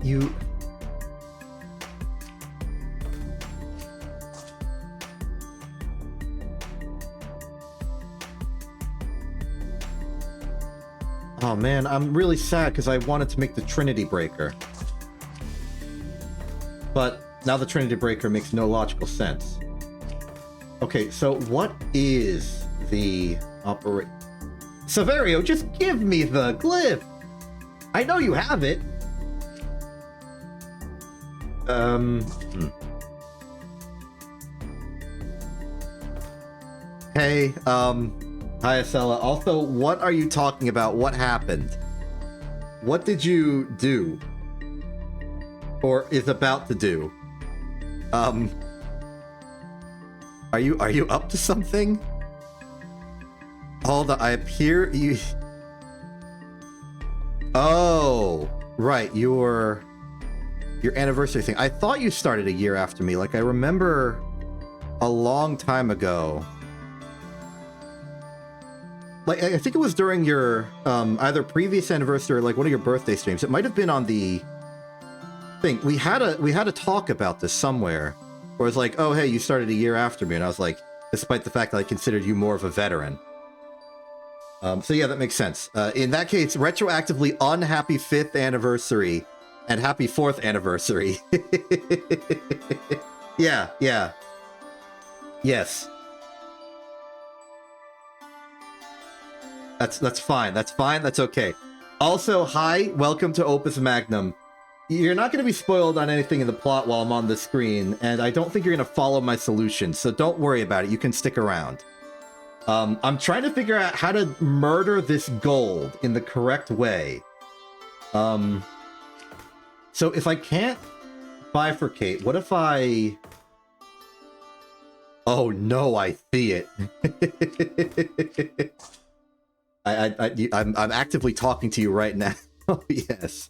A: You... Oh man, I'm really sad because I wanted to make the Trinity Breaker. But now the Trinity Breaker makes no logical sense. Okay, so what is the operate? Severio, just give me the glyph! I know you have it! Hey, hi, Acela. Also, what are you talking about? What happened? What did you do? Or is about to do? Are you up to something? Hold on, I appear you... Oh, right, your anniversary thing. I thought you started a year after me. Like, I remember a long time ago. Like, I think it was during your, either previous anniversary or, like, one of your birthday streams. It might have been on the thing. We had a talk about this somewhere. Where it's like, oh, hey, you started a year after me. And I was like, despite the fact that I considered you more of a veteran. So yeah, that makes sense. In that case, retroactively unhappy 5th anniversary and happy 4th anniversary. Yeah. Yes. That's fine. That's okay. Also, hi, welcome to Opus Magnum. You're not going to be spoiled on anything in the plot while I'm on the screen, and I don't think you're going to follow my solution, so don't worry about it. You can stick around. I'm trying to figure out how to murder this gold in the correct way. So if I can't bifurcate, what if I... Oh no, I see it. I'm actively talking to you right now. Oh yes.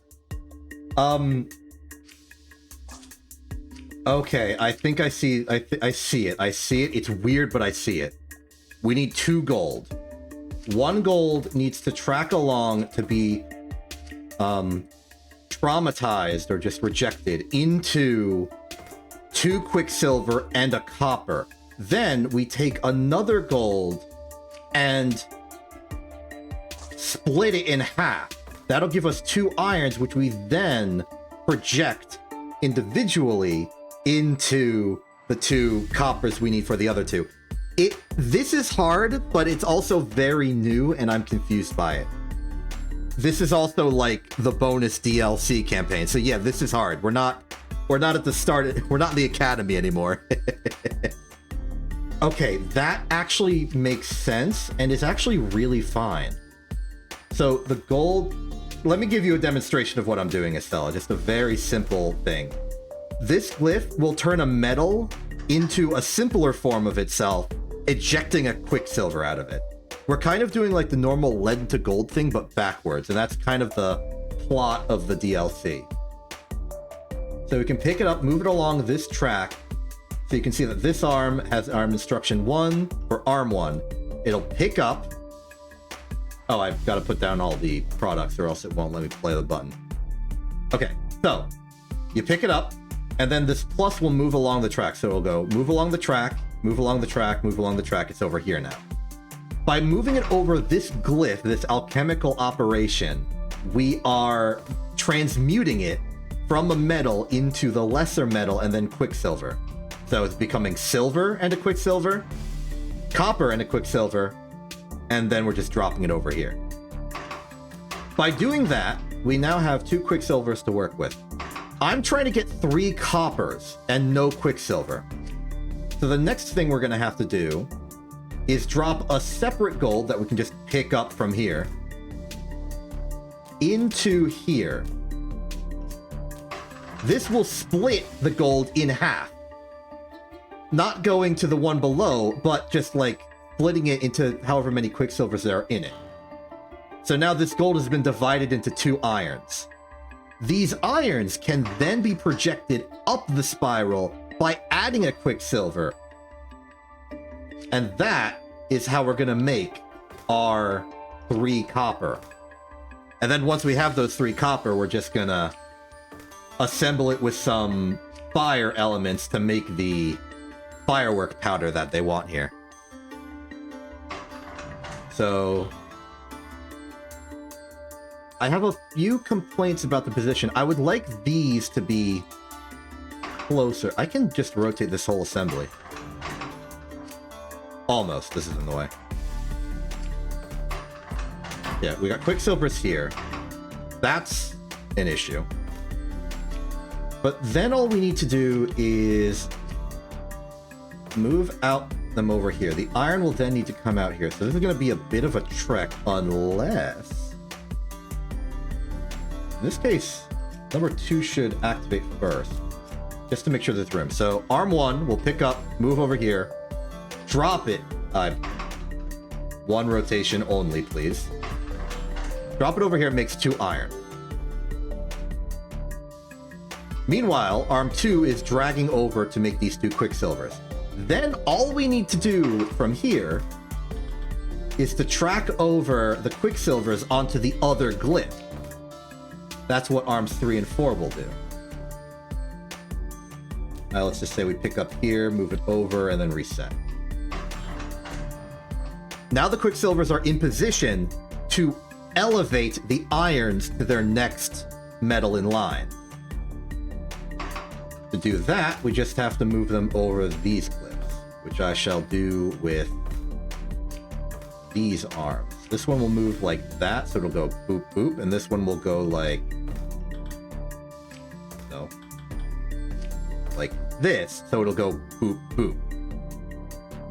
A: Okay, I think I see I see it. It's weird, but I see it. We need 2 gold. 1 gold needs to track along to be traumatized or just rejected into 2 quicksilver and a copper. Then we take another gold and split it in half. That'll give us 2 irons, which we then project individually into the 2 coppers we need for the other 2. This is hard, but it's also very new, and I'm confused by it. This is also like the bonus DLC campaign, so yeah, this is hard. We're not at the start. We're not in the academy anymore. Okay, that actually makes sense, and is actually really fine. So the gold... Let me give you a demonstration of what I'm doing, Estella. Just a very simple thing. This glyph will turn a metal into a simpler form of itself, ejecting a quicksilver out of it. We're kind of doing like the normal lead to gold thing, but backwards, and that's kind of the plot of the DLC. So we can pick it up, move it along this track, so you can see that this arm has arm instruction 1 for arm 1. It'll pick up... Oh, I've got to put down all the products or else it won't let me play the button. Okay, so you pick it up, and then this plus will move along the track. So it'll go move along the track, move along the track, move along the track. It's over here now. By moving it over this glyph, this alchemical operation, we are transmuting it from a metal into the lesser metal and then quicksilver. So it's becoming silver and a quicksilver, copper and a quicksilver, and then we're just dropping it over here. By doing that, we now have 2 quicksilvers to work with. I'm trying to get 3 coppers and no quicksilver. So the next thing we're going to have to do is drop a separate gold that we can just pick up from here into here. This will split the gold in half. Not going to the one below, but just like splitting it into however many quicksilvers there are in it. So now this gold has been divided into 2 irons. These irons can then be projected up the spiral by adding a quicksilver. And that is how we're going to make our 3 copper. And then once we have those 3 copper, we're just going to assemble it with some fire elements to make the firework powder that they want here. So I have a few complaints about the position. I would like these to be closer. I can just rotate this whole assembly. Almost. This is in the way. Yeah, we got Quicksilvers here. That's an issue. But then all we need to do is move out them over here. The iron will then need to come out here. So this is going to be a bit of a trek unless... In this case, number 2 should activate first. Just to make sure there's room. So arm 1 will pick up, move over here, drop it. 1 rotation only, please. Drop it over here, it makes 2 iron. Meanwhile, arm 2 is dragging over to make these 2 Quicksilvers. Then all we need to do from here is to track over the Quicksilvers onto the other glyph. That's what arms 3 and 4 will do. Now let's just say we pick up here, move it over, and then reset. Now the Quicksilvers are in position to elevate the irons to their next metal in line. To do that, we just have to move them over these clips, which I shall do with these arms. This one will move like that, so it'll go boop boop, and this one will go like... no. Like this, so it'll go boop boop.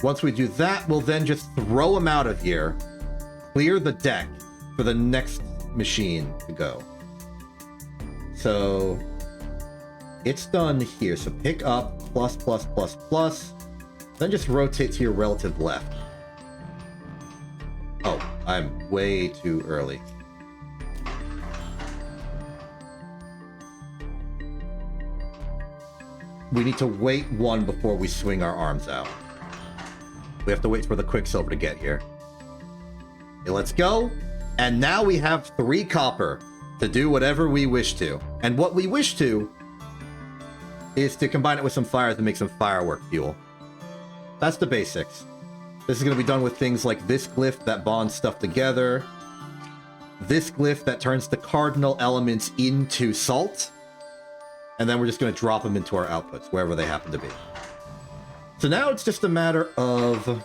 A: Once we do that, we'll then just throw them out of here, clear the deck for the next machine to go. So... it's done here, so pick up, plus, plus, plus, plus, then just rotate to your relative left. Oh, I'm way too early. We need to wait 1 before we swing our arms out. We have to wait for the Quicksilver to get here. Okay, let's go. And now we have 3 copper to do whatever we wish to. And what we wish to is to combine it with some fire to make some firework fuel. That's the basics. This is going to be done with things like this glyph that bonds stuff together, this glyph that turns the cardinal elements into salt, and then we're just going to drop them into our outputs, wherever they happen to be. So now it's just a matter of...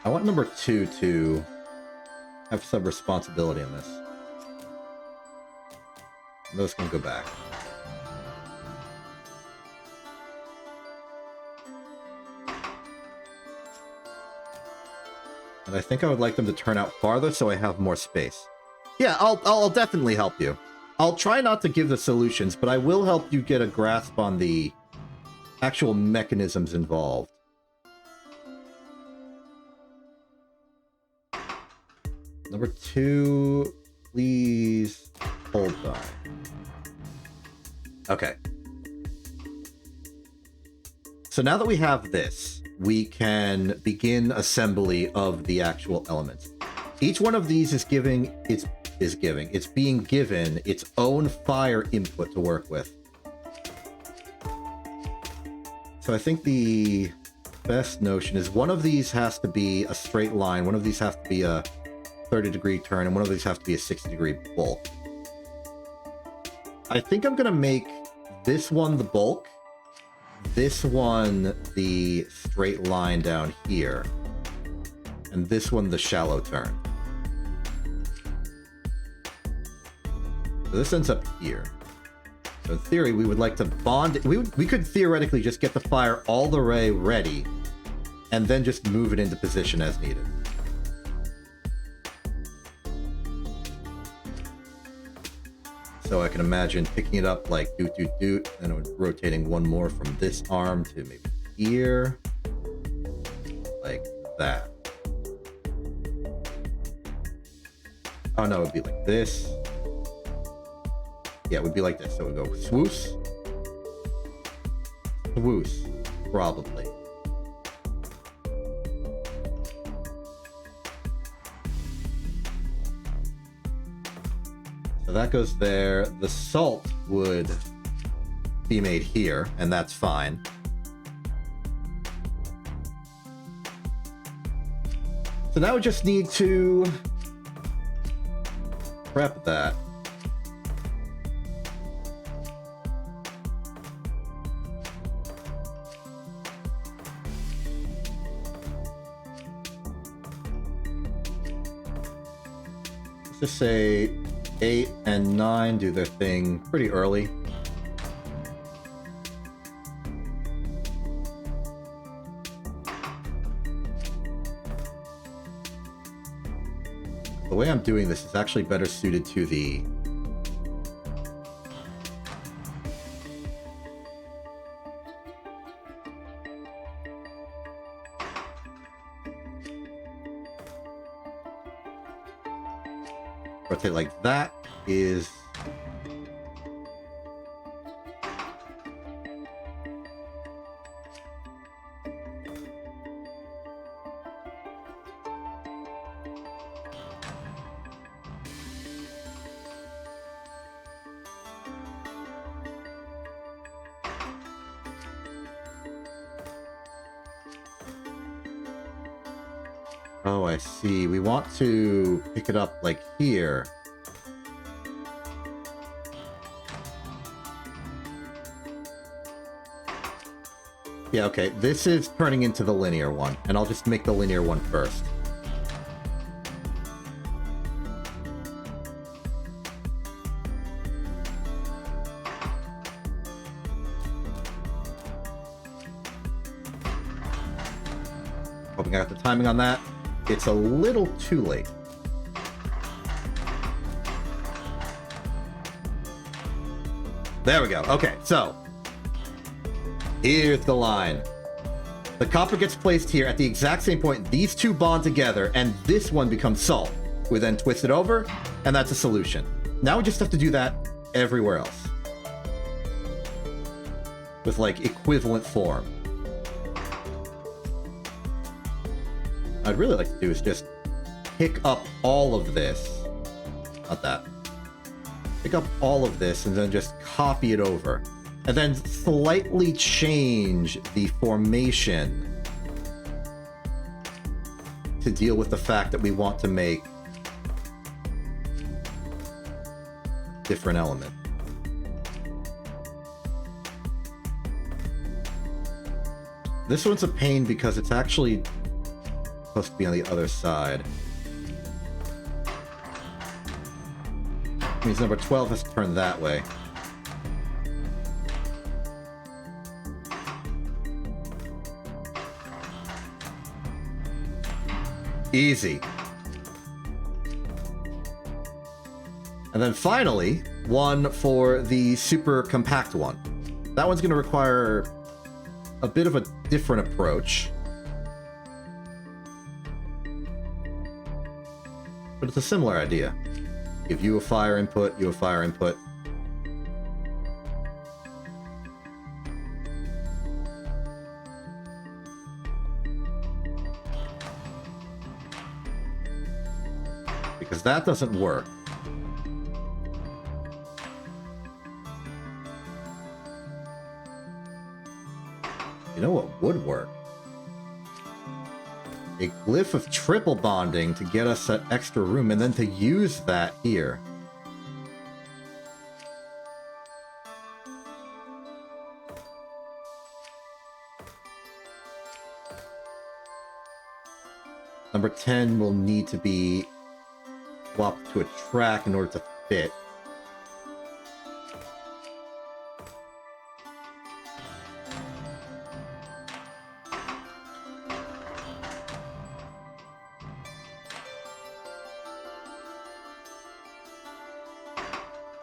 A: I want number 2 to have some responsibility in this. And those can go back. And I think I would like them to turn out farther so I have more space. Yeah, I'll definitely help you. I'll try not to give the solutions, but I will help you get a grasp on the actual mechanisms involved. Number 2, please hold by. Okay. So now that we have this, we can begin assembly of the actual elements. Each one of these is being given its own fire input to work with. So I think the best notion is one of these has to be a straight line, one of these has to be a 30-degree turn, and one of these have to be a 60-degree bulk. I think I'm gonna make this one the bulk, this one the straight line down here, and this one the shallow turn. So this ends up here. So in theory, we would like to bond it. We could theoretically just get the fire all the way ready, and then just move it into position as needed. So I can imagine picking it up like doot doot doot, and rotating 1 more from this arm to maybe here, like that. Oh no, it would be like this. Yeah, it would be like this. So it would go swoosh, swoosh, probably. So that goes there. The salt would be made here, and that's fine. So now we just need to prep that. Let's just say 8 and 9 do their thing pretty early. The way I'm doing this is actually better suited to the rotate like that is oh, I see. We want to pick it up like here. Yeah, okay. This is turning into the linear one, and I'll just make the linear one first. Hoping I got the timing on that. It's a little too late. There we go. Okay, so here's the line. The copper gets placed here at the exact same point. These two bond together, and this one becomes salt. We then twist it over, and that's a solution. Now we just have to do that everywhere else. With, like, equivalent form. What I'd really like to do is just pick up all of this. Not that. Pick up all of this and then just copy it over. And then slightly change the formation to deal with the fact that we want to make different element. This one's a pain because it's actually supposed to be on the other side. It means number 12 has to turn that way. Easy. And then finally, one for the super compact one. That one's going to require a bit of a different approach. But it's a similar idea. Give you a fire input, you a fire input. Because that doesn't work. You know what would work? A glyph of triple bonding to get us that extra room, and then to use that here. Number 10 will need to be swapped to a track in order to fit.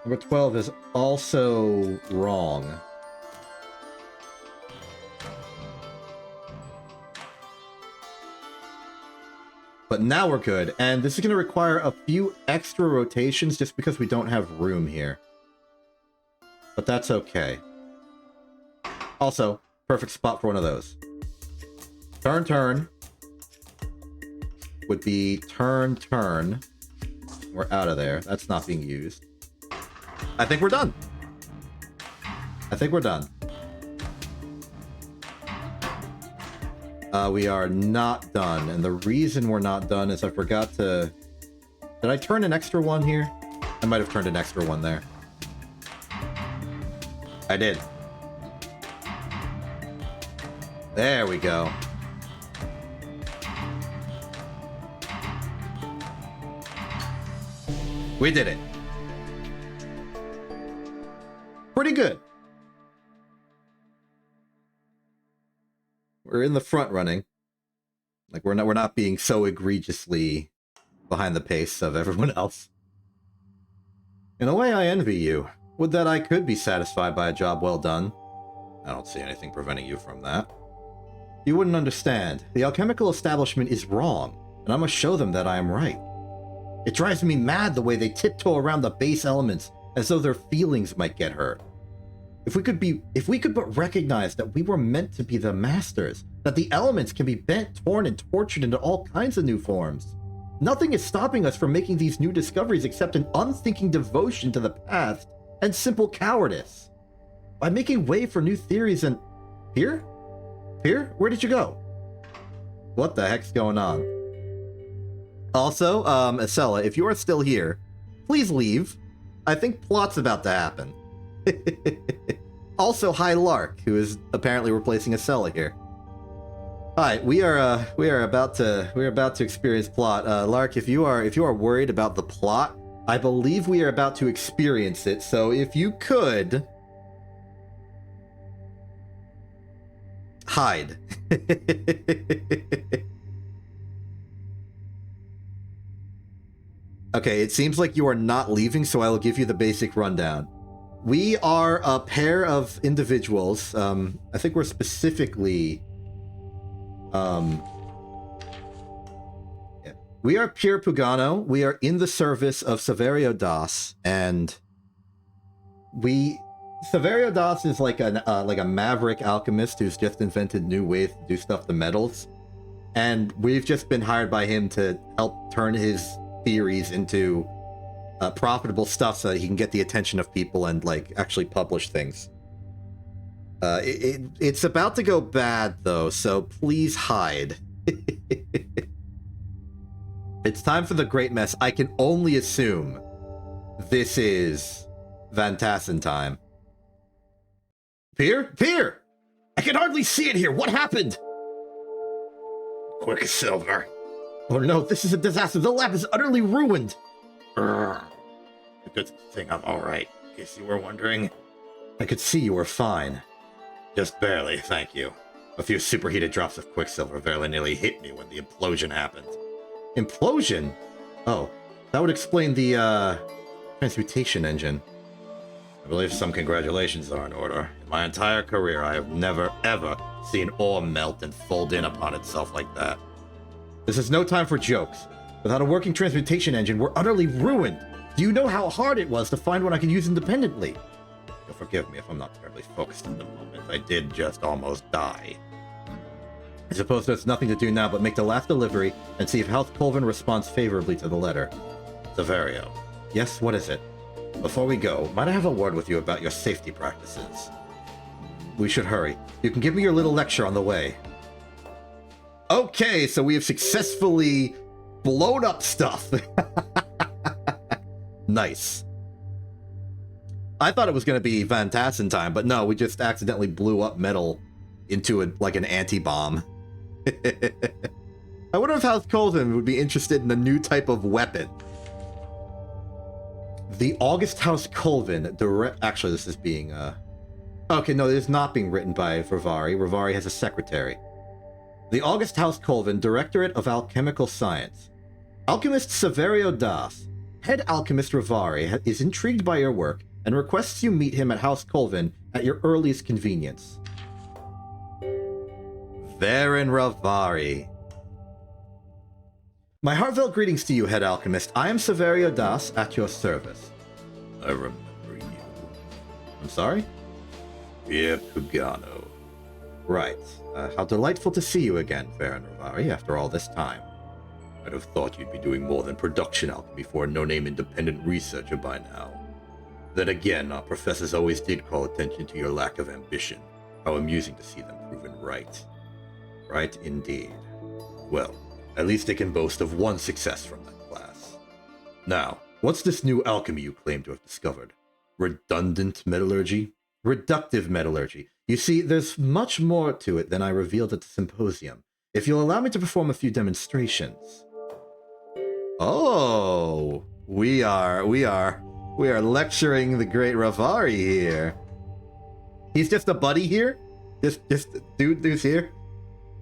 A: Number 12 is also wrong. But now we're good, and this is going to require a few extra rotations just because we don't have room here. But that's okay. Also, perfect spot for one of those. Turn, turn. Would be turn, turn. We're out of there. That's not being used. I think we're done. I think we're done. We are not done, and the reason we're not done is I forgot to... Did I turn an extra one here? I might have turned an extra one there. I did. There we go. We did it. Pretty good. We're in the front running. Like we're not being so egregiously behind the pace of everyone else. In a way, I envy you. Would that I could be satisfied by a job well done. I don't see anything preventing you from that. You wouldn't understand. The alchemical establishment is wrong, and I must show them that I am right. It drives me mad the way they tiptoe around the base elements as though their feelings might get hurt. If we could but recognize that we were meant to be the masters, that the elements can be bent, torn, and tortured into all kinds of new forms. Nothing is stopping us from making these new discoveries except an unthinking devotion to the past and simple cowardice. By making way for new theories and... Here? Here? Where did you go? What the heck's going on? Also, Acela, if you are still here, please leave. I think plot's about to happen. Also, hi Lark, who is apparently replacing Acela here. Hi, we are about to experience plot. Lark, if you are worried about the plot, I believe we are about to experience it. So if you could hide. Okay, it seems like you are not leaving, so I will give you the basic rundown. We are a pair of individuals. I think we're specifically... yeah. We are Pure Pugano. We are in the service of Saverio Das, and Saverio Das is like a maverick alchemist who's just invented new ways to do stuff to metals, and we've just been hired by him to help turn his theories into profitable stuff so that he can get the attention of people and like actually publish things. It's about to go bad though, so please hide. It's time for the great mess. I can only assume this is Van Tassen time. Pier! I can hardly see it here. What happened? Quicksilver. Oh no, this is a disaster. The lab is utterly ruined. A good thing I'm alright, in case you were wondering. I could see you were fine. Just barely, thank you. A few superheated drops of Quicksilver very nearly hit me when the implosion happened. Implosion? Oh, that would explain the, transmutation engine. I believe some congratulations are in order. In my entire career, I have never, ever seen ore melt and fold in upon itself like that. This is no time for jokes. Without a working transmutation engine, we're utterly ruined. Do you know how hard it was to find one I could use independently? You'll forgive me if I'm not terribly focused at the moment. I did just almost die. I suppose there's nothing to do now but make the last delivery and see if House Colvin responds favorably to the letter. Saverio. Yes, what is it? Before we go, might I have a word with you about your safety practices? We should hurry. You can give me your little lecture on the way. Okay, so we have successfully blown up stuff. Nice. I thought it was going to be Van Tassen time, but no, we just accidentally blew up metal into an anti-bomb. I wonder if House Colvin would be interested in a new type of weapon. The August House Colvin actually, this is being okay, no, it is not being written by Rivari. Rivari has a secretary. The August House Colvin, Directorate of Alchemical Science. Alchemist Saverio Das, head alchemist Rivari, is intrigued by your work and requests you meet him at House Colvin at your earliest convenience. Varen Rivari. My heartfelt greetings to you, head alchemist. I am Saverio Das, at your service. I remember you. I'm sorry? Pierre Pugano. Right. How delightful to see you again, Varen Rivari, after all this time. I'd have thought you'd be doing more than production alchemy for a no-name independent researcher by now. Then again, our professors always did call attention to your lack of ambition. How amusing to see them proven right. Right indeed. Well, at least they can boast of one success from that class. Now, what's this new alchemy you claim to have discovered? Redundant metallurgy? Reductive metallurgy. You see, there's much more to it than I revealed at the symposium. If you'll allow me to perform a few demonstrations. Oh, we are lecturing the great Ravari here. He's just a buddy here? Just dude who's here?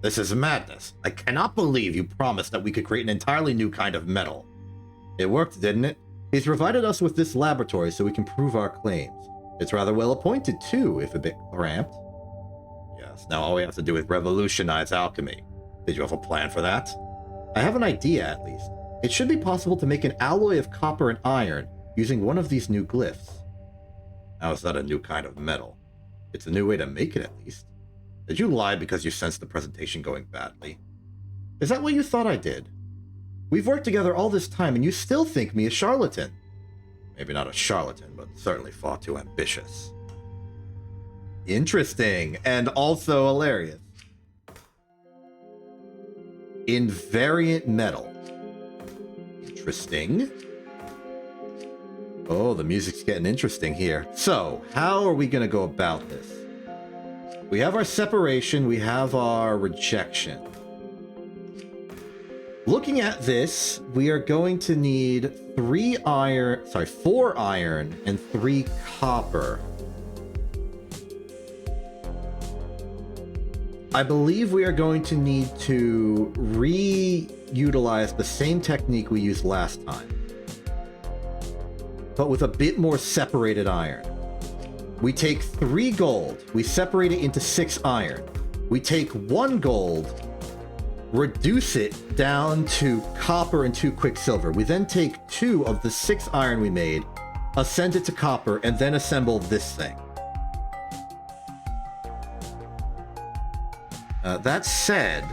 A: This is madness. I cannot believe you promised that we could create an entirely new kind of metal. It worked, didn't it? He's provided us with this laboratory so we can prove our claims. It's rather well appointed too, if a bit cramped. Yes, now all we have to do is revolutionize alchemy. Did you have a plan for that? I have an idea, at least. It should be possible to make an alloy of copper and iron using one of these new glyphs. How is that a new kind of metal? It's a new way to make it, at least. Did you lie because you sensed the presentation going badly? Is that what you thought I did? We've worked together all this time and you still think me a charlatan. Maybe not a charlatan, but certainly far too ambitious. Interesting, and also hilarious. Invariant metal. Interesting. Oh, the music's getting interesting here. So, how are we going to go about this? We have our separation, we have our rejection. Looking at this, we are going to need 4 iron and 3 copper. I believe we are going to need to reutilize the same technique we used last time, but with a bit more separated iron. We take 3 gold, we separate it into 6 iron. We take 1 gold, reduce it down to copper and 2 quicksilver. We then take 2 of the 6 iron we made, ascend it to copper, and then assemble this thing. That said,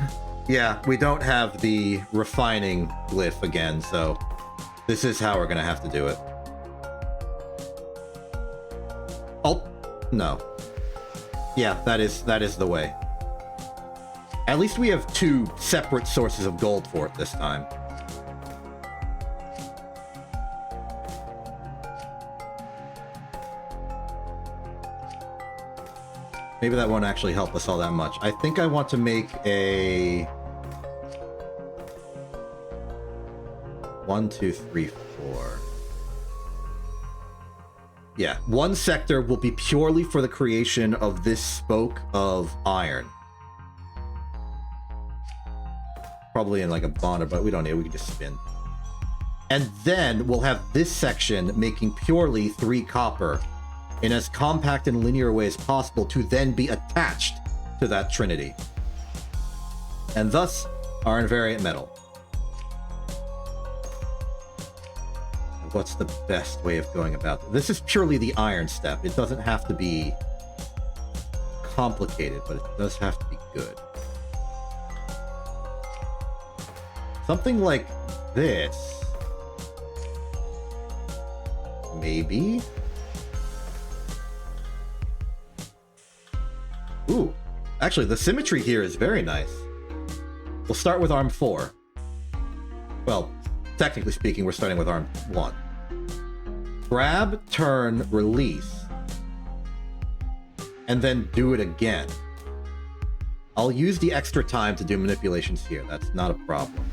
A: yeah, we don't have the refining glyph again, so this is how we're gonna have to do it. Oh, no. Yeah, that is the way. At least we have 2 separate sources of gold for it this time. Maybe that won't actually help us all that much. I think I want to make a 1, 2, 3, 4. Yeah, 1 sector will be purely for the creation of this spoke of iron. Probably in like a bonder, but we don't need it. We can just spin. And then we'll have this section making purely 3 copper in as compact and linear a way as possible to then be attached to that trinity. And thus, our invariant metal. What's the best way of going about this? This is purely the iron step. It doesn't have to be complicated, but it does have to be good. Something like this. Maybe? Ooh, actually, the symmetry here is very nice. We'll start with arm 4. Well, technically speaking, we're starting with arm 1. Grab, turn, release, and then do it again. I'll use the extra time to do manipulations here. That's not a problem.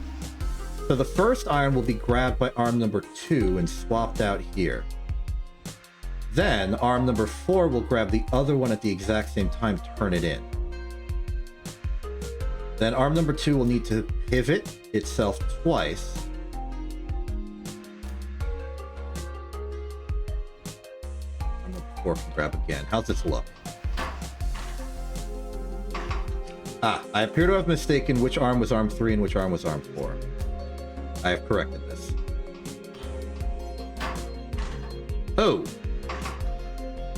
A: So the first iron will be grabbed by arm number 2 and swapped out here. Then arm number 4 will grab the other one at the exact same time, turn it in. Then arm number 2 will need to pivot itself twice. Arm number 4 can grab again. How's this look? Ah, I appear to have mistaken which arm was arm 3 and which arm was arm 4. I have corrected this. Oh!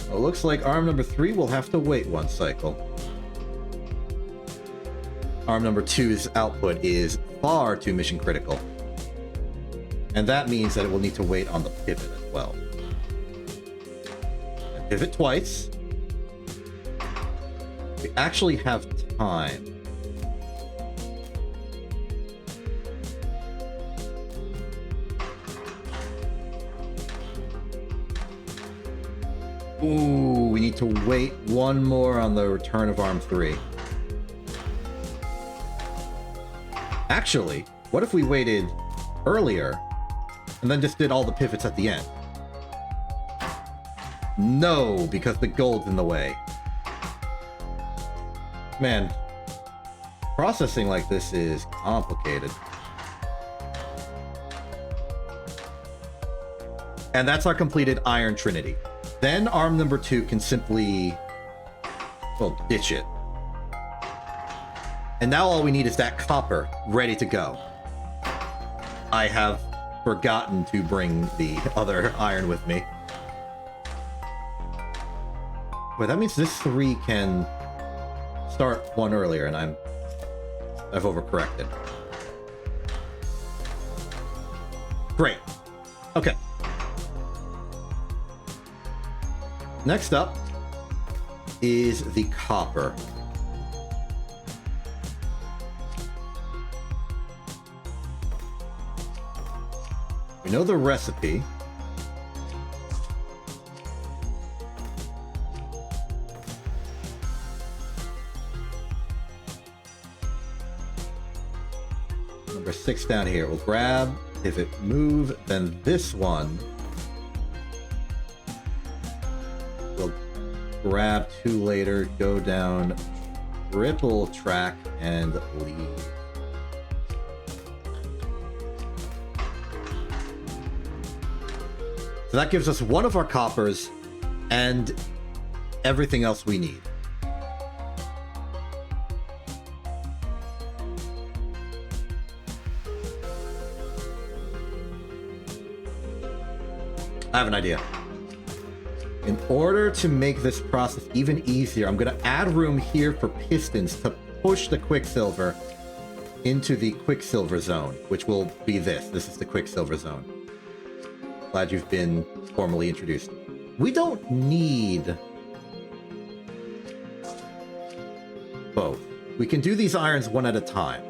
A: Well, looks like arm number 3 will have to wait 1 cycle. Arm number 2's output is far too mission critical. And that means that it will need to wait on the pivot as well. And pivot twice. We actually have time. Ooh, we need to wait one more on the return of Arm 3. Actually, what if we waited earlier and then just did all the pivots at the end? No, because the gold's in the way. Man, processing like this is complicated. And that's our completed Iron Trinity. Then arm number 2 can simply, well, ditch it. And now all we need is that copper ready to go. I have forgotten to bring the other iron with me. Wait, that means this 3 can start one earlier, and I've overcorrected. Great. Okay. Next up is the copper. We know the recipe. Number 6 down here. We'll grab, pivot, move, then this one. We'll grab 2 later, go down, triple track, and leave. So that gives us one of our coppers and everything else we need. I have an idea. In order to make this process even easier, I'm going to add room here for pistons to push the Quicksilver into the Quicksilver zone, which will be this. This is the Quicksilver zone. Glad you've been formally introduced. We don't need both. We can do these irons one at a time.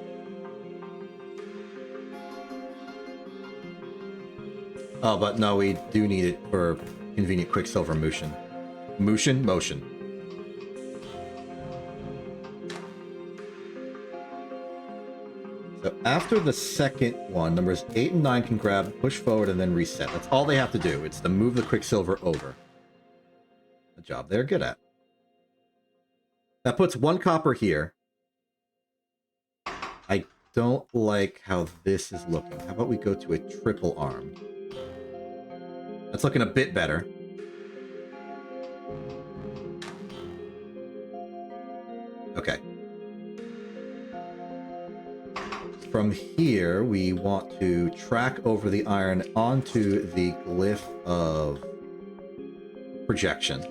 A: Oh, but no, we do need it for convenient Quicksilver motion. Motion. So after the second one, numbers 8 and 9 can grab, push forward, and then reset. That's all they have to do. It's to move the Quicksilver over. A job they're good at. That puts 1 copper here. I don't like how this is looking. How about we go to a triple arm? That's looking a bit better. Okay. From here, we want to track over the iron onto the glyph of projection.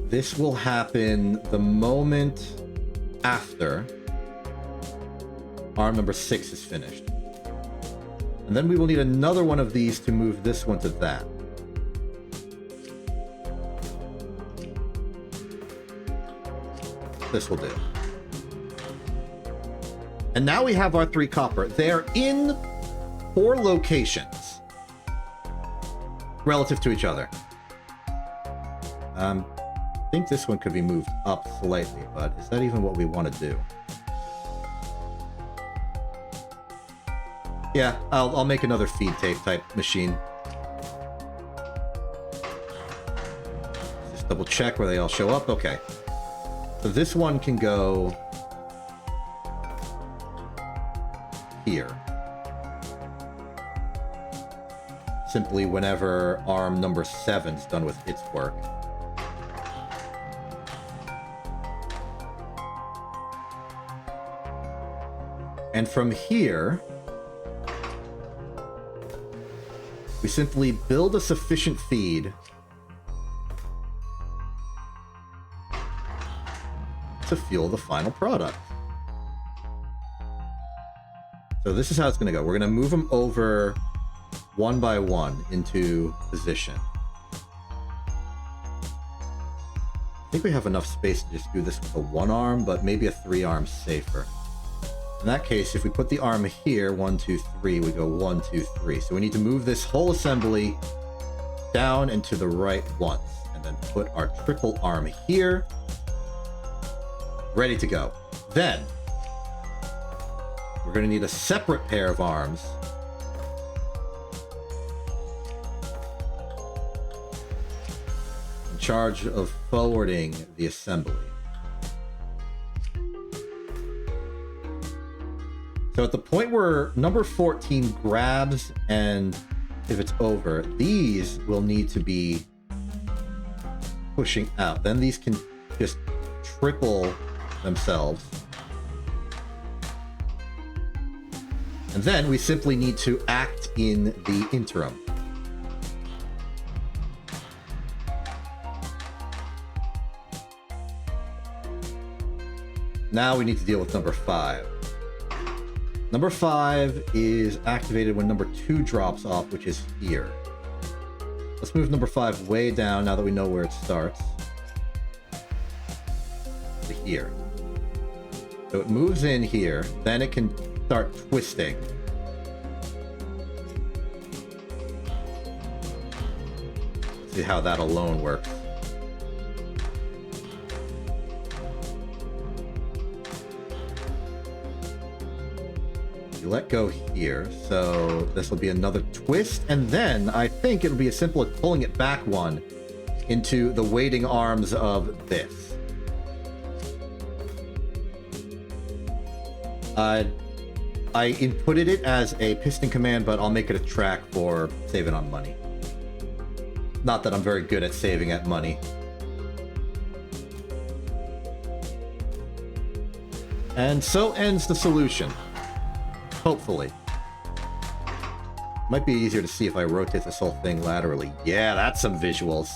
A: This will happen the moment after arm number 6 is finished. And then we will need another one of these to move this one to that. This will do. And now we have our 3 copper. They're in 4 locations relative to each other. I think this one could be moved up slightly, but is that even what we want to do? Yeah, I'll make another feed tape type machine. Just double check where they all show up. Okay. So this one can go here. Simply whenever arm number 7's done with its work. And from here, we simply build a sufficient feed to fuel the final product. So this is how it's going to go. We're going to move them over one by one into position. I think we have enough space to just do this with a 1 arm, but maybe a 3 arm's safer. In that case, if we put the arm here, 1, 2, 3, we go 1, 2, 3. So we need to move this whole assembly down and to the right once, and then put our triple arm here. Ready to go. Then, we're going to need a separate pair of arms. In charge of forwarding the assembly. So at the point where number 14 grabs, and if it's over, these will need to be pushing out. Then these can just triple themselves. And then we simply need to act in the interim. Now we need to deal with number 5. Number 5 is activated when number 2 drops off, which is here. Let's move number 5 way down now that we know where it starts. To here. So it moves in here, then it can start twisting. Let's see how that alone works. Let go here, so this will be another twist, and then I think it'll be as simple as pulling it back one into the waiting arms of this. I inputted it as a piston command, but I'll make it a track for saving on money. Not that I'm very good at saving at money. And so ends the solution. Hopefully. Might be easier to see if I rotate this whole thing laterally. Yeah, that's some visuals.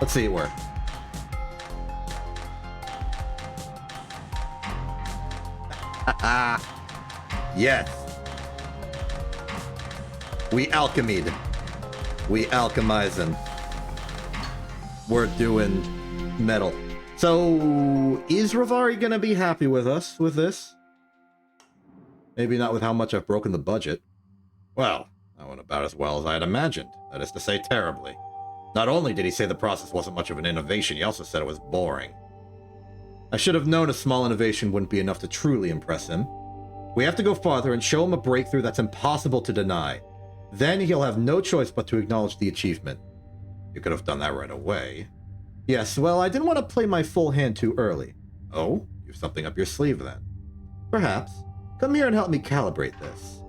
A: Let's see it work. Yes. We alchemied. We alchemizing. We're doing metal. So, is Rivari gonna be happy with us with this? Maybe not with how much I've broken the budget. Well, that went about as well as I had imagined. That is to say, terribly. Not only did he say the process wasn't much of an innovation, he also said it was boring. I should have known a small innovation wouldn't be enough to truly impress him. We have to go farther and show him a breakthrough that's impossible to deny. Then he'll have no choice but to acknowledge the achievement. You could have done that right away. Yes, well, I didn't want to play my full hand too early. Oh? You've something up your sleeve then. Perhaps. Come here and help me calibrate this.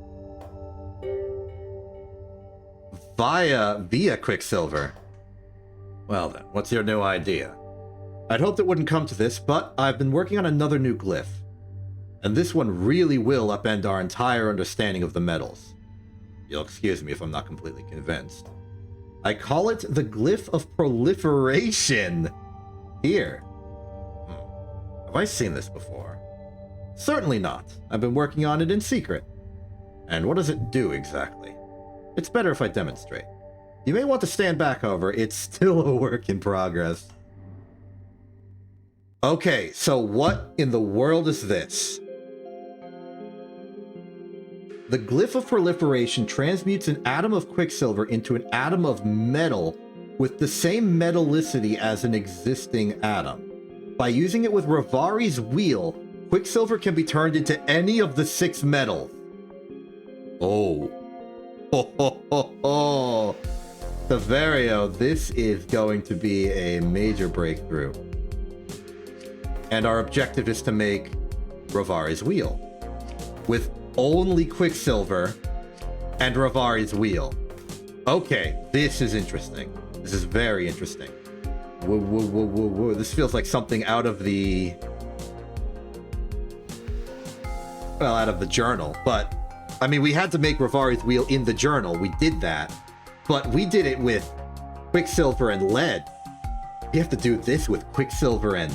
A: Via Quicksilver. Well then, what's your new idea? I'd hoped it wouldn't come to this, but I've been working on another new glyph. And this one really will upend our entire understanding of the metals. You'll excuse me if I'm not completely convinced. I call it the Glyph of Proliferation. Here. Have I seen this before? Certainly not. I've been working on it in secret. And what does it do exactly? It's better if I demonstrate. You may want to stand back, however. It's still a work in progress. Okay, so what in the world is this? The Glyph of Proliferation transmutes an atom of Quicksilver into an atom of metal with the same metallicity as an existing atom. By using it with Rivari's wheel, Quicksilver can be turned into any of the 6 metals. Oh. Ho ho ho ho. Severio, this is going to be a major breakthrough. And our objective is to make Rivari's wheel. With only Quicksilver and Rivari's wheel. Okay, this is interesting. This is very interesting. Whoa, whoa, whoa, whoa, whoa. This feels like something out of the... well, out of the journal, but I mean, we had to make Rivari's wheel in the journal. We did that, but we did it with Quicksilver and lead. We have to do this with Quicksilver and...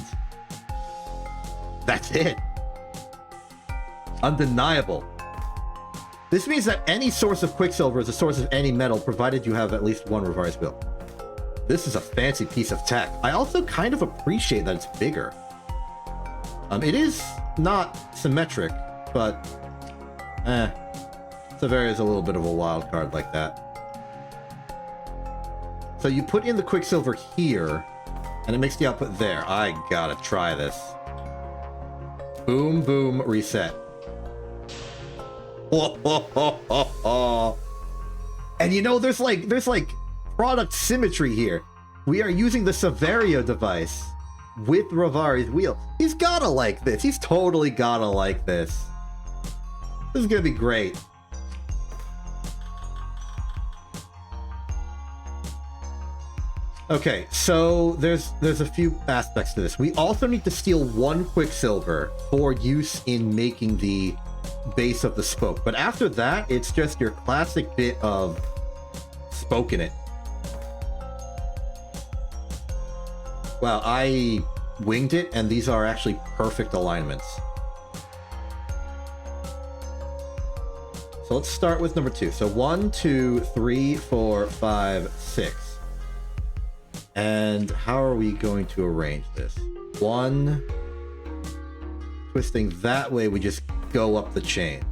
A: that's it. Undeniable. This means that any source of Quicksilver is a source of any metal, provided you have at least one Rivari's wheel. This is a fancy piece of tech. I also kind of appreciate that it's bigger. It is not symmetric, but Severia is a little bit of a wild card like that. So you put in the Quicksilver here, and it makes the output there. I gotta try this. Boom, boom, reset. And you know, there's like product symmetry here. We are using the Severio device with Ravari's wheel. He's gotta like this. He's totally gotta like this. This is gonna be great. Okay, so there's a few aspects to this. We also need to steal one Quicksilver for use in making the base of the spoke. But after that, it's just your classic bit of spoking it. Wow, I winged it, and these are actually perfect alignments. So let's start with number 2. So 1, 2, 3, 4, 5, 6. And how are we going to arrange this? 1, twisting that way, we just go up the chain.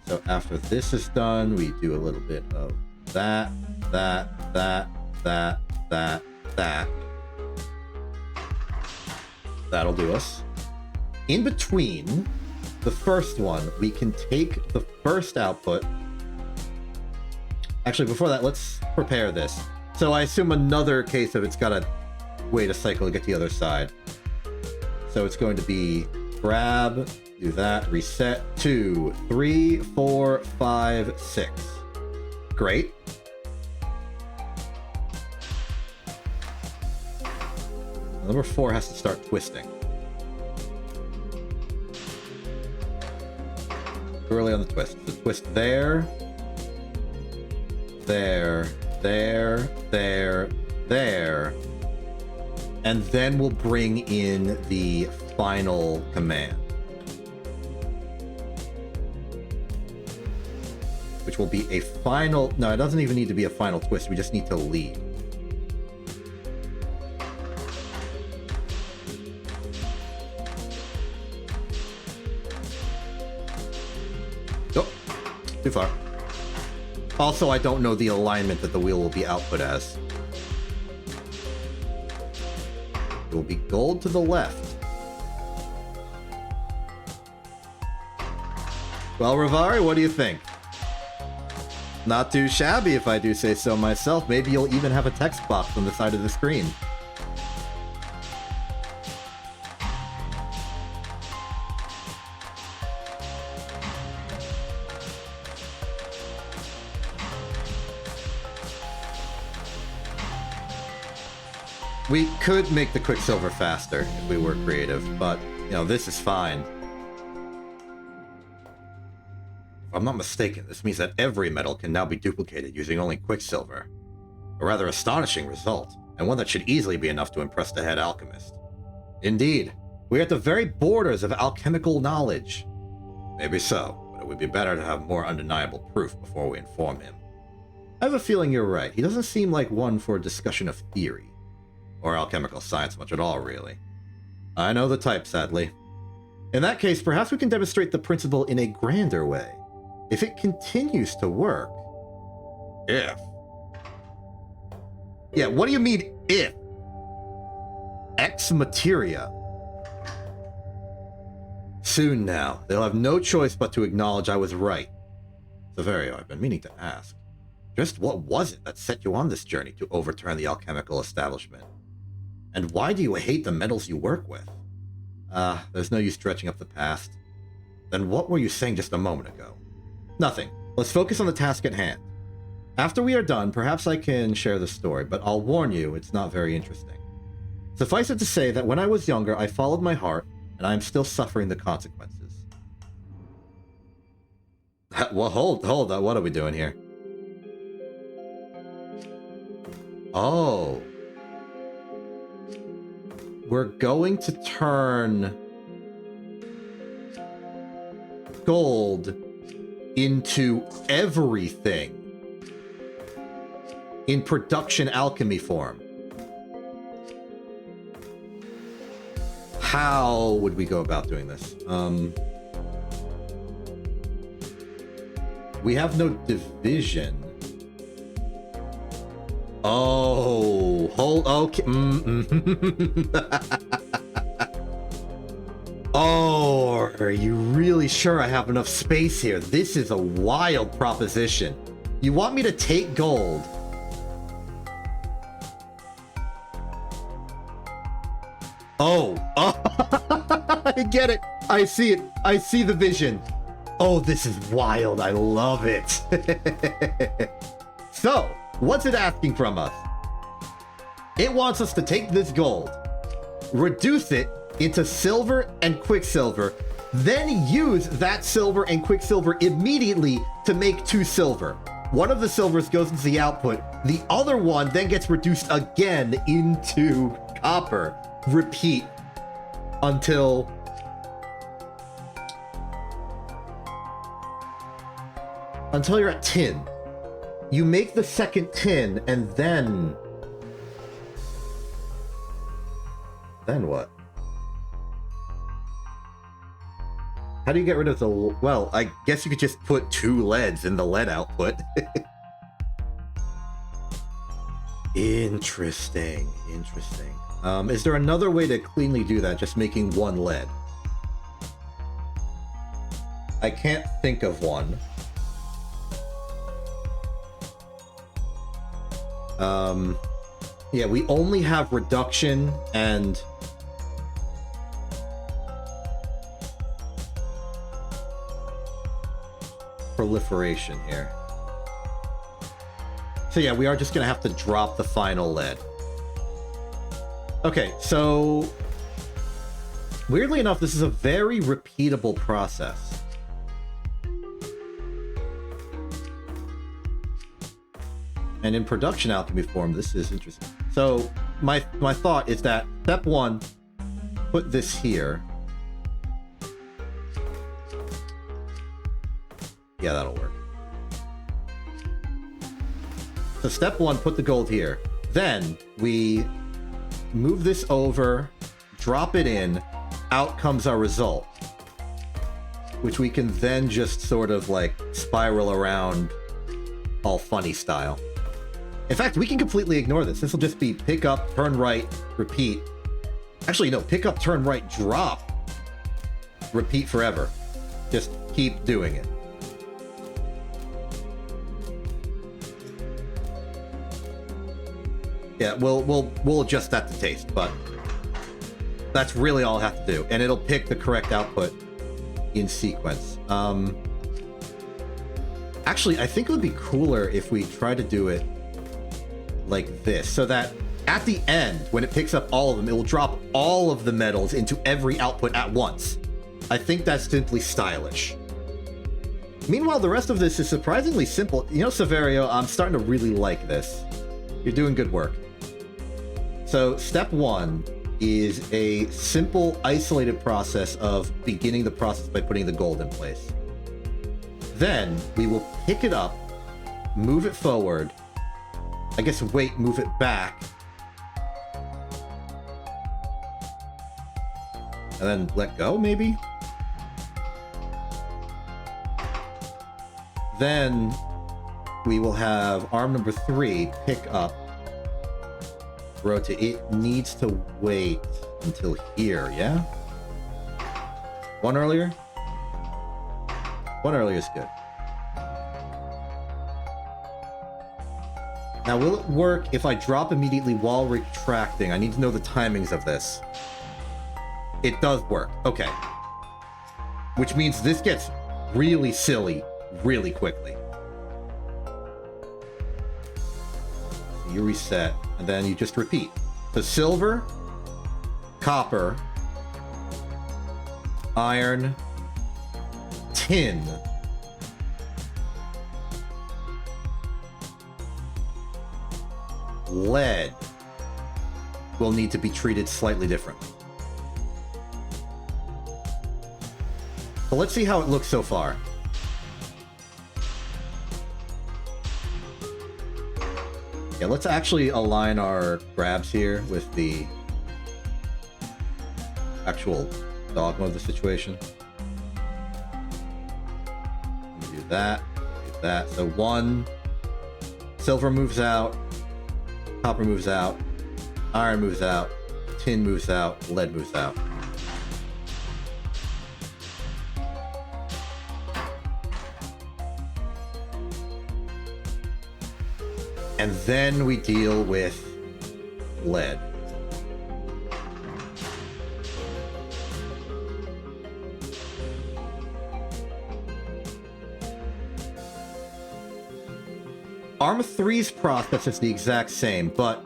A: So after this is done, we do a little bit of that. That'll do us. In between the first one, we can take the first output. Actually, before that, let's prepare this. So I assume another case of it's got to wait a cycle to get to the other side. So it's going to be grab, do that, reset, 2, 3, 4, 5, 6. Great. Number 4 has to start twisting. Too early on the twist. So twist there. There. And then we'll bring in the final command, which will be a final... No, it doesn't even need to be a final twist. We just need to lead. Oh, too far. Also, I don't know the alignment that the wheel will be output as. It will be gold to the left. Well, Ravari, what do you think? Not too shabby, if I do say so myself. Maybe you'll even have a text box on the side of the screen. We could make the Quicksilver faster if we were creative, but, you know, this is fine. If I'm not mistaken, this means that every metal can now be duplicated using only Quicksilver. A rather astonishing result, and one that should easily be enough to impress the head alchemist. Indeed, we're at the very borders of alchemical knowledge. Maybe so, but it would be better to have more undeniable proof before we inform him. I have a feeling you're right. He doesn't seem like one for a discussion of theory. Or alchemical science much at all, really. I know the type, sadly. In that case, perhaps we can demonstrate the principle in a grander way. If it continues to work... If? Yeah, what do you mean, if? Ex materia. Soon now, they'll have no choice but to acknowledge I was right. Severio, I've been meaning to ask. Just what was it that set you on this journey to overturn the alchemical establishment? And why do you hate the metals you work with? There's no use stretching up the past. Then what were you saying just a moment ago? Nothing. Let's focus on the task at hand. After we are done, perhaps I can share the story, but I'll warn you, it's not very interesting. Suffice it to say that when I was younger, I followed my heart, and I am still suffering the consequences. Well, hold on. What are we doing here? Oh. We're going to turn gold into everything in production alchemy form. how would we go about doing this? We have no division. Oh, hold, okay. Oh, are you really sure I have enough space here? This is a wild proposition. You want me to take gold? Oh, I get it. I see it. I see the vision. Oh, this is wild. I love it. So, what's it asking from us? It wants us to take this gold, reduce it into silver and quicksilver, then use that silver and quicksilver immediately to make 2 silver. One of the silvers goes into the output. The other one then gets reduced again into copper. Repeat until you're at tin. You make the second tin, and then what? How do you get rid of the... Well, I guess you could just put 2 leads in the lead output. Interesting. Is there another way to cleanly do that, just making 1 lead? I can't think of one. Yeah, we only have reduction and... proliferation here. So yeah, we are just gonna have to drop the final lead. Okay, so weirdly enough, this is a very repeatable process. And in production alchemy form, this is interesting. So my thought is that step 1, put this here. Yeah, that'll work. So step 1, put the gold here. Then we move this over, drop it in, out comes our result, which we can then just sort of like spiral around all funny style. In fact, we can completely ignore this. This will just be pick up, turn right, repeat. Actually, no, pick up, turn right, drop, repeat forever. Just keep doing it. Yeah, we'll adjust that to taste, but that's really all I have to do, and it'll pick the correct output in sequence. Actually, I think it would be cooler if we try to do it like this, so that at the end, when it picks up all of them, it will drop all of the metals into every output at once. I think that's simply stylish. Meanwhile, the rest of this is surprisingly simple. You know, Severio, I'm starting to really like this. You're doing good work. So step 1 is a simple, isolated process of beginning the process by putting the gold in place. Then we will pick it up, move it forward, I guess wait, move it back, and then let go, maybe? Then we will have arm number 3 pick up, rotate. It needs to wait until here, yeah? One earlier? One earlier is good. Now, will it work if I drop immediately while retracting? I need to know the timings of this. It does work. Okay. Which means this gets really silly really quickly. You reset, and then you just repeat. So silver, copper, iron, tin, lead will need to be treated slightly differently. So let's see how it looks so far. Yeah, let's actually align our grabs here with the... actual dogma of the situation. Do that. Do that. So 1. Silver moves out. Copper moves out. Iron moves out. Tin moves out. Lead moves out. And then we deal with lead. Arm 3's process is the exact same, but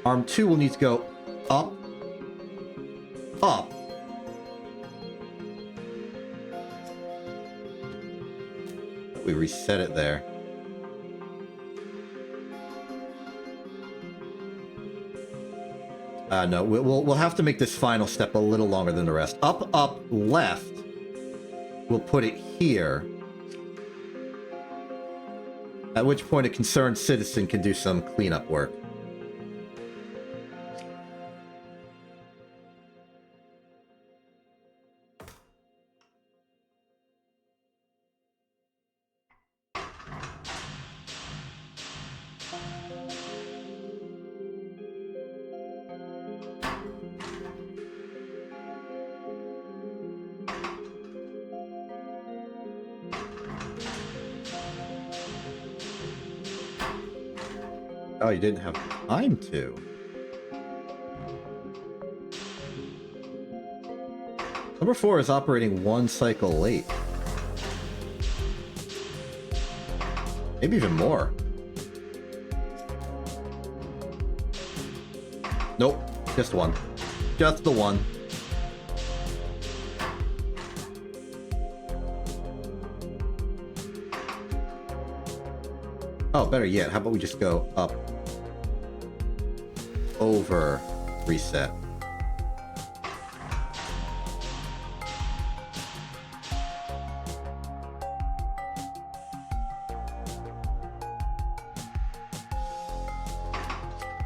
A: Arm 2 will need to go up, up. We reset it there. No, we'll have to make this final step a little longer than the rest. Up, up, left. We'll put it here. At which point a concerned citizen can do some cleanup work. Oh, you didn't have time to. Number 4 is operating 1 cycle late. Maybe even more. Nope, just 1. Just the 1. Oh, better yet, how about we just go up, over, reset.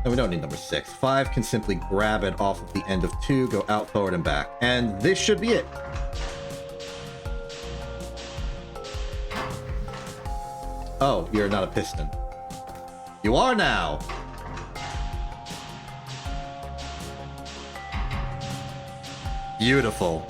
A: And we don't need number 6. 5 can simply grab it off of the end of 2, go out, forward, and back. And this should be it. Oh, you're not a piston. You are now! Beautiful.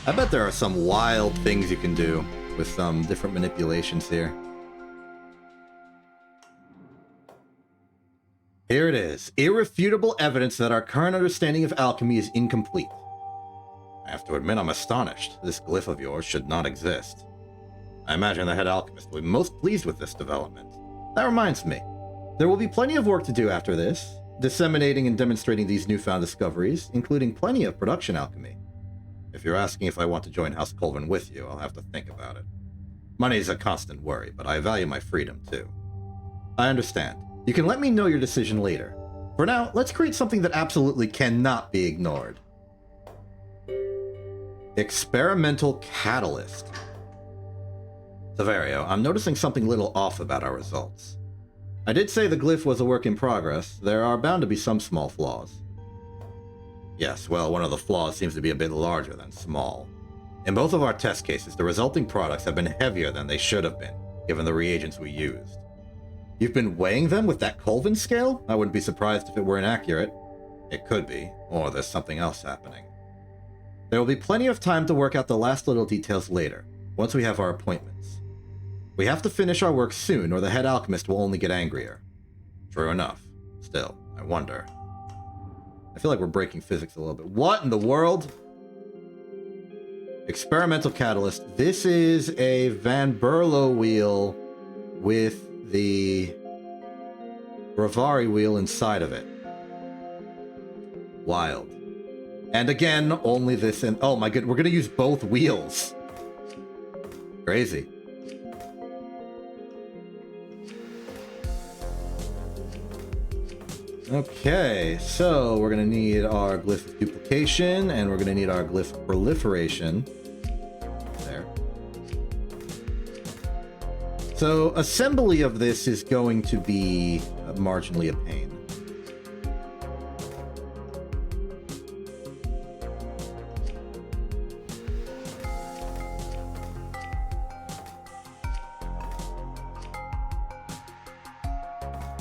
A: I bet there are some wild things you can do with some different manipulations here. Here it is. Irrefutable evidence that our current understanding of alchemy is incomplete. I have to admit I'm astonished. This glyph of yours should not exist. I imagine the head alchemist will be most pleased with this development. That reminds me. There will be plenty of work to do after this, disseminating and demonstrating these newfound discoveries, including plenty of production alchemy. If you're asking if I want to join House Colvin with you, I'll have to think about it. Money is a constant worry, but I value my freedom too. I understand. You can let me know your decision later. For now, let's create something that absolutely cannot be ignored. Experimental catalyst. Severio, I'm noticing something a little off about our results. I did say the glyph was a work in progress. There are bound to be some small flaws. Yes, well, one of the flaws seems to be a bit larger than small. In both of our test cases, the resulting products have been heavier than they should have been, given the reagents we used. You've been weighing them with that Colvin scale? I wouldn't be surprised if it were inaccurate. It could be, or there's something else happening. There will be plenty of time to work out the last little details later, once we have our appointments. We have to finish our work soon, or the head alchemist will only get angrier. True enough. Still, I wonder. I feel like we're breaking physics a little bit. What in the world? Experimental catalyst. This is a Van Berlo wheel with the Bravari wheel inside of it. Wild. And again, only this and oh my god, we're gonna use both wheels. Crazy. Okay, so we're gonna need our glyph of duplication, and we're gonna need our glyph of proliferation. There. So assembly of this is going to be marginally a pain.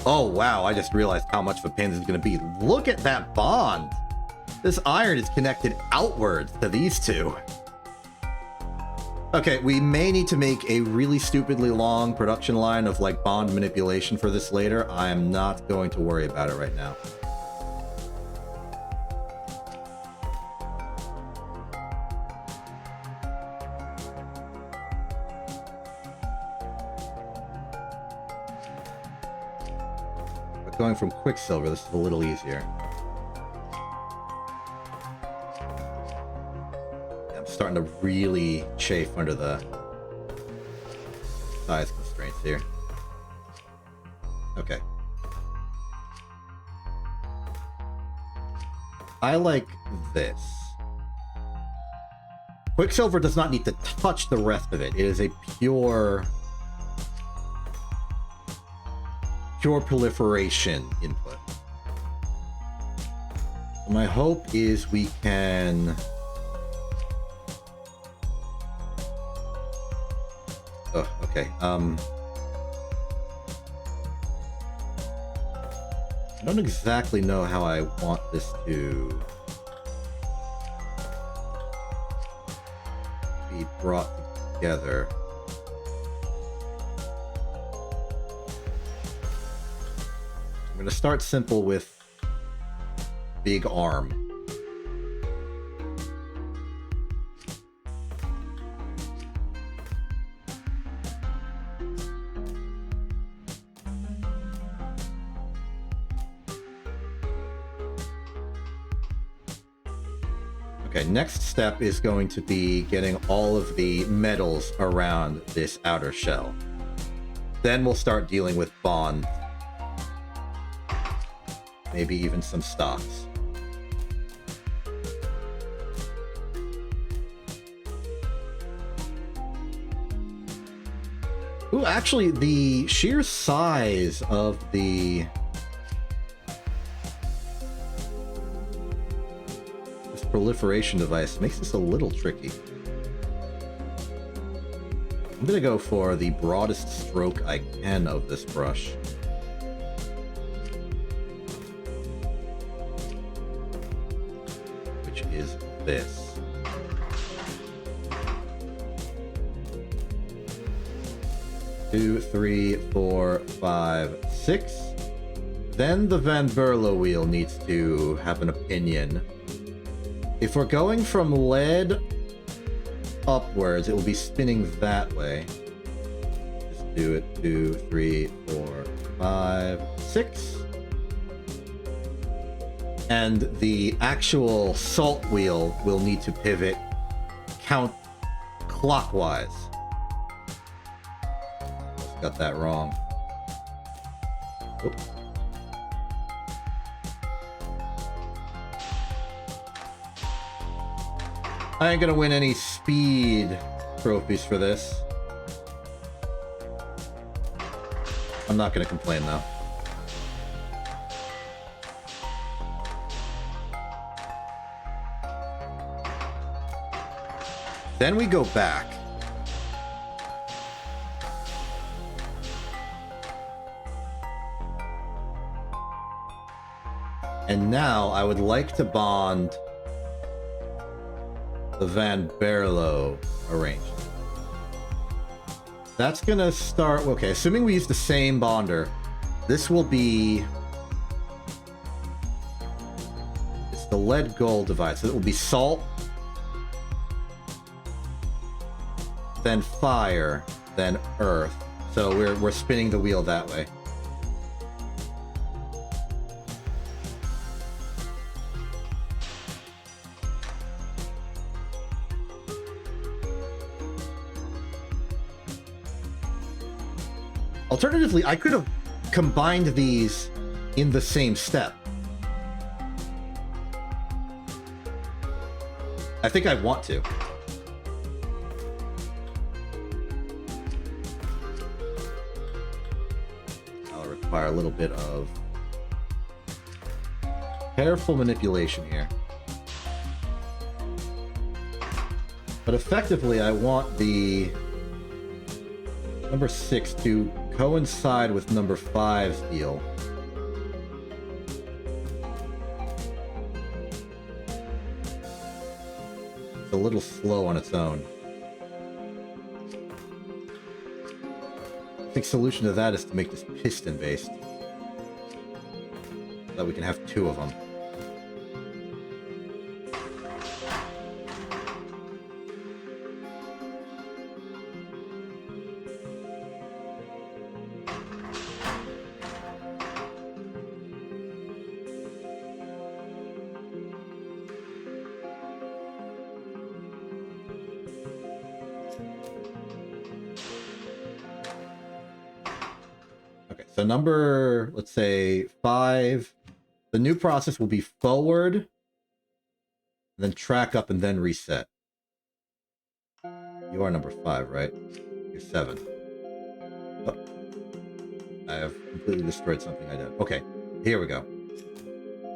A: Oh wow, I just realized how much of a pain this is going to be. Look at that bond! This iron is connected outwards to these two. Okay, we may need to make a really stupidly long production line of like bond manipulation for this later. I am not going to worry about it right now. Going from Quicksilver, this is a little easier. I'm starting to really chafe under the size constraints here. Okay. I like this. Quicksilver does not need to touch the rest of it. It is a pure proliferation input. My hope is we can... Oh, okay. I don't exactly know how I want this to be brought together. I'm going to start simple with big arm. Okay, next step is going to be getting all of the metals around this outer shell. Then we'll start dealing with bonds. Maybe even some stocks. Ooh, actually, the sheer size of this proliferation device makes this a little tricky. I'm gonna go for the broadest stroke I can of this brush. This. 2, 3, 4, 5, 6. Then the Van Berlo wheel needs to have an opinion. If we're going from lead upwards, it will be spinning that way. Just do it. 2, 3, 4, 5, 6. And the actual salt wheel will need to pivot counterclockwise. Got that wrong. Oops. I ain't gonna win any speed trophies for this. I'm not gonna complain though. Then we go back. And now I would like to bond the Van Berlo arrangement. That's gonna start... Okay, assuming we use the same bonder, this will be... It's the lead gold divide, so it will be salt, then fire, then earth. So we're spinning the wheel that way. Alternatively, I could have combined these in the same step. I think I want to. I'll require a little bit of careful manipulation here. But effectively, I want the number 6 to coincide with number 5's deal. It's a little slow on its own. I think solution to that is to make this piston based, so that we can have 2 of them. So number, let's say 5, the new process will be forward, then track up and then reset. You are number 5, right? You're 7. Oh. I have completely destroyed something I did. Okay, here we go.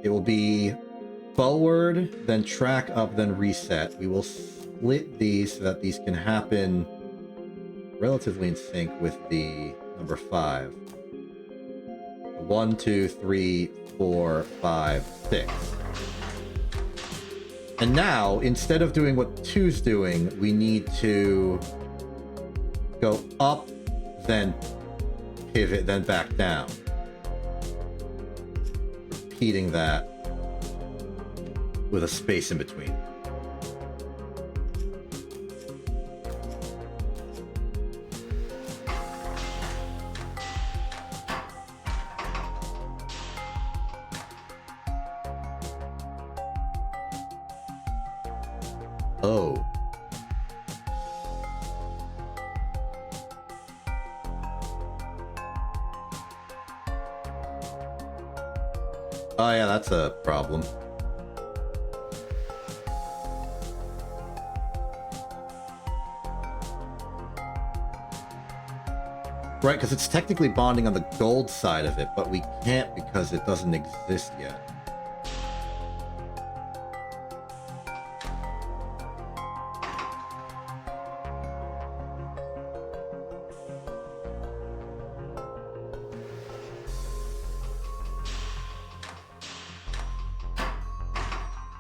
A: It will be forward, then track up, then reset. We will split these so that these can happen relatively in sync with the number 5. 1, 2, 3, 4, 5, 6. And now, instead of doing what 2's doing, we need to go up, then pivot, then back down. Repeating that with a space in between. Oh. Oh yeah, that's a problem. Right, because it's technically bonding on the gold side of it, but we can't because it doesn't exist yet.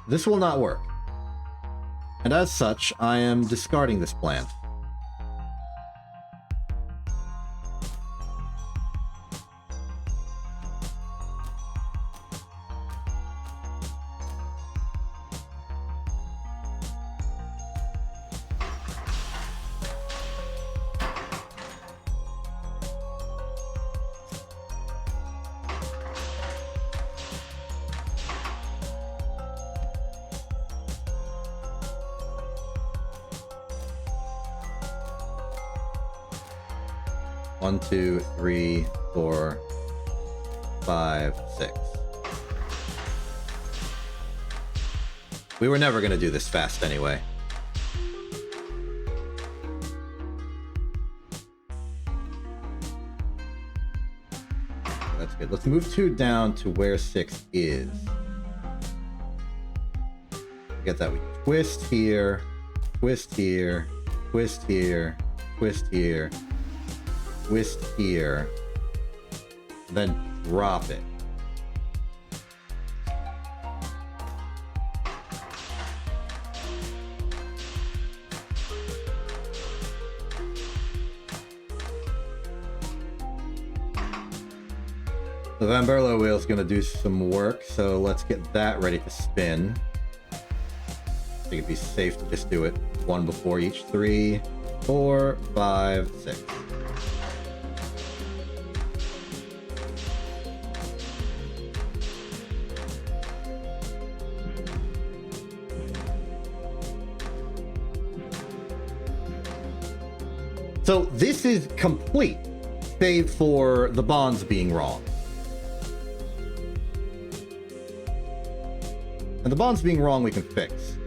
A: This will not work. And as such, I am discarding this plan. 1, 2, 3, 4, 5, 6. We were never gonna do this fast anyway. That's good. Let's move 2 down to where 6 is. Get that. We twist here, twist here, twist here, twist here, twist here, then drop it. The Van Berlo wheel is going to do some work, so let's get that ready to spin. I think it'd be safe to just do it one before each. 3, 4, 5, 6. So this is complete, save for the bonds being wrong. And the bonds being wrong we can fix.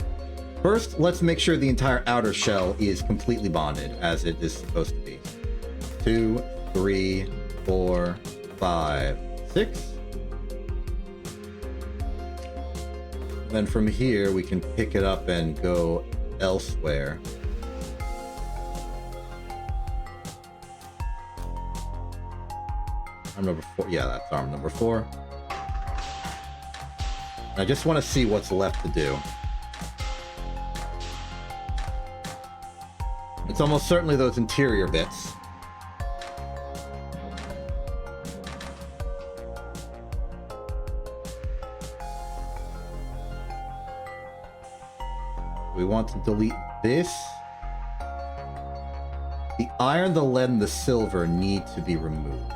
A: First, let's make sure the entire outer shell is completely bonded, as it is supposed to be. 2, 3, 4, 5, 6. Then from here, we can pick it up and go elsewhere. Arm number 4. Yeah, that's arm number 4. I just want to see what's left to do. It's almost certainly those interior bits. We want to delete this. The iron, the lead, and the silver need to be removed.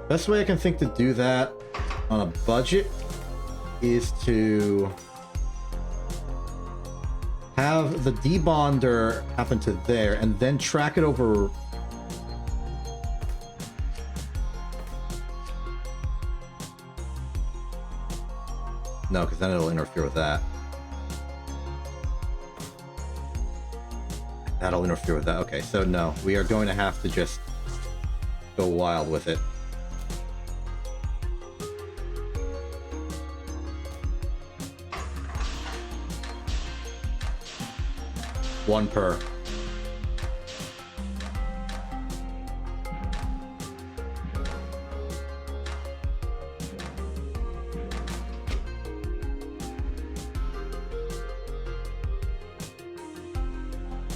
A: Best way I can think to do that on a budget is to have the debonder happen to there and then track it over. No, because then it'll interfere with that. That'll interfere with that. Okay, so no, we are going to have to just go wild with it. One per.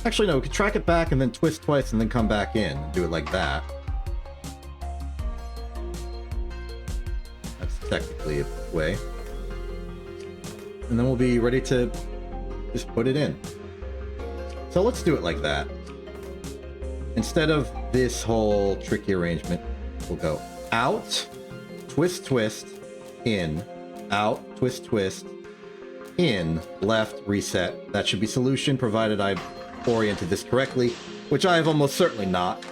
A: Actually, no, we could track it back and then twist twice and then come back in and do it like that. That's technically a way. And then we'll be ready to just put it in. So let's do it like that. Instead of this whole tricky arrangement, we'll go out, twist, twist, in, out, twist, twist, in, left, reset. That should be solution, provided I oriented this correctly, which I have almost certainly not.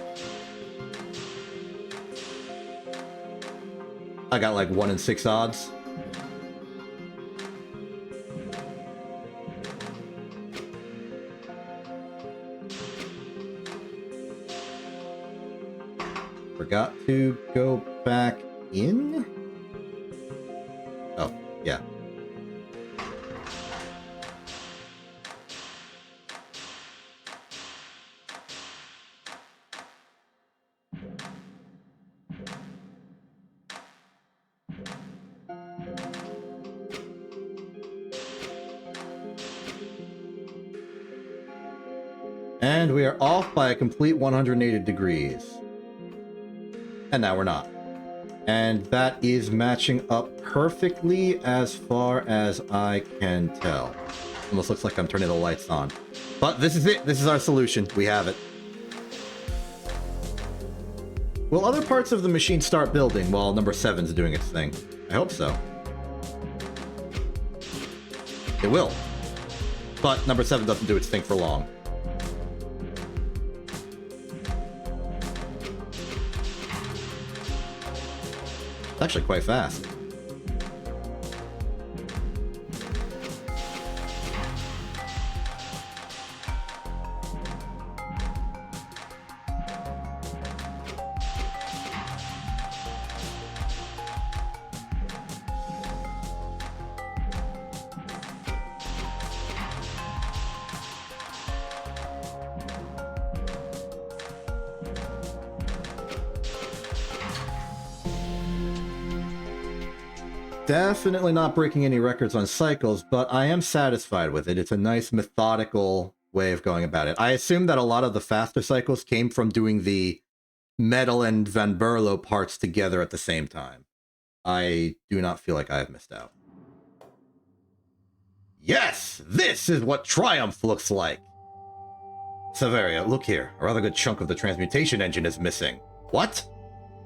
A: I got like 1 in 6 odds. Forgot to go back in? Oh, yeah. And we are off by a complete 180 degrees. And now we're not. And that is matching up perfectly as far as I can tell. Almost looks like I'm turning the lights on. But this is it. This is our solution. We have it. Will other parts of the machine start building while number 7's doing its thing? I hope so. It will. But number 7 doesn't do its thing for long. It's actually quite fast. Definitely not breaking any records on cycles, but I am satisfied with it. It's a nice methodical way of going about it. I assume that a lot of the faster cycles came from doing the Metal and Van Berlo parts together at the same time. I do not feel like I have missed out. Yes! This is what Triumph looks like! Severia, look here. A rather good chunk of the transmutation engine is missing. What?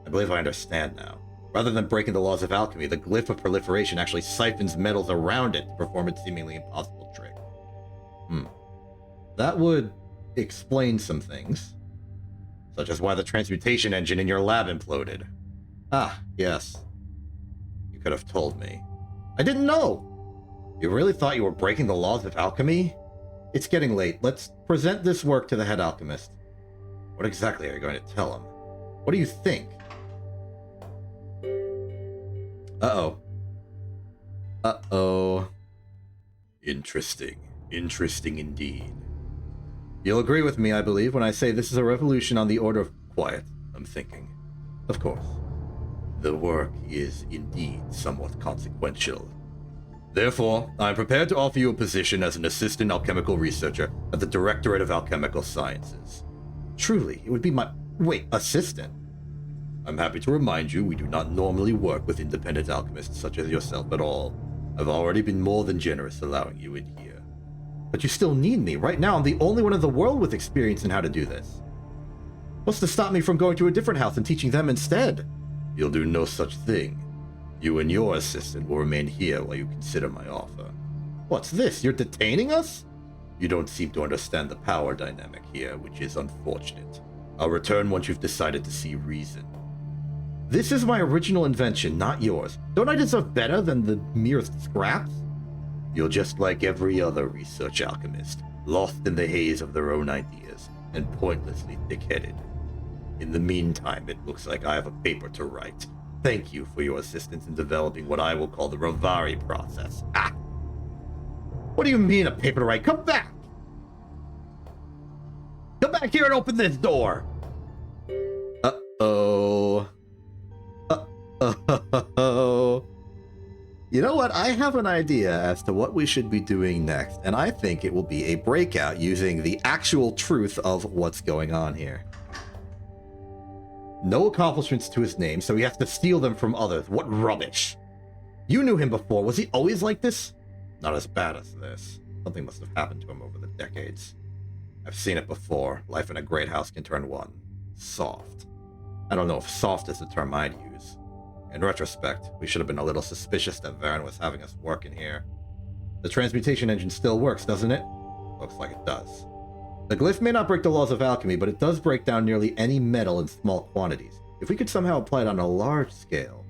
A: I believe I understand now. Rather than breaking the laws of alchemy, the glyph of proliferation actually siphons metals around it to perform its seemingly impossible trick. That would explain some things. Such as why the transmutation engine in your lab imploded. Ah, yes. You could have told me. I didn't know! You really thought you were breaking the laws of alchemy? It's getting late. Let's present this work to the head alchemist. What exactly are you going to tell him? What do you think? Uh-oh. Uh-oh. Interesting. Interesting indeed. You'll agree with me, I believe, when I say this is a revolution on the order of quiet, I'm thinking. Of course. The work is indeed somewhat consequential. Therefore, I am prepared to offer you a position as an assistant alchemical researcher at the Directorate of Alchemical Sciences. Truly, it would be my... Wait, assistant? I'm happy to remind you we do not normally work with independent alchemists such as yourself at all. I've already been more than generous allowing you in here. But you still need me. Right now, I'm the only one in the world with experience in how to do this. What's to stop me from going to a different house and teaching them instead? You'll do no such thing. You and your assistant will remain here while you consider my offer. What's this? You're detaining us? You don't seem to understand the power dynamic here, which is unfortunate. I'll return once you've decided to see reason. This is my original invention, not yours. Don't I deserve better than the merest scraps? You're just like every other research alchemist, lost in the haze of their own ideas, and pointlessly thick-headed. In the meantime, it looks like I have a paper to write. Thank you for your assistance in developing what I will call the Ravari process. Ah! What do you mean a paper to write? Come back! Come back here and open this door! Uh-oh. Uh-oh. You know what? I have an idea as to what we should be doing next, and I think it will be a breakout using the actual truth of what's going on here. No accomplishments to his name, so he has to steal them from others. What rubbish. You knew him before. Was he always like this? Not as bad as this. Something must have happened to him over the decades. I've seen it before. Life in a great house can turn one soft. I don't know if soft is the term I'd use. In retrospect, we should have been a little suspicious that Varen was having us work in here. The transmutation engine still works, doesn't it? Looks like it does. The glyph may not break the laws of alchemy, but it does break down nearly any metal in small quantities. If we could somehow apply it on a large scale,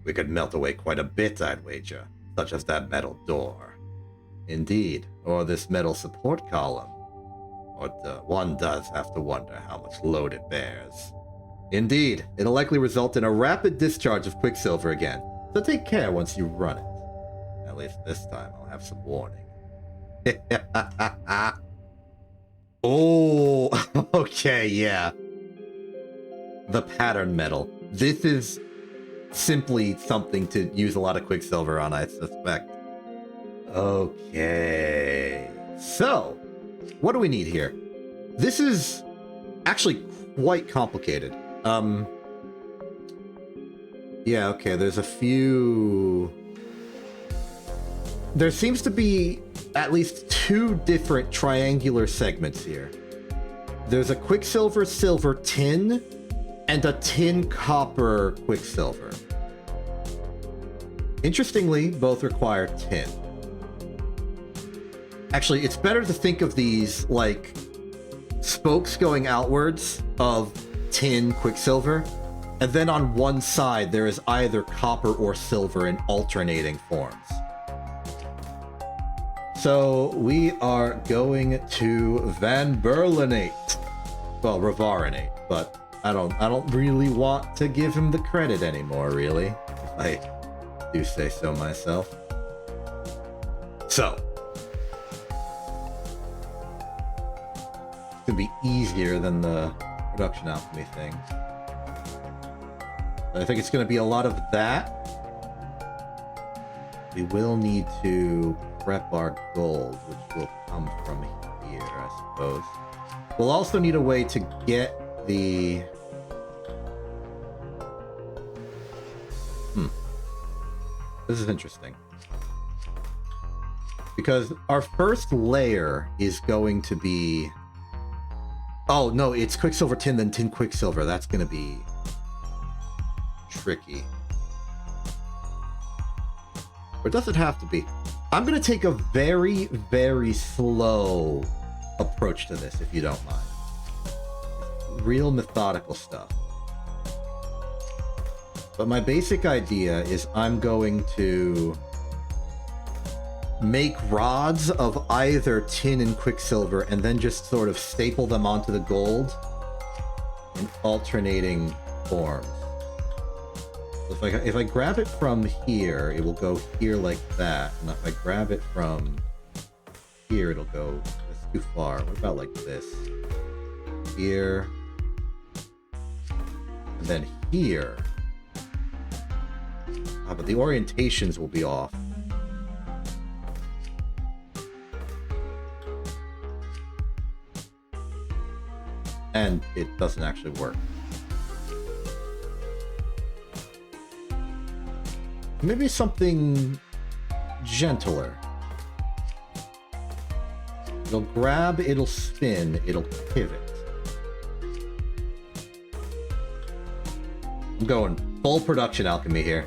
A: we could melt away quite a bit, I'd wager, such as that metal door. Indeed, or this metal support column. But one does have to wonder how much load it bears. Indeed, it'll likely result in a rapid discharge of Quicksilver again, so take care once you run it. At least this time I'll have some warning. Oh, okay, yeah. The pattern metal. This is simply something to use a lot of Quicksilver on, I suspect. Okay. So, what do we need here? This is actually quite complicated. Yeah, okay, there's a few... There seems to be at least 2 different triangular segments here. There's a Quicksilver silver tin and a tin copper Quicksilver. Interestingly, both require tin. Actually, it's better to think of these like spokes going outwards of tin quicksilver, and then on one side there is either copper or silver in alternating forms. So we are going to Van Berlinate. Well, Revarinate, but I don't really want to give him the credit anymore, really, if I do say so myself. So it's gonna be easier than the production alchemy thing. I think it's gonna be a lot of that. We will need to prep our gold, which will come from here, I suppose. We'll also need a way to get the... This is interesting. Because our first layer is going to be... Oh, no, it's Quicksilver Tin, then Tin Quicksilver. That's going to be tricky. Or does it have to be? I'm going to take a very, very slow approach to this, if you don't mind. Real methodical stuff. But my basic idea is I'm going to make rods of either tin and quicksilver and then just sort of staple them onto the gold in alternating forms. So if I grab it from here, it will go here like that. And if I grab it from here, it'll go... That's too far. What about like this? Here. And then here. But the orientations will be off. And it doesn't actually work. Maybe something gentler. It'll grab, it'll spin, it'll pivot. I'm going full production alchemy here.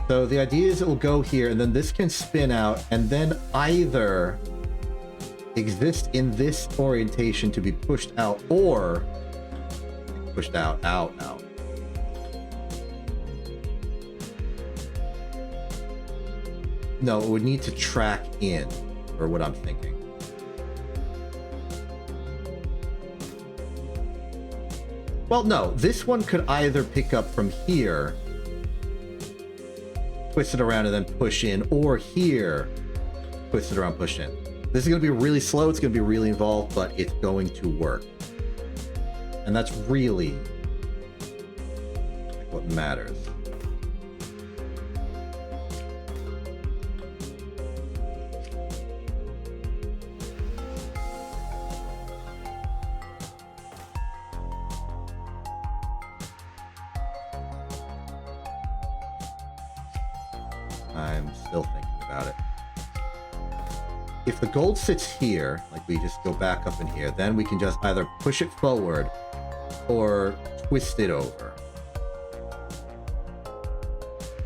A: So the idea is it will go here, and then this can spin out, and then either exist in this orientation to be pushed out, or pushed out, out. No, it would need to track in, or what I'm thinking. Well, no, this one could either pick up from here, twist it around and then push in, or here, twist it around, push in. This is going to be really slow, it's going to be really involved, but it's going to work. And that's really what matters. I'm still thinking about it. If the gold sits here, like we just go back up in here, then we can just either push it forward or twist it over.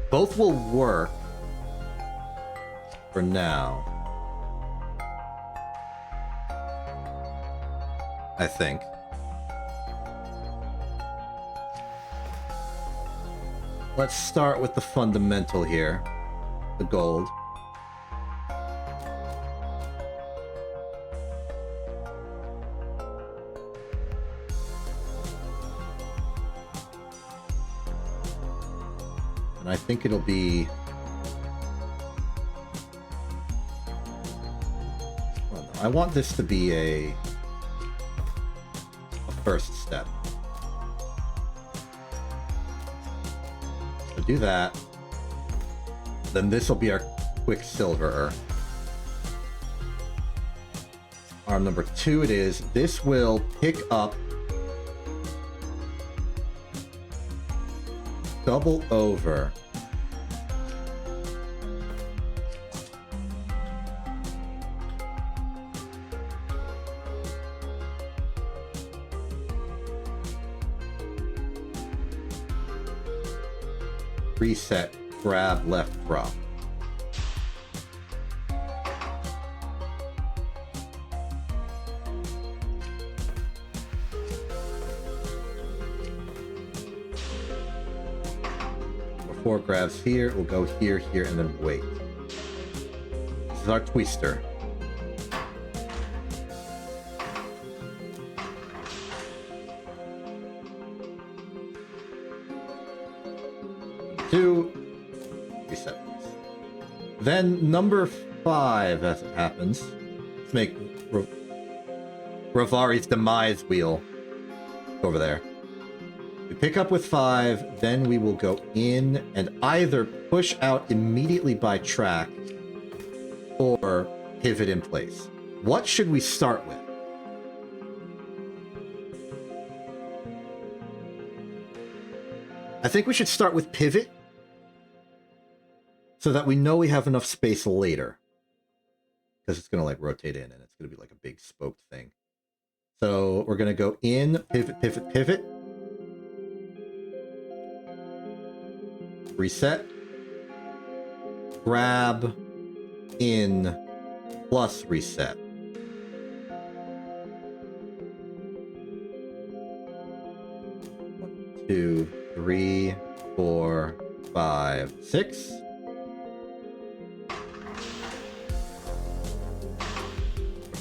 A: Both will work for now, I think. Let's start with the fundamental here. The gold. And I think it'll be... Well, no, I want this to be a first step. So do that. Then this will be our Quicksilver. Arm number 2 it is. This will pick up, double over, reset, grab, left, drop. 4 grabs here. We'll go here, here, and then wait. This is our twister. Two. Reset these. Then number 5, as it happens. Let's make Ravari's demise wheel over there. We pick up with 5, then we will go in and either push out immediately by track or pivot in place. What should we start with? I think we should start with pivot so that we know we have enough space later. Because it's going to like rotate in and it's going to be like a big spoked thing. So we're going to go in, pivot, pivot, pivot. Reset. Grab, in, plus reset. One, 2, 3, 4, 5, 6.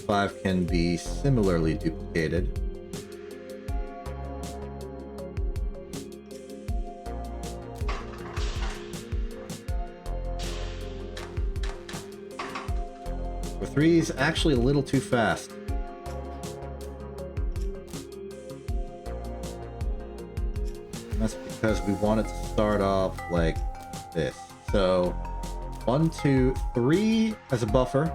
A: Five can be similarly duplicated. For 3 is actually a little too fast. And that's because we want it to start off like this. So 1, 2, 3 as a buffer.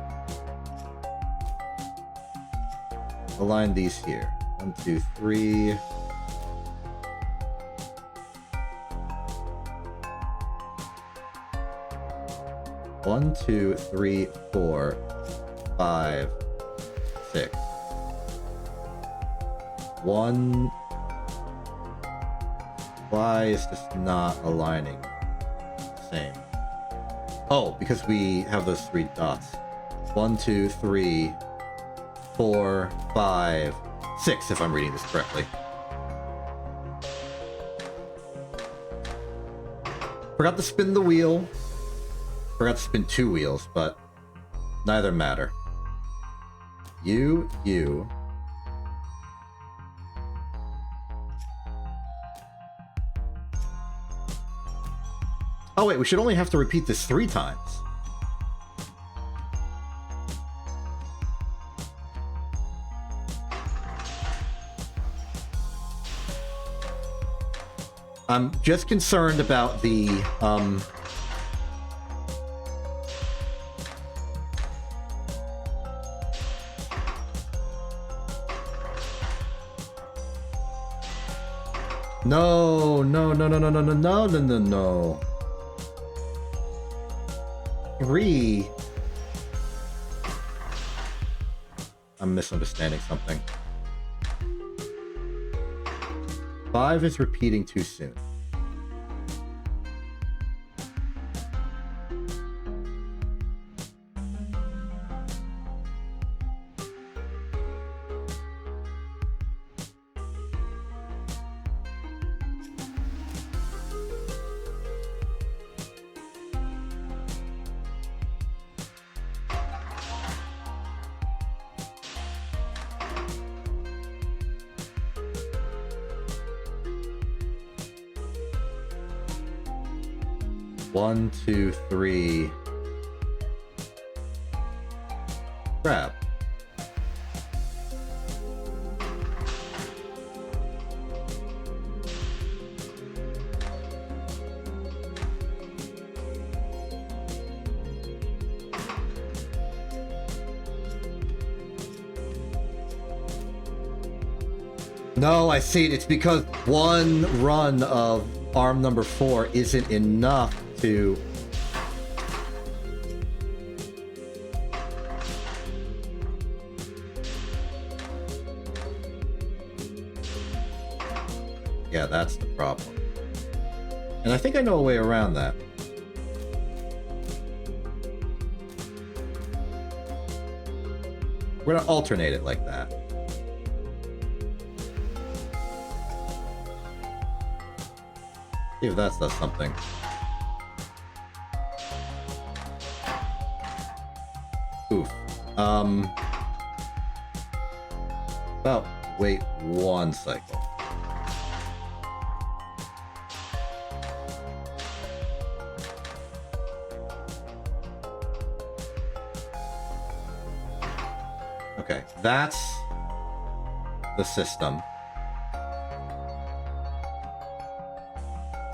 A: Align these here. 1, 2, 3. One, 2, 3, 4, 5, 6. 1. Why is this not aligning the same? Oh, because we have those 3 dots. 1, 2, 3. 4, 5, 6, if I'm reading this correctly. Forgot to spin the wheel. Forgot to spin 2 wheels, but neither matter. You. Oh wait, we should only have to repeat this 3 times. I'm just concerned about the, No. 3. I'm misunderstanding something. 5 is repeating too soon. One, 2, 3. Grab. No, I see it. It's because one run of arm number 4 isn't enough to... Yeah, that's the problem. And I think I know a way around that. We're gonna alternate it like that. See if that does something. About wait 1 cycle. Okay, that's the system.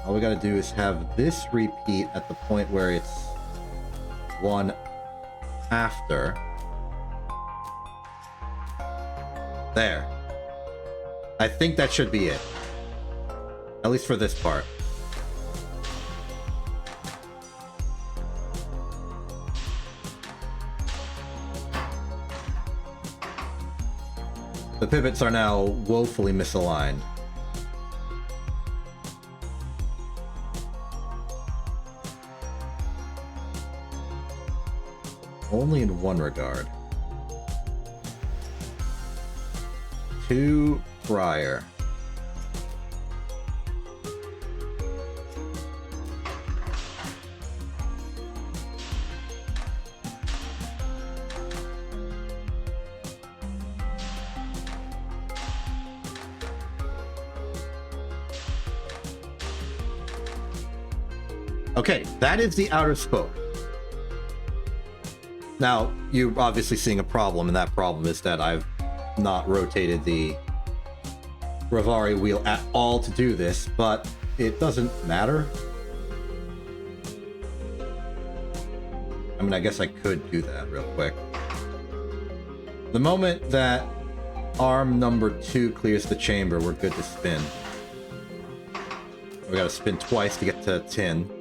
A: All we gotta do is have this repeat at the point where it's 1 after. There. I think that should be it. At least for this part. The pivots are now woefully misaligned. Only in one regard. 2 prior. Okay, that is the outer spoke. Now, you're obviously seeing a problem, and that problem is that I've not rotated the Rivari wheel at all to do this, but it doesn't matter. I mean, I guess I could do that real quick. The moment that arm number 2 clears the chamber, we're good to spin. We gotta spin twice to get to 10.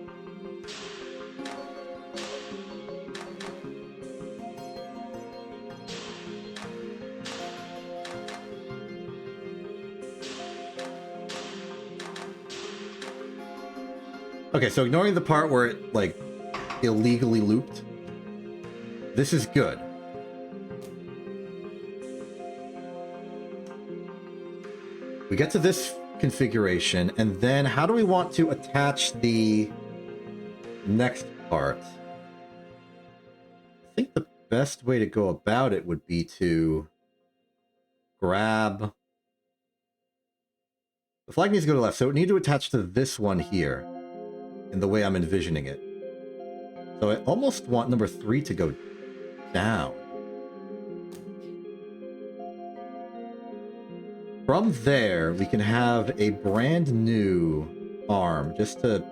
A: Okay, so ignoring the part where it, like, illegally looped, this is good. We get to this configuration, and then how do we want to attach the next part? I think the best way to go about it would be to grab... The flag needs to go to the left, so it needs to attach to this one here. In the way I'm envisioning it. So I almost want number 3 to go down. From there, we can have a brand new arm, just to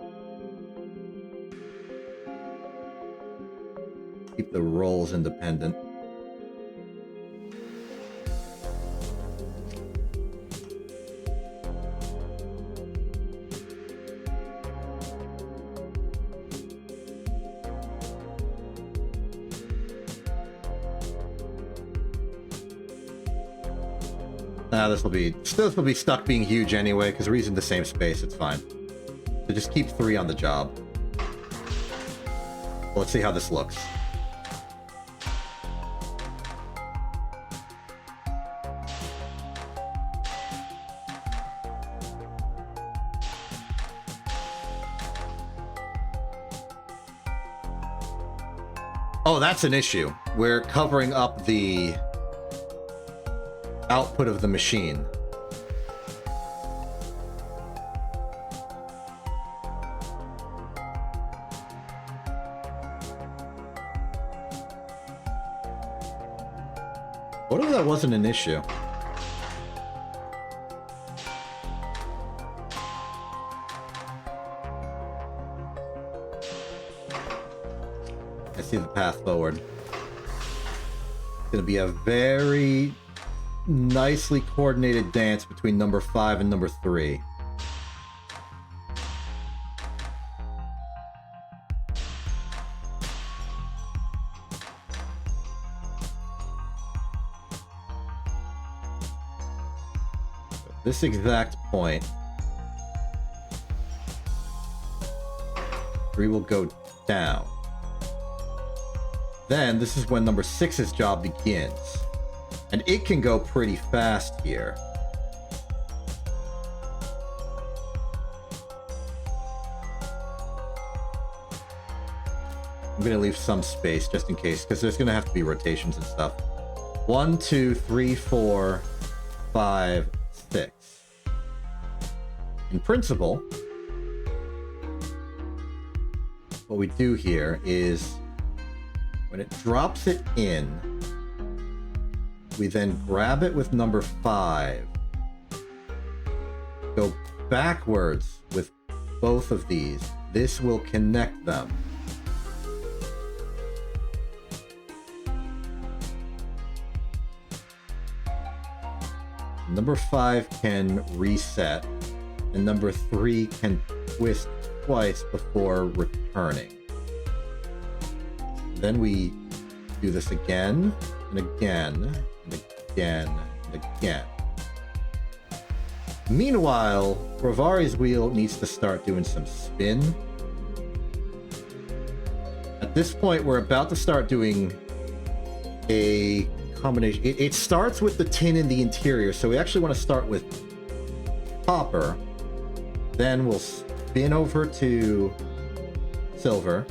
A: keep the rolls independent. This will be stuck being huge anyway, because we're using the same space, it's fine. So just keep 3 on the job. Well, let's see how this looks. Oh, that's an issue. We're covering up the output of the machine. What if that wasn't an issue? I see the path forward. It's gonna be a very nicely coordinated dance between number 5 and number 3. This exact point, 3 will go down. Then this is when number 6's job begins. And it can go pretty fast here. I'm going to leave some space just in case, because there's going to have to be rotations and stuff. 1, 2, 3, 4, 5, 6. In principle, what we do here is when it drops it in, we then grab it with number 5, go backwards with both of these. This will connect them. Number 5 can reset, and number 3 can twist twice before returning. Then we do this again, and again, and again, and again. Meanwhile, Rivari's wheel needs to start doing some spin. At this point, we're about to start doing a combination. It starts with the tin in the interior, so we actually want to start with copper. Then we'll spin over to silver.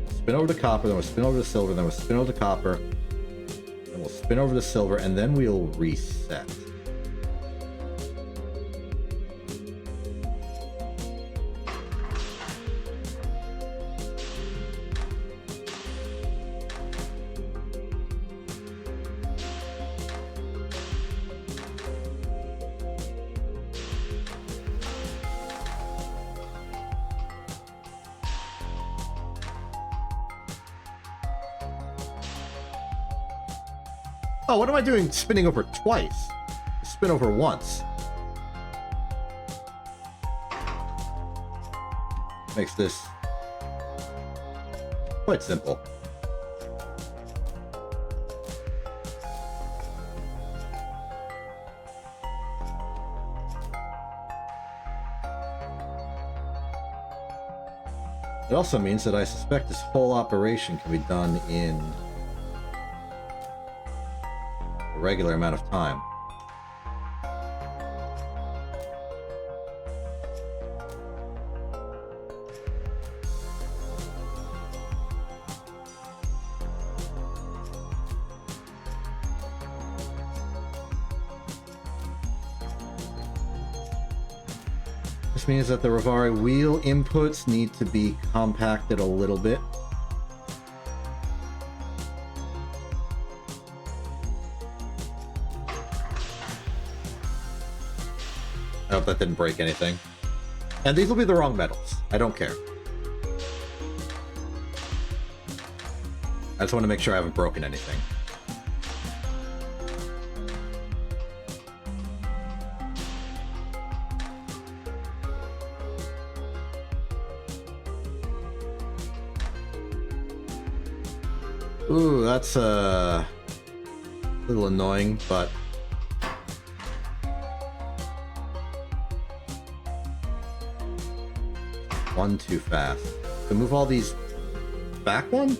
A: Spin over to copper, then we'll spin over to silver, then we'll spin over to copper. Then we'll spin over to silver, and then we'll reset. Oh, what am I doing spinning over twice? Spin over once. Makes this quite simple. It also means that I suspect this whole operation can be done in regular amount of time. This means that the Rivari wheel inputs need to be compacted a little bit. I hope that didn't break anything. And these will be the wrong metals. I don't care. I just want to make sure I haven't broken anything. Ooh, that's a little annoying, but one too fast. So move all these back one?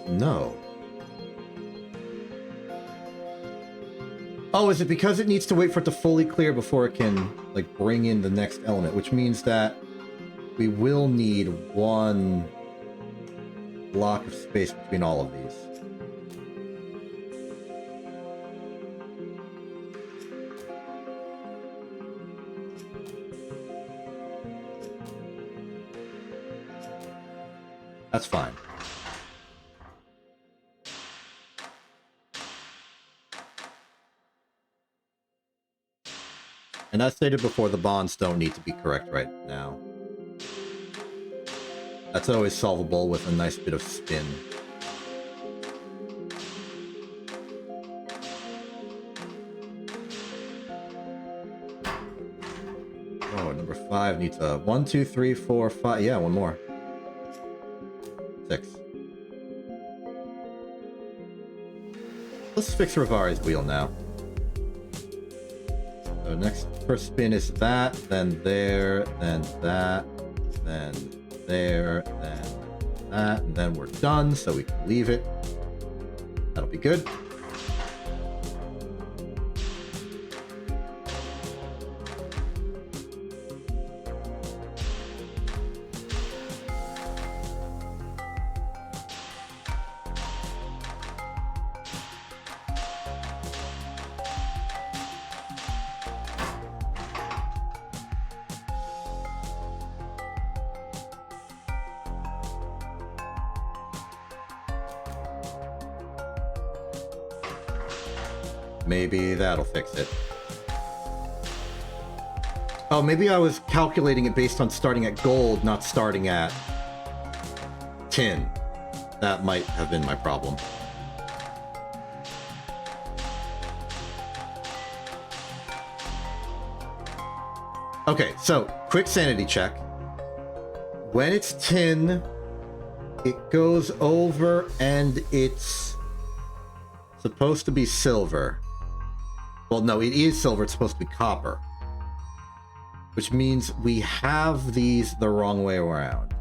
A: No. Oh, is it because it needs to wait for it to fully clear before it can, like, bring in the next element, which means that we will need one block of space between all of these. That's fine. And as stated before, the bonds don't need to be correct right now. That's always solvable with a nice bit of spin. Oh, number 5 needs a 1, 2, 3, 4, 5. Yeah, one more. 6. Let's fix Rivari's wheel now. So next first spin is that, then there, then that, then there, then that, and then we're done, so we can leave it. That'll be good. Maybe that'll fix it. Oh, maybe I was calculating it based on starting at gold, not starting at tin. That might have been my problem. Okay, so quick sanity check. When it's tin, it goes over and it's supposed to be silver. Well, no, it is silver. It's supposed to be copper. Which means we have these the wrong way around.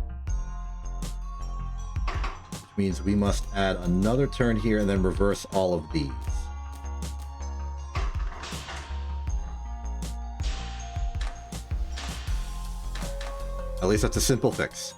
A: Which means we must add another turn here and then reverse all of these. At least that's a simple fix.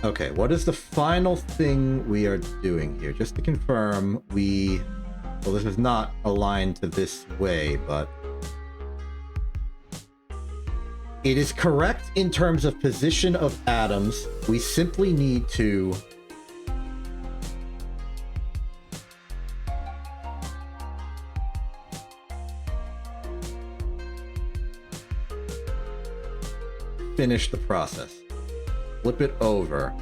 A: Okay, what is the final thing we are doing here? Just to confirm, well, this is not aligned to this way, but it is correct in terms of position of atoms. We simply need to finish the process. Flip it over.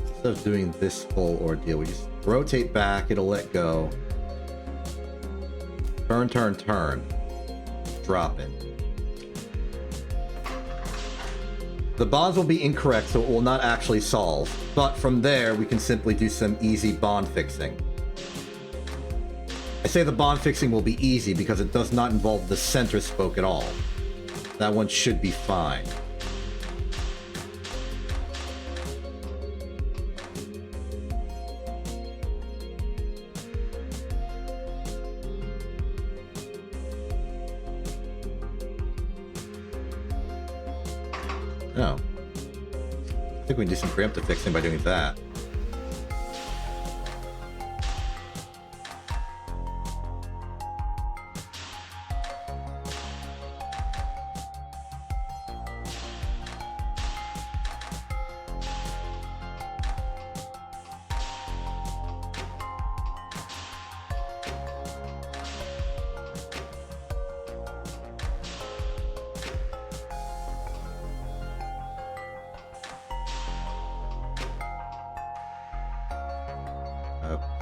A: Instead of doing this full ordeal, we just rotate back, it'll let go. Turn, turn, turn. Drop it. The bonds will be incorrect, so it will not actually solve. But from there, we can simply do some easy bond fixing. I say the bond fixing will be easy because it does not involve the center spoke at all. That one should be fine. Oh. I think we can do some preemptive fixing by doing that.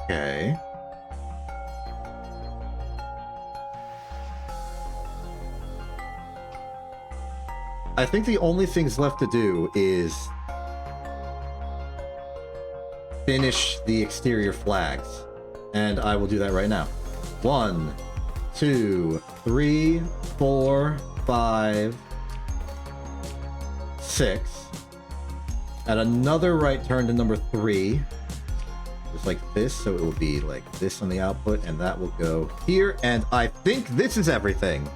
A: Okay. I think the only things left to do is finish the exterior flags. And I will do that right now. 1, 2, 3, 4, 5, 6. Add another right turn to number 3. Just like this, so it will be like this on the output, and that will go here, and I think this is everything.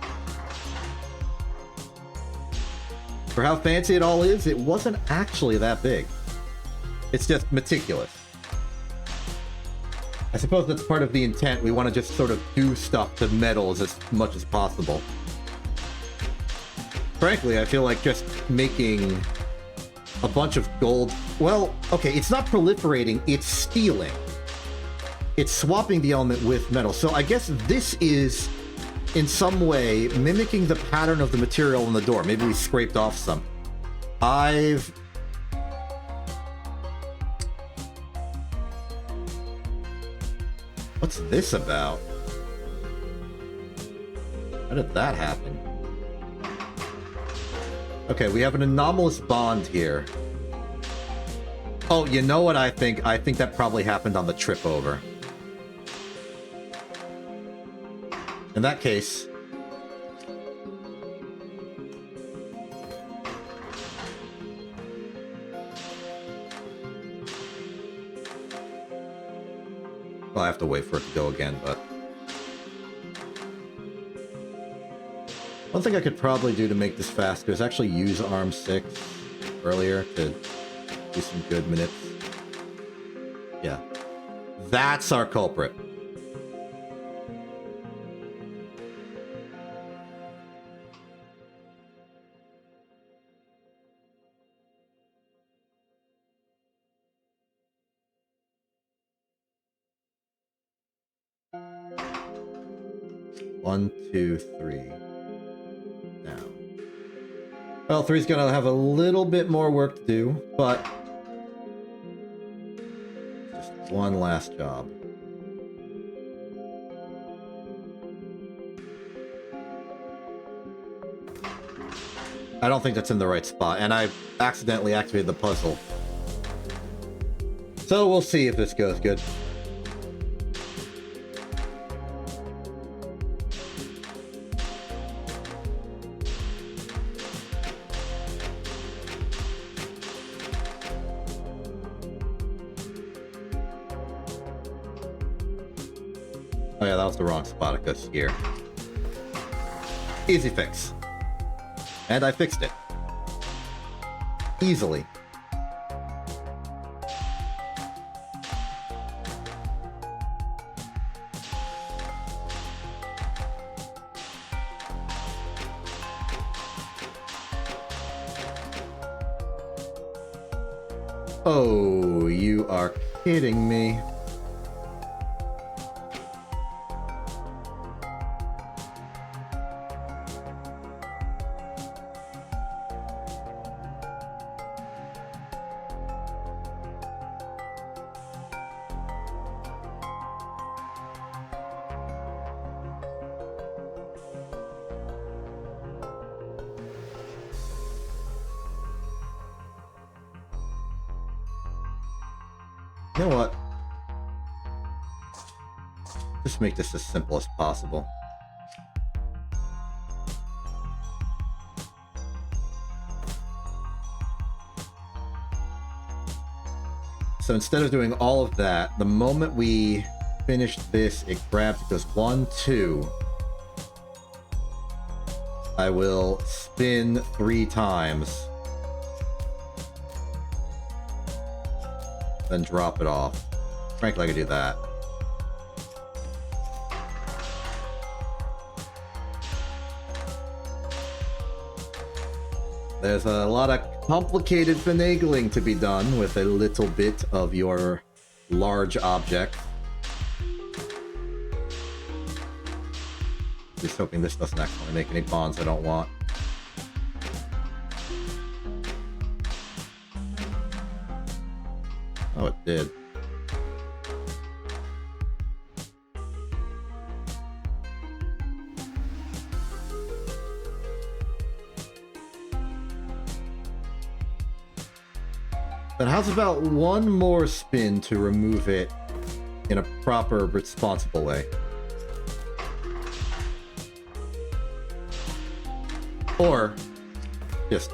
A: For how fancy it all is, it wasn't actually that big. It's just meticulous. I suppose that's part of the intent. We want to just sort of do stuff to metals as much as possible. Frankly, I feel like just making a bunch of gold. Well, okay, it's not proliferating, it's stealing. It's swapping the element with metal. So I guess this is, in some way, mimicking the pattern of the material on the door. Maybe we scraped off some. What's this about? How did that happen? Okay, we have an anomalous bond here. Oh, you know what I think? I think that probably happened on the trip over. In that case... well, I have to wait for it to go again, but... one thing I could probably do to make this faster is actually use Arm 6 earlier to do some good minutes. Yeah. That's our culprit. One, two, three. Now. Well, 3's gonna have a little bit more work to do, but just one last job. I don't think that's in the right spot, and I accidentally activated the puzzle. So we'll see if this goes good. Oh yeah, that was the wrong spot. It goes here. Easy fix. And I fixed it. Easily. Oh, you are kidding me. You know what? Just make this as simple as possible. So instead of doing all of that, the moment we finish this, it grabs, it goes 1, 2. I will spin 3 times. Then drop it off. Frankly, I could do that. There's a lot of complicated finagling to be done with a little bit of your large object. Just hoping this doesn't actually make any bonds I don't want. Oh, it did. Then how's about one more spin to remove it in a proper, responsible way? Or just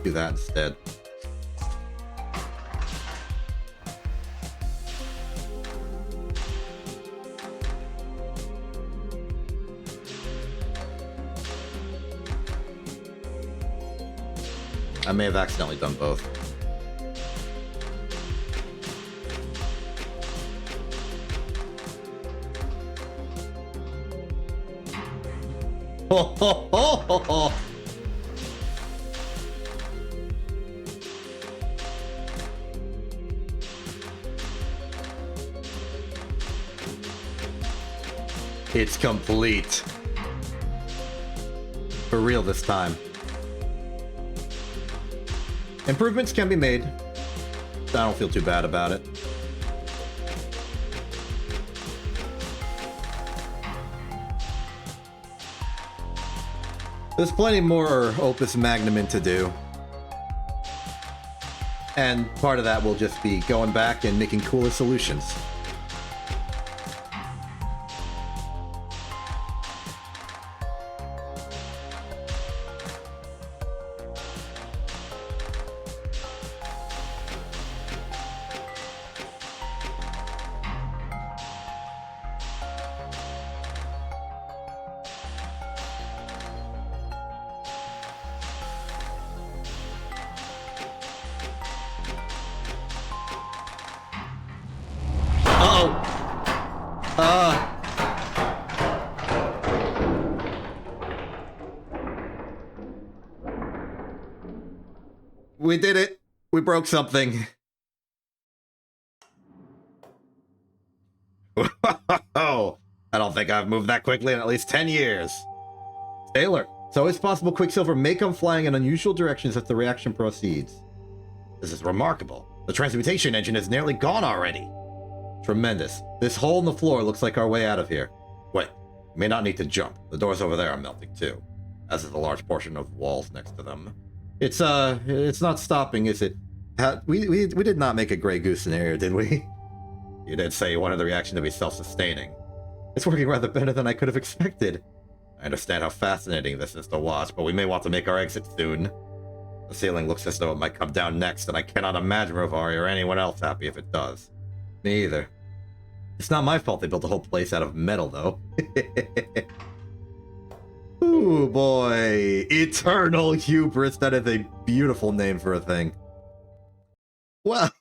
A: do that instead. I may have accidentally done both. Ho, ho, ho, ho, ho. It's complete. For real this time. Improvements can be made. I don't feel too bad about it. There's plenty more Opus Magnum to do. And part of that will just be going back and making cooler solutions. We did it. We broke something. I don't think I've moved that quickly in at least 10 years. Taylor, it's always possible Quicksilver may come flying in unusual directions as the reaction proceeds. This is remarkable. The transmutation engine is nearly gone already. Tremendous. This hole in the floor looks like our way out of here. Wait, we may not need to jump. The doors over there are melting too, as is a large portion of the walls next to them. It's not stopping, is it? We did not make a Grey Goose scenario, did we? You did say you wanted the reaction to be self-sustaining. It's working rather better than I could have expected. I understand how fascinating this is to watch, but we may want to make our exit soon. The ceiling looks as though it might come down next, and I cannot imagine Rivari or anyone else happy if it does. Me either. It's not my fault they built the whole place out of metal, though. Ooh, boy. Eternal Hubris. That is a beautiful name for a thing. Well,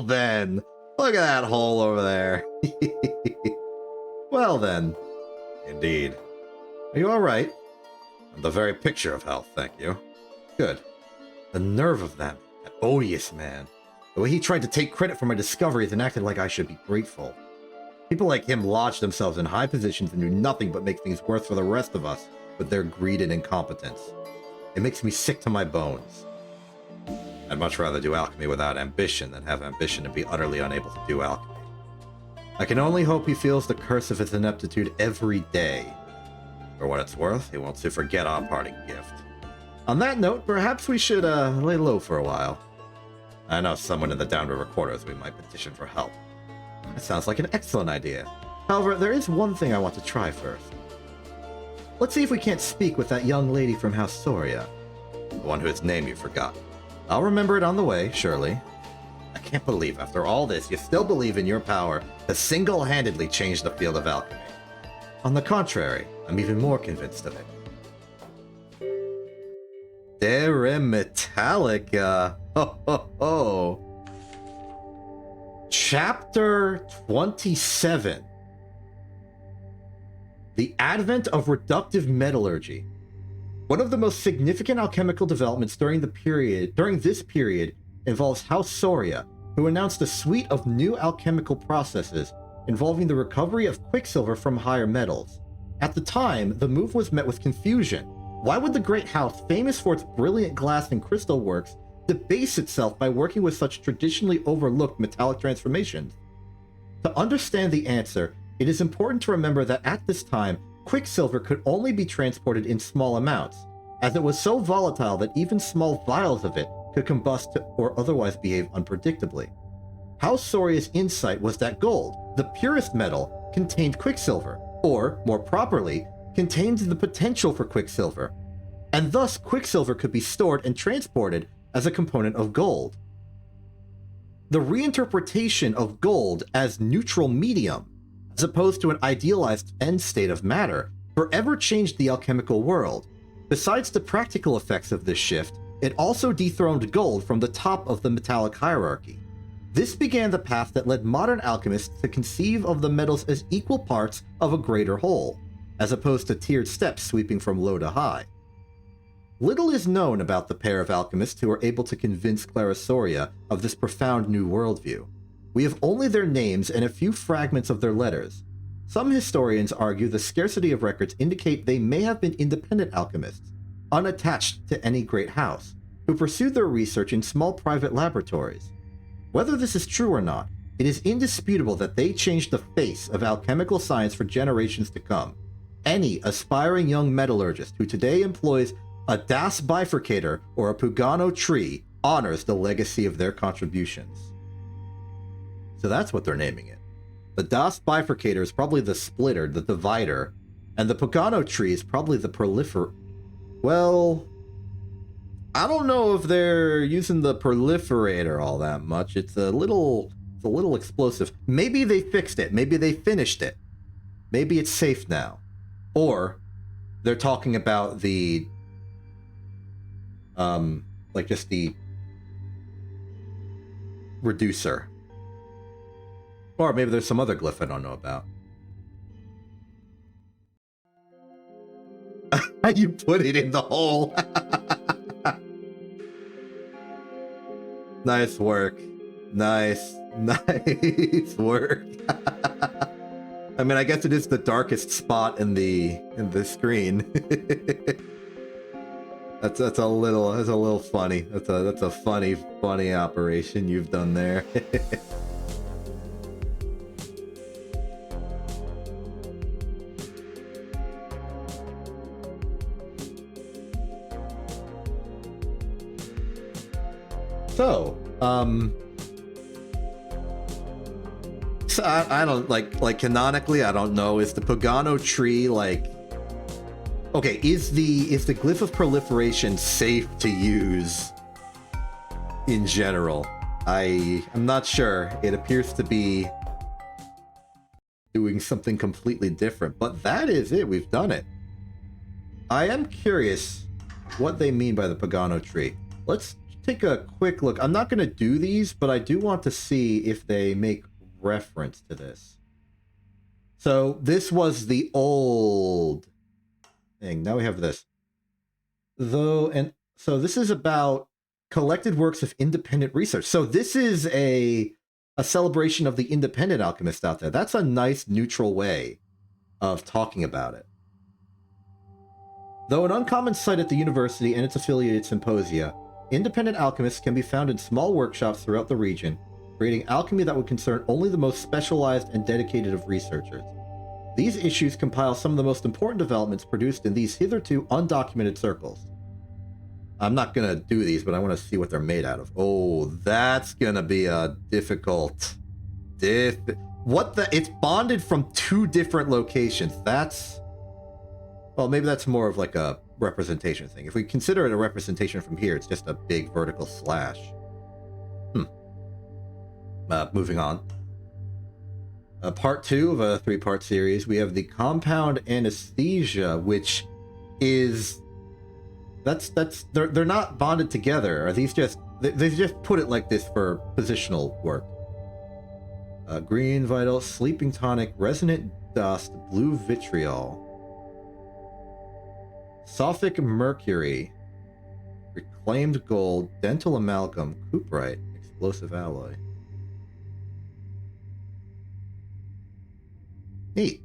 A: then. Look at that hole over there. Well, then. Indeed. Are you alright? I'm the very picture of health, thank you. Good. The nerve of them. That odious man. The way he tried to take credit for my discoveries and acted like I should be grateful. People like him lodged themselves in high positions and do nothing but make things worse for the rest of us with their greed and incompetence. It makes me sick to my bones. I'd much rather do alchemy without ambition than have ambition and be utterly unable to do alchemy. I can only hope he feels the curse of his ineptitude every day. For what it's worth, he wants to forget our parting gift. On that note, perhaps we should lay low for a while. I know someone in the downriver quarters we might petition for help. That sounds like an excellent idea. However, there is one thing I want to try first. Let's see if we can't speak with that young lady from House Soria. The one whose name you forgot. I'll remember it on the way, surely. I can't believe after all this you still believe in your power to single-handedly change the field of alchemy. On the contrary, I'm even more convinced of it. Dere Metallica. Ho ho ho. Chapter 27. The advent of reductive metallurgy. One of the most significant alchemical developments during this period involves House Soria, who announced a suite of new alchemical processes involving the recovery of quicksilver from higher metals. At the time, the move was met with confusion. Why would the great house, famous for its brilliant glass and crystal works, debase itself by working with such traditionally overlooked metallic transformations? To understand the answer, it is important to remember that at this time, quicksilver could only be transported in small amounts, as it was so volatile that even small vials of it could combust or otherwise behave unpredictably. House Soria's insight was that gold, the purest metal, contained quicksilver, or, more properly, contained the potential for quicksilver, and thus quicksilver could be stored and transported as a component of gold. The reinterpretation of gold as neutral medium, as opposed to an idealized end state of matter, forever changed the alchemical world. Besides the practical effects of this shift, it also dethroned gold from the top of the metallic hierarchy. This began the path that led modern alchemists to conceive of the metals as equal parts of a greater whole, as opposed to tiered steps sweeping from low to high. Little is known about the pair of alchemists who were able to convince Clara Soria of this profound new worldview. We have only their names and a few fragments of their letters. Some historians argue the scarcity of records indicate they may have been independent alchemists, unattached to any great house, who pursued their research in small private laboratories. Whether this is true or not, it is indisputable that they changed the face of alchemical science for generations to come. Any aspiring young metallurgist who today employs a Das bifurcator or a Pugano tree honors the legacy of their contributions. So that's what they're naming it. The Das bifurcator is probably the splitter, the divider, and the Pugano tree is probably the prolifer... Well, I don't know if they're using the proliferator all that much. It's a little explosive. Maybe they fixed it. Maybe they finished it. Maybe it's safe now. Or they're talking about the like just the reducer. Or maybe there's some other glyph I don't know about. You put it in the hole. Nice work. Nice work. I mean, I guess it is the darkest spot in the screen. That's a little funny. That's a funny operation you've done there. So, so I don't like canonically, I don't know, is the Pugano tree like, okay, is the glyph of proliferation safe to use in general? I'm not sure. It appears to be doing something completely different, but that is it. We've done it. I am curious what they mean by the Pugano tree. Let's take a quick look. I'm not going to do these, but I do want to see if they make reference to this. So this was the old thing. Now we have this. And so this is about collected works of independent research. So this is a celebration of the independent alchemist out there. That's a nice neutral way of talking about it. Though an uncommon sight at the university and its affiliated symposia, independent alchemists can be found in small workshops throughout the region, creating alchemy that would concern only the most specialized and dedicated of researchers. These issues compile some of the most important developments produced in these hitherto undocumented circles. I'm not going to do these, but I want to see what they're made out of. Oh, that's going to be a difficult... It's bonded from 2 different locations. That's... Well, maybe that's more of like a representation thing. If we consider it a representation from here, it's just a big vertical slash. Moving on. Part 2 of a 3-part series, we have the compound anesthesia, which is... They're not bonded together. Are these just... They just put it like this for positional work. Green vital, sleeping tonic, resonant dust, blue vitriol. Sophic mercury, reclaimed gold, dental amalgam, cuprite, explosive alloy. Neat.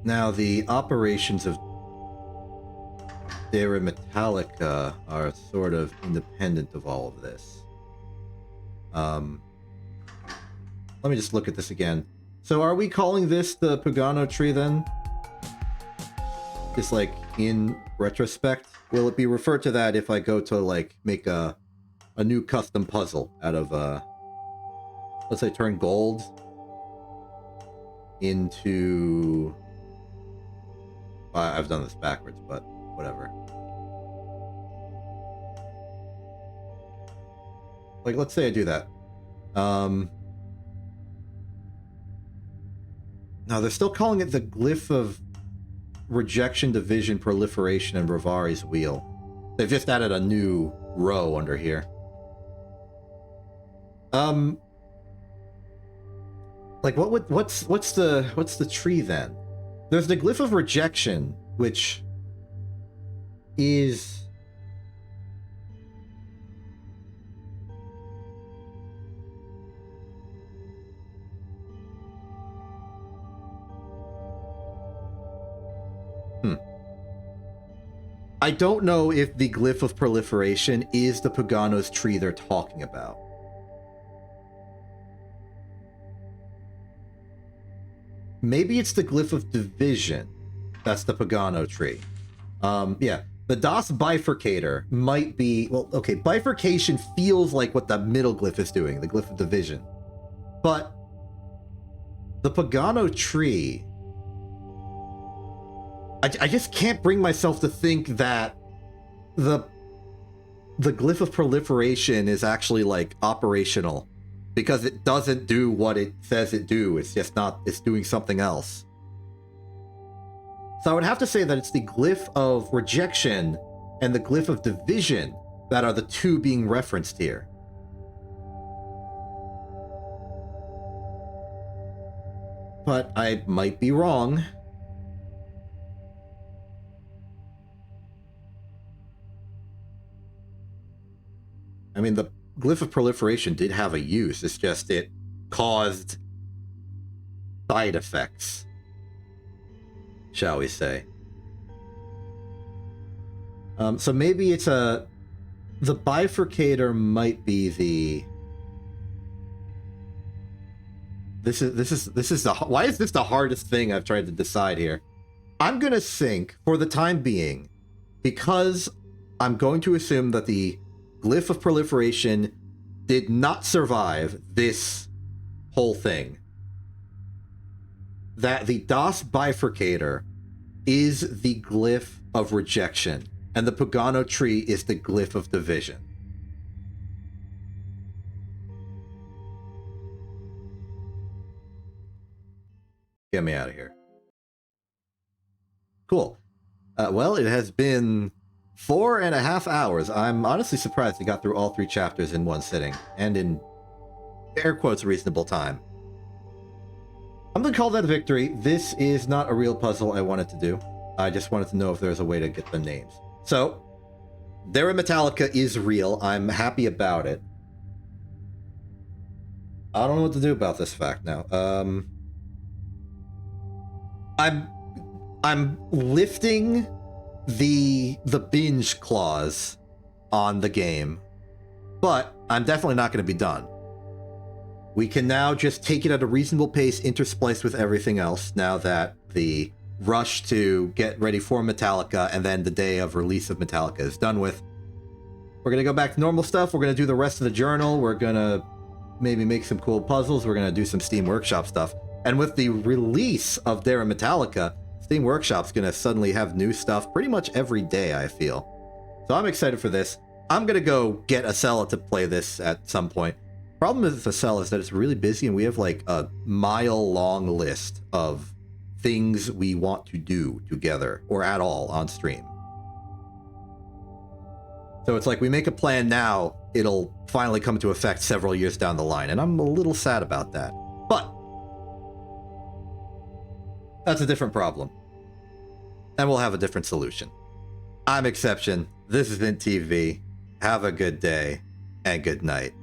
A: Now the operations of Metallica are sort of independent of all of this. Let me just look at this again. So are we calling this the Pugano tree then? Just like in retrospect? Will it be referred to that if I go to like make a new custom puzzle out of let's say turn gold into... I've done this backwards, but whatever. Like, let's say I do that. Now, they're still calling it the glyph of rejection, division, proliferation, and Rivari's wheel. They've just added a new row under here. Like, what's the tree then? There's the glyph of rejection, which is... I don't know if the glyph of proliferation is the Pagano's tree they're talking about. Maybe it's the glyph of division. That's the Pagano tree. Yeah. The DOS bifurcator might be... Well, okay, bifurcation feels like what the middle glyph is doing, the glyph of division. But the Pagano tree... I just can't bring myself to think that the glyph of proliferation is actually, like, operational. Because it doesn't do what it says it do. It's just not... It's doing something else. So I would have to say that it's the glyph of rejection and the glyph of division that are the two being referenced here. But I might be wrong. I mean, the glyph of proliferation did have a use. It's just it caused side effects, shall we say. So maybe it's the bifurcator might be the... This is the... Why is this the hardest thing I've tried to decide here? I'm gonna think, for the time being, because I'm going to assume that the glyph of proliferation did not survive this whole thing, that the DOS bifurcator is the glyph of rejection, and the Pagano tree is the glyph of division. Get me out of here. Cool. Well, it has been 4.5 hours. I'm honestly surprised we got through all 3 chapters in one sitting, and in air quotes reasonable time. I'm gonna call that a victory. This is not a real puzzle I wanted to do. I just wanted to know if there's a way to get the names. So, Dara Metallica is real. I'm happy about it. I don't know what to do about this fact now. I'm lifting the binge clause on the game, but I'm definitely not going to be done. We can now just take it at a reasonable pace, interspliced with everything else, now that the rush to get ready for Metallica and then the day of release of Metallica is done with. We're going to go back to normal stuff. We're going to do the rest of the journal. We're going to maybe make some cool puzzles. We're going to do some Steam Workshop stuff. And with the release of Dara Metallica, Steam Workshop's going to suddenly have new stuff pretty much every day, I feel. So I'm excited for this. I'm going to go get Acela to play this at some point. Problem with Acela is that it's really busy and we have like a mile-long list of things we want to do together or at all on stream. So it's like we make a plan now, it'll finally come into effect several years down the line, and I'm a little sad about that. But that's a different problem. And we'll have a different solution. I'm Exception. This is IntTV. Have a good day and good night.